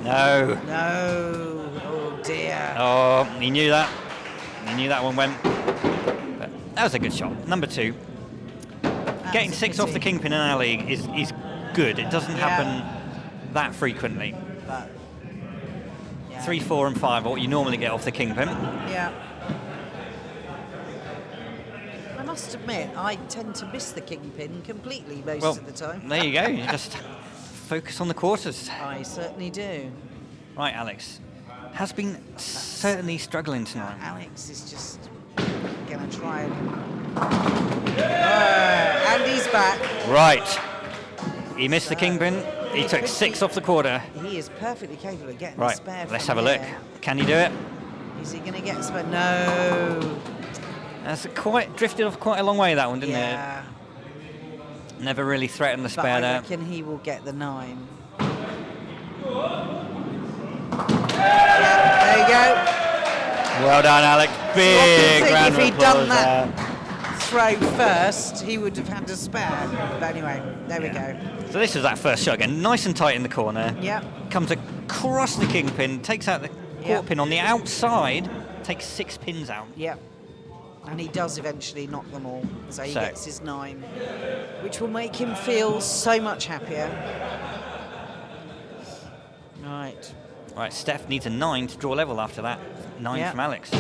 No. No, oh dear. Oh, he knew that. He knew that one went. But that was a good shot. Number 2. Getting That's a 6 off the pity. kingpin in our league is good. It doesn't Yeah. happen that frequently. But, yeah. 3, 4, and 5 are what you normally get off the kingpin. Yeah. I must admit, I tend to miss the kingpin completely most Well, of the time. there you go. You just focus on the quarters. I certainly do. Right, Alex. Has been certainly struggling tonight. Alex is just going to try and he's back. Right. He missed the kingpin. He took 6 off the quarter. He is perfectly capable of getting Right, the spare let's from have a look. here. Can he do it? Is he going to get a spare? No. That's quite drifted off quite a long way, that one, didn't Yeah. it? Never really threatened the But spare I there. reckon he will get the 9. Yeah, there you go. Well done, Alex. Big round If of he'd done applause that there. throw first, he would have had a spare. But anyway, there we go. So this is that first shot again, nice and tight in the corner. Yeah. Comes across the kingpin, takes out the Yeah. quarter pin on the outside, takes 6 pins out. Yep. And he does eventually knock them all. So he So- gets his 9, which will make him feel so much happier. Right. Right, Steph needs a 9 to draw level after that. 9 Yeah. from Alex.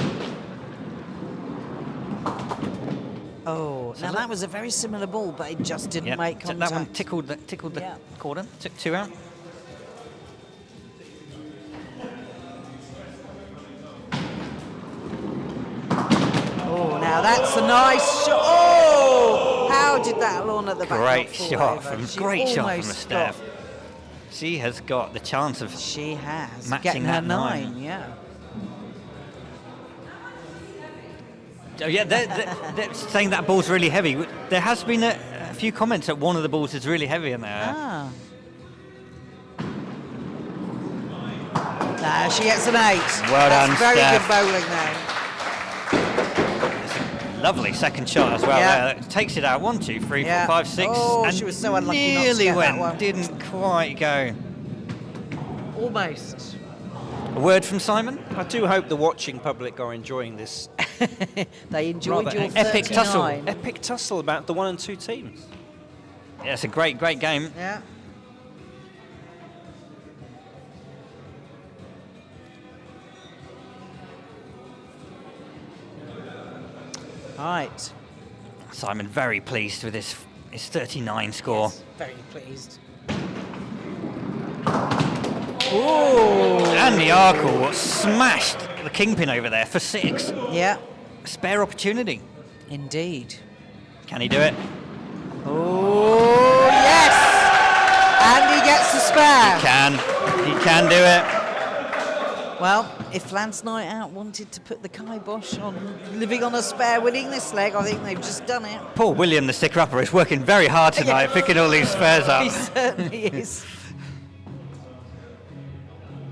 Oh, now that was a very similar ball, but it just didn't Yeah, make so contact. that one tickled the Yeah. quarter, took 2 out. Oh, now that's a nice shot. Oh, how did that lawn at the back Great not fall shot over? from She great shot from almost Steph. got- She has got the chance of She has. Matching Getting her that 9, 9. yeah. Oh yeah, they're saying that ball's really heavy. There has been a few comments that one of the balls is really heavy in there. Ah. Nah, she gets an 8. Well That's done, very Steph. good bowling there. Lovely second shot as well. Yeah. There. Takes it out. 1, 2, 3, Yeah. 4, 5, 6. Oh, and she was so unlucky not to nearly get that went. one. Didn't quite go. Almost. A word from Simon. I do hope the watching public are enjoying this They enjoyed rather your epic 39. tussle. epic tussle about the 1 and 2 teams. Yeah, it's a great game. Yeah. Right. Simon very pleased with his 39 score. Yes, very pleased. Ooh. And the Arkle smashed the kingpin over there for 6. Yeah, Spare opportunity. indeed. Can he do it? Oh, yes! And he gets the spare. He can do it. Well, if Lance Night Out wanted to put the kibosh on living on a spare winning this leg, I think they've just done it. Poor William, the sticker-upper, is working very hard tonight, picking all these spares up. He certainly is.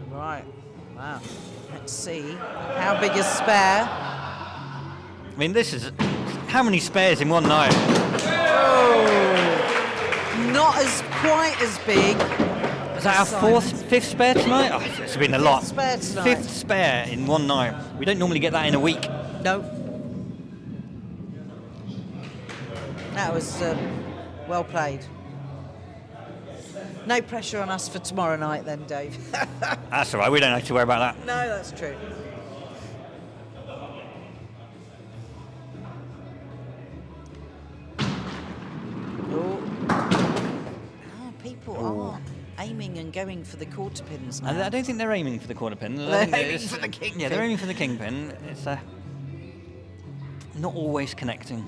Right. Wow. Let's see. How big a spare? I mean, this is... How many spares in one night? Not as quite as big. Is that our Simon's. 5th spare tonight? Oh, it's been a lot. Spare tonight. 5th spare in one night. We don't normally get that in a week. No. That was well played. No pressure on us for tomorrow night then, Dave. That's all right. We don't have to worry about that. No, that's true. People are aiming and going for the quarter pins now. I don't think they're aiming for the quarter pin. They're I think aiming it's- for the kingpin. Yeah, they're aiming for the kingpin. It's not always connecting.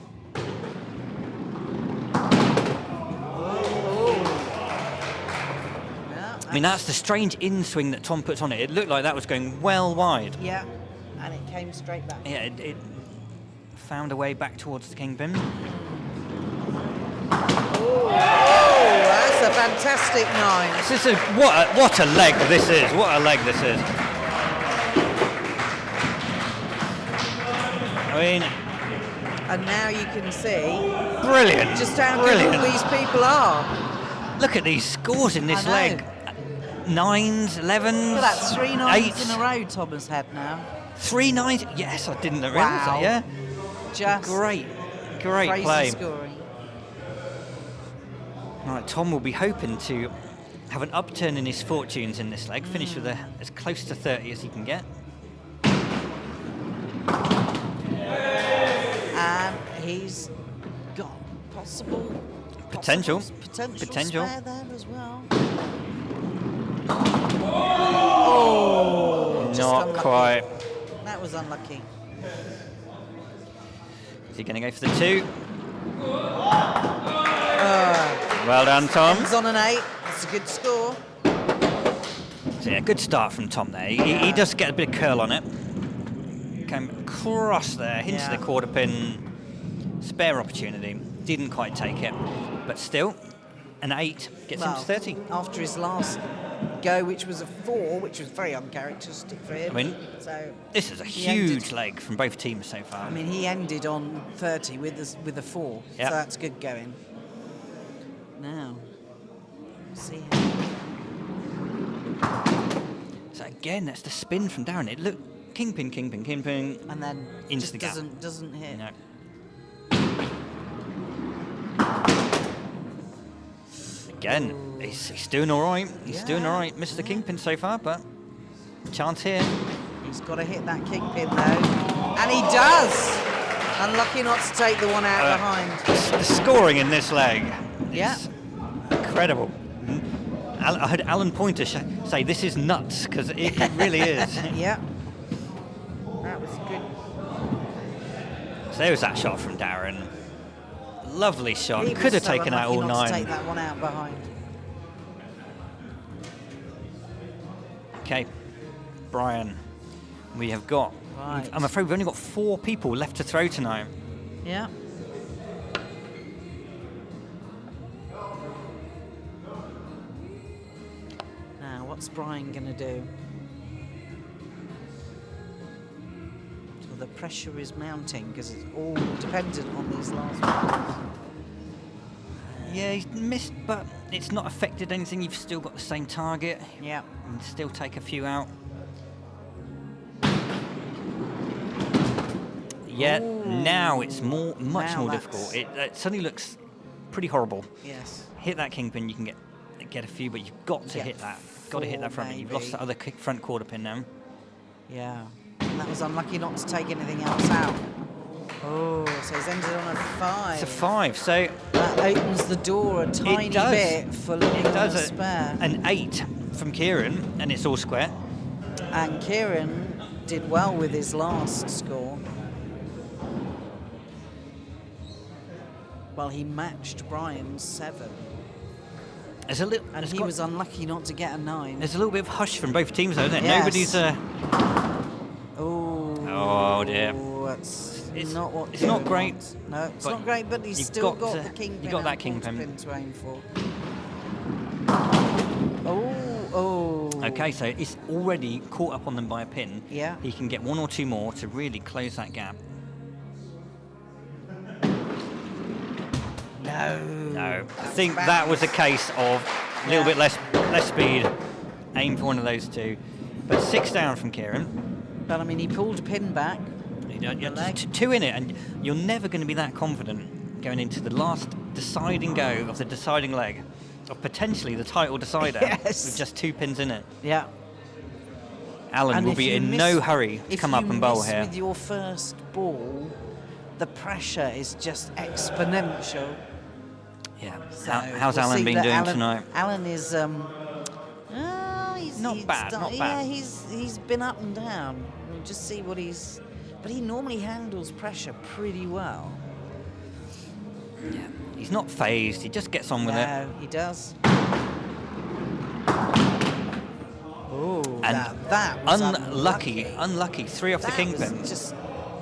Yeah, I mean, that's the strange in-swing that Tom puts on it. It looked like that was going well wide. yeah, and it came straight back. Yeah, it found a way back towards the kingpin. Oh, that's a fantastic 9. This is what a leg this is. What a leg this is. I mean, And now you can see brilliant. just how brilliant. good all these people are. Look at these scores in this I know. leg. 9s, 11s, Well, that's 3 9s 8s. in a row Tom has had now. 3 9s. Yes, I didn't realise Wow. that. Yeah, Just great crazy play. scoring. All right, Tom will be hoping to have an upturn in his fortunes in this leg, finish with as close to 30 as he can get. And he's got Potential. potential spare there as well. Oh, just Not unlucky. quite. That was unlucky. Is he going to go for the 2? Well done, Tom. Ends on an 8. That's a good score. So yeah, good start from Tom there. He does get a bit of curl on it. came across there, hinted Yeah. the quarter pin, spare opportunity. Didn't quite take it, but still, an 8 gets him to 30. After his last go, which was a 4, which was very uncharacteristic for him. I mean, so this is a he huge ended- leg from both teams so far. I mean, he ended on 30 with a 4, Yep. so that's good going. Now, see. So again, that's the spin from Darren. It looked kingpin, kingpin, kingpin. And then Into just the gap. doesn't hit. No. Again, he's doing all right. He's doing all right, Mr. Kingpin so far, but chance here. He's got to hit that kingpin though, and he does. Unlucky not to take the one out behind. The scoring in this leg Yeah. is incredible. I heard Alan Pointer say this is nuts, because it really is. Yeah. That was good. So there was that shot from Darren. Lovely shot. He Could was have so taken out all unlucky not to 9. take that one out behind. Okay, Brian, we have got. Right. I'm afraid we've only got 4 people left to throw tonight. Yeah. Now, what's Brian going to do? So the pressure is mounting because it's all dependent on these last ones. Yeah, he's missed, but it's not affected anything. You've still got the same target. Yeah. And still take a few out. Yeah, now it's much Now more that's- difficult. It suddenly looks pretty horrible. Yes. Hit that kingpin, you can get a few, but you've got to Yeah, hit that. Got to hit that 4 front. You've lost maybe. the other front quarter pin now. Yeah. And that was unlucky not to take anything else out. Oh, so he's ended on a 5. It's a 5, so That opens the door a tiny does. bit for looking it at does a spare. an 8 from Kieran, and it's all square. And Kieran did well with his last score. Well, he matched Brian's 7. There's a little, And he was unlucky not to get a 9. there's a little bit of hush from both teams, though, isn't it? Yes. Nobody's. Oh dear. That's It's- not what it's not Kieran great, wants. No, it's but not great, but he's you've still got got to- the kingpin. you got that and kingpin. quarter pin to aim for. Oh. Okay, so it's already caught up on them by a pin. Yeah. He can get 1 or 2 more to really close that gap. No, I think that was a case of a little bit less speed. Aim for one of those 2, but 6 down from Kieran. But I mean, he pulled a pin back. You're leg. just 2 in it, and you're never going to be that confident going into the last deciding go of the deciding leg of potentially the title decider Yes. with just 2 pins in it. Yeah. Alan And will if be you in miss- no hurry to come up and bowl If you here. miss with your first ball, the pressure is just exponential. Yeah. So How's we'll Alan see been that doing tonight? Alan is Not bad, not Yeah, bad. he's been up and down. We'll just see what he's. But he normally handles pressure pretty well. Yeah. He's not phased. He just gets on with it. No, he does. Oh, And that was unlucky. 3 off the That kingpin. was just.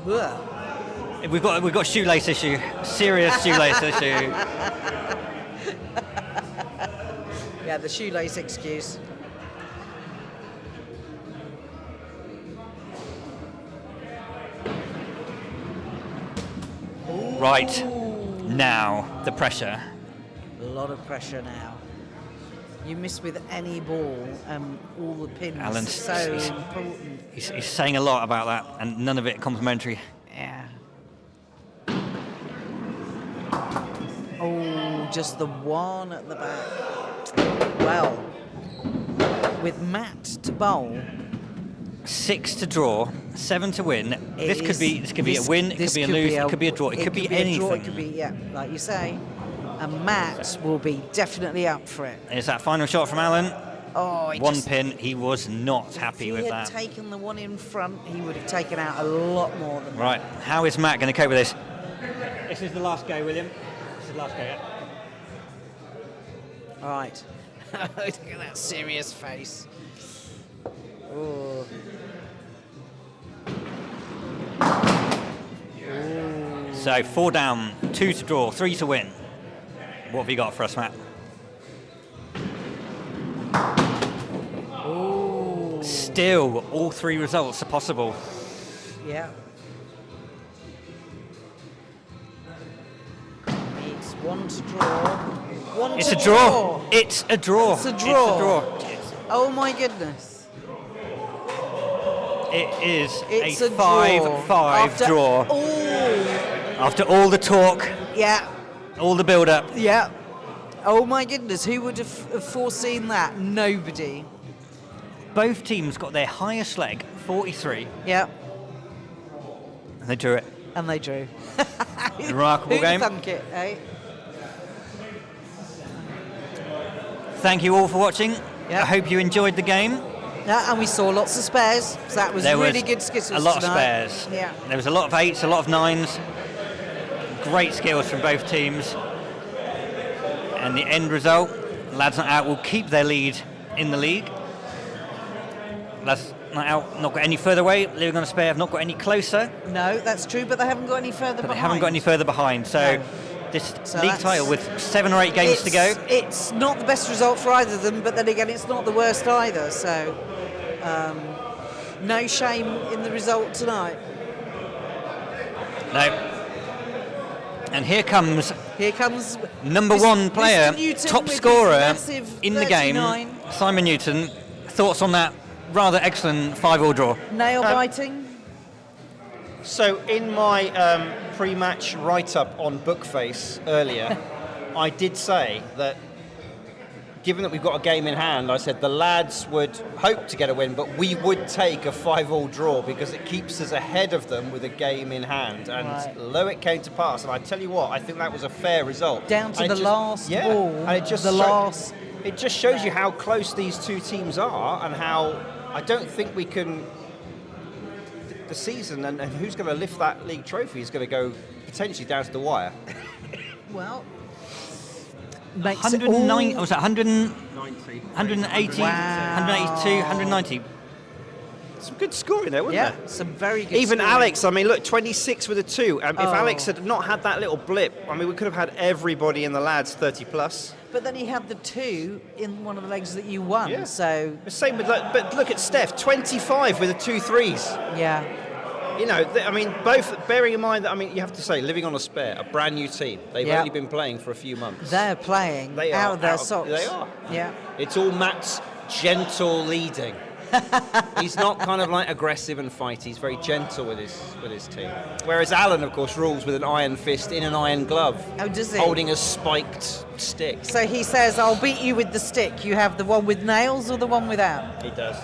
Ugh. We've got shoelace issue. Serious shoelace issue. Yeah, the shoelace excuse. Right. Now, the pressure. A lot of pressure now. You miss with any ball, all the pins Alan's- are so he's- important. He's saying a lot about that, and none of it complimentary. Yeah. Oh, just the one at the back. Well, with Matt to bowl, 6 to draw, 7 to win. This could be a win. It could be a lose. It could be a draw. It could be a draw, anything. it could be, yeah, like you say. And Matt will be definitely up for it. Is that final shot from Alan? Oh, he 1 just- pin. He was not happy if with he had that. taken the one in front, he would have taken out a lot more than Right. How is Matt going to cope with this? This is the last go, William. This is the last go. Yeah. that. Right. Look at that serious face. Oh. So 4 down, 2 to draw, 3 to win. What have you got for us, Matt? Ooh. Still, all 3 results are possible. Yeah. It's 1 to draw. 1 It's to a draw. It's a draw. It's a draw. It's a draw. Oh my goodness. It is It's a a draw. 5-5 draw. Oh. After all the talk, Yeah. all the build-up. Yeah. Oh my goodness. Who would have foreseen that? Nobody. Both teams got their highest leg, 43, Yeah. and they drew it. And they drew. Remarkable Who'd game. thunk it, eh? Thank you all for watching. Yeah. I hope you enjoyed the game. Yeah, and we saw lots of spares. So that was There really was good Skittles a lot tonight. of spares. Yeah. There was a lot of 8s, a lot of 9s. Great skills from both teams. And the end result, Lads Not Out will keep their lead in the league. Lads Not Out not got any further away. Living on a Spare have not got any closer. No, that's true, but they haven't got any further But behind. they haven't got any further behind. So No. this So league that's- title with 7 or 8 games to go. It's not the best result for either of them, but then again, it's not the worst either. So, no shame in the result tonight. No. And here comes Here comes number Mr. 1 player, Mr. Newton top with his scorer massive in the game, 39. Simon Newton. Thoughts on that rather excellent 5-all draw? Nail biting. So in my pre-match write-up on Bookface earlier, I did say that given that we've got a game in hand, I said the lads would hope to get a win, but we would take a 5-all draw because it keeps us ahead of them with a game in hand. And Right. lo, it came to pass. And I tell you what, I think that was a fair result. Down to And the it last yeah, ball. and it just The last. It just shows you how close these two teams are, and how I don't think we can. The season and who's going to lift that league trophy is going to go potentially down to the wire. Well, makes it 109, all- was that 180, Wow. 182, 190? Some good scoring there, wasn't Yeah, there? some very good. Even scoring. Alex, I mean, look, 26 with a 2. If Oh. Alex had not had that little blip, I mean, we could have had everybody in the lads 30 plus. But then he had the 2 in one of the legs that you won. Yeah. So The same with, but look at Steph, 25 with the 2 threes. yeah, You know, I mean, both, bearing in mind that, I mean, you have to say, Living on a Spare, a brand new team. They've Yeah. only been playing for a few months. they're playing They out are of their out of- socks. they are. Yeah. It's all Matt's gentle leading. He's not kind of like aggressive and fighty. He's very gentle with his team. Whereas Alan, of course, rules with an iron fist in an iron glove, Oh, does he? holding a spiked stick. So he says, "I'll beat you with the stick. You have the one with nails or the one without." He does.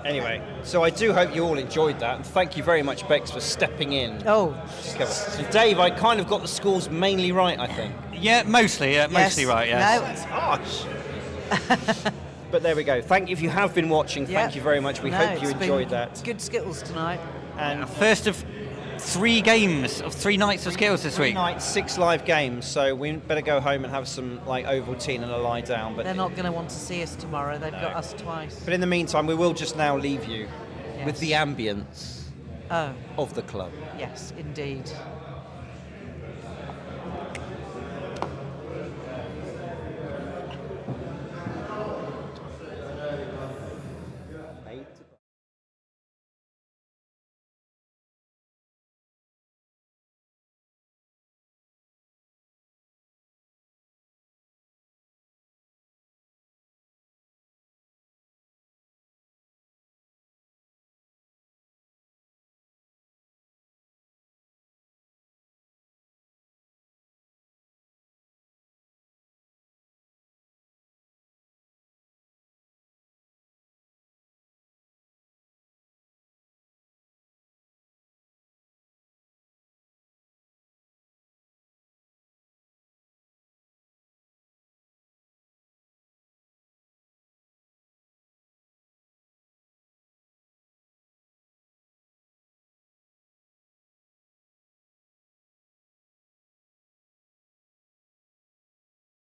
Anyway, so I do hope you all enjoyed that, and thank you very much, Bex, for stepping in. Oh, So, Dave, I kind of got the scores mainly right, I think. Yeah, mostly right, yes. No, That's harsh. But there we go. Thank you if you have been watching. Thank yeah. you very much. We No, hope you it's been enjoyed that. Good Skittles tonight. And First of 3 games of 3 nights of skills this week. night, 6 live games. So we better go home and have some like Ovaltine and a lie down. But They're not going to want to see us tomorrow. They've got us twice. But in the meantime, we will just now leave you with Yes. the ambience Oh, of the club. yes, indeed.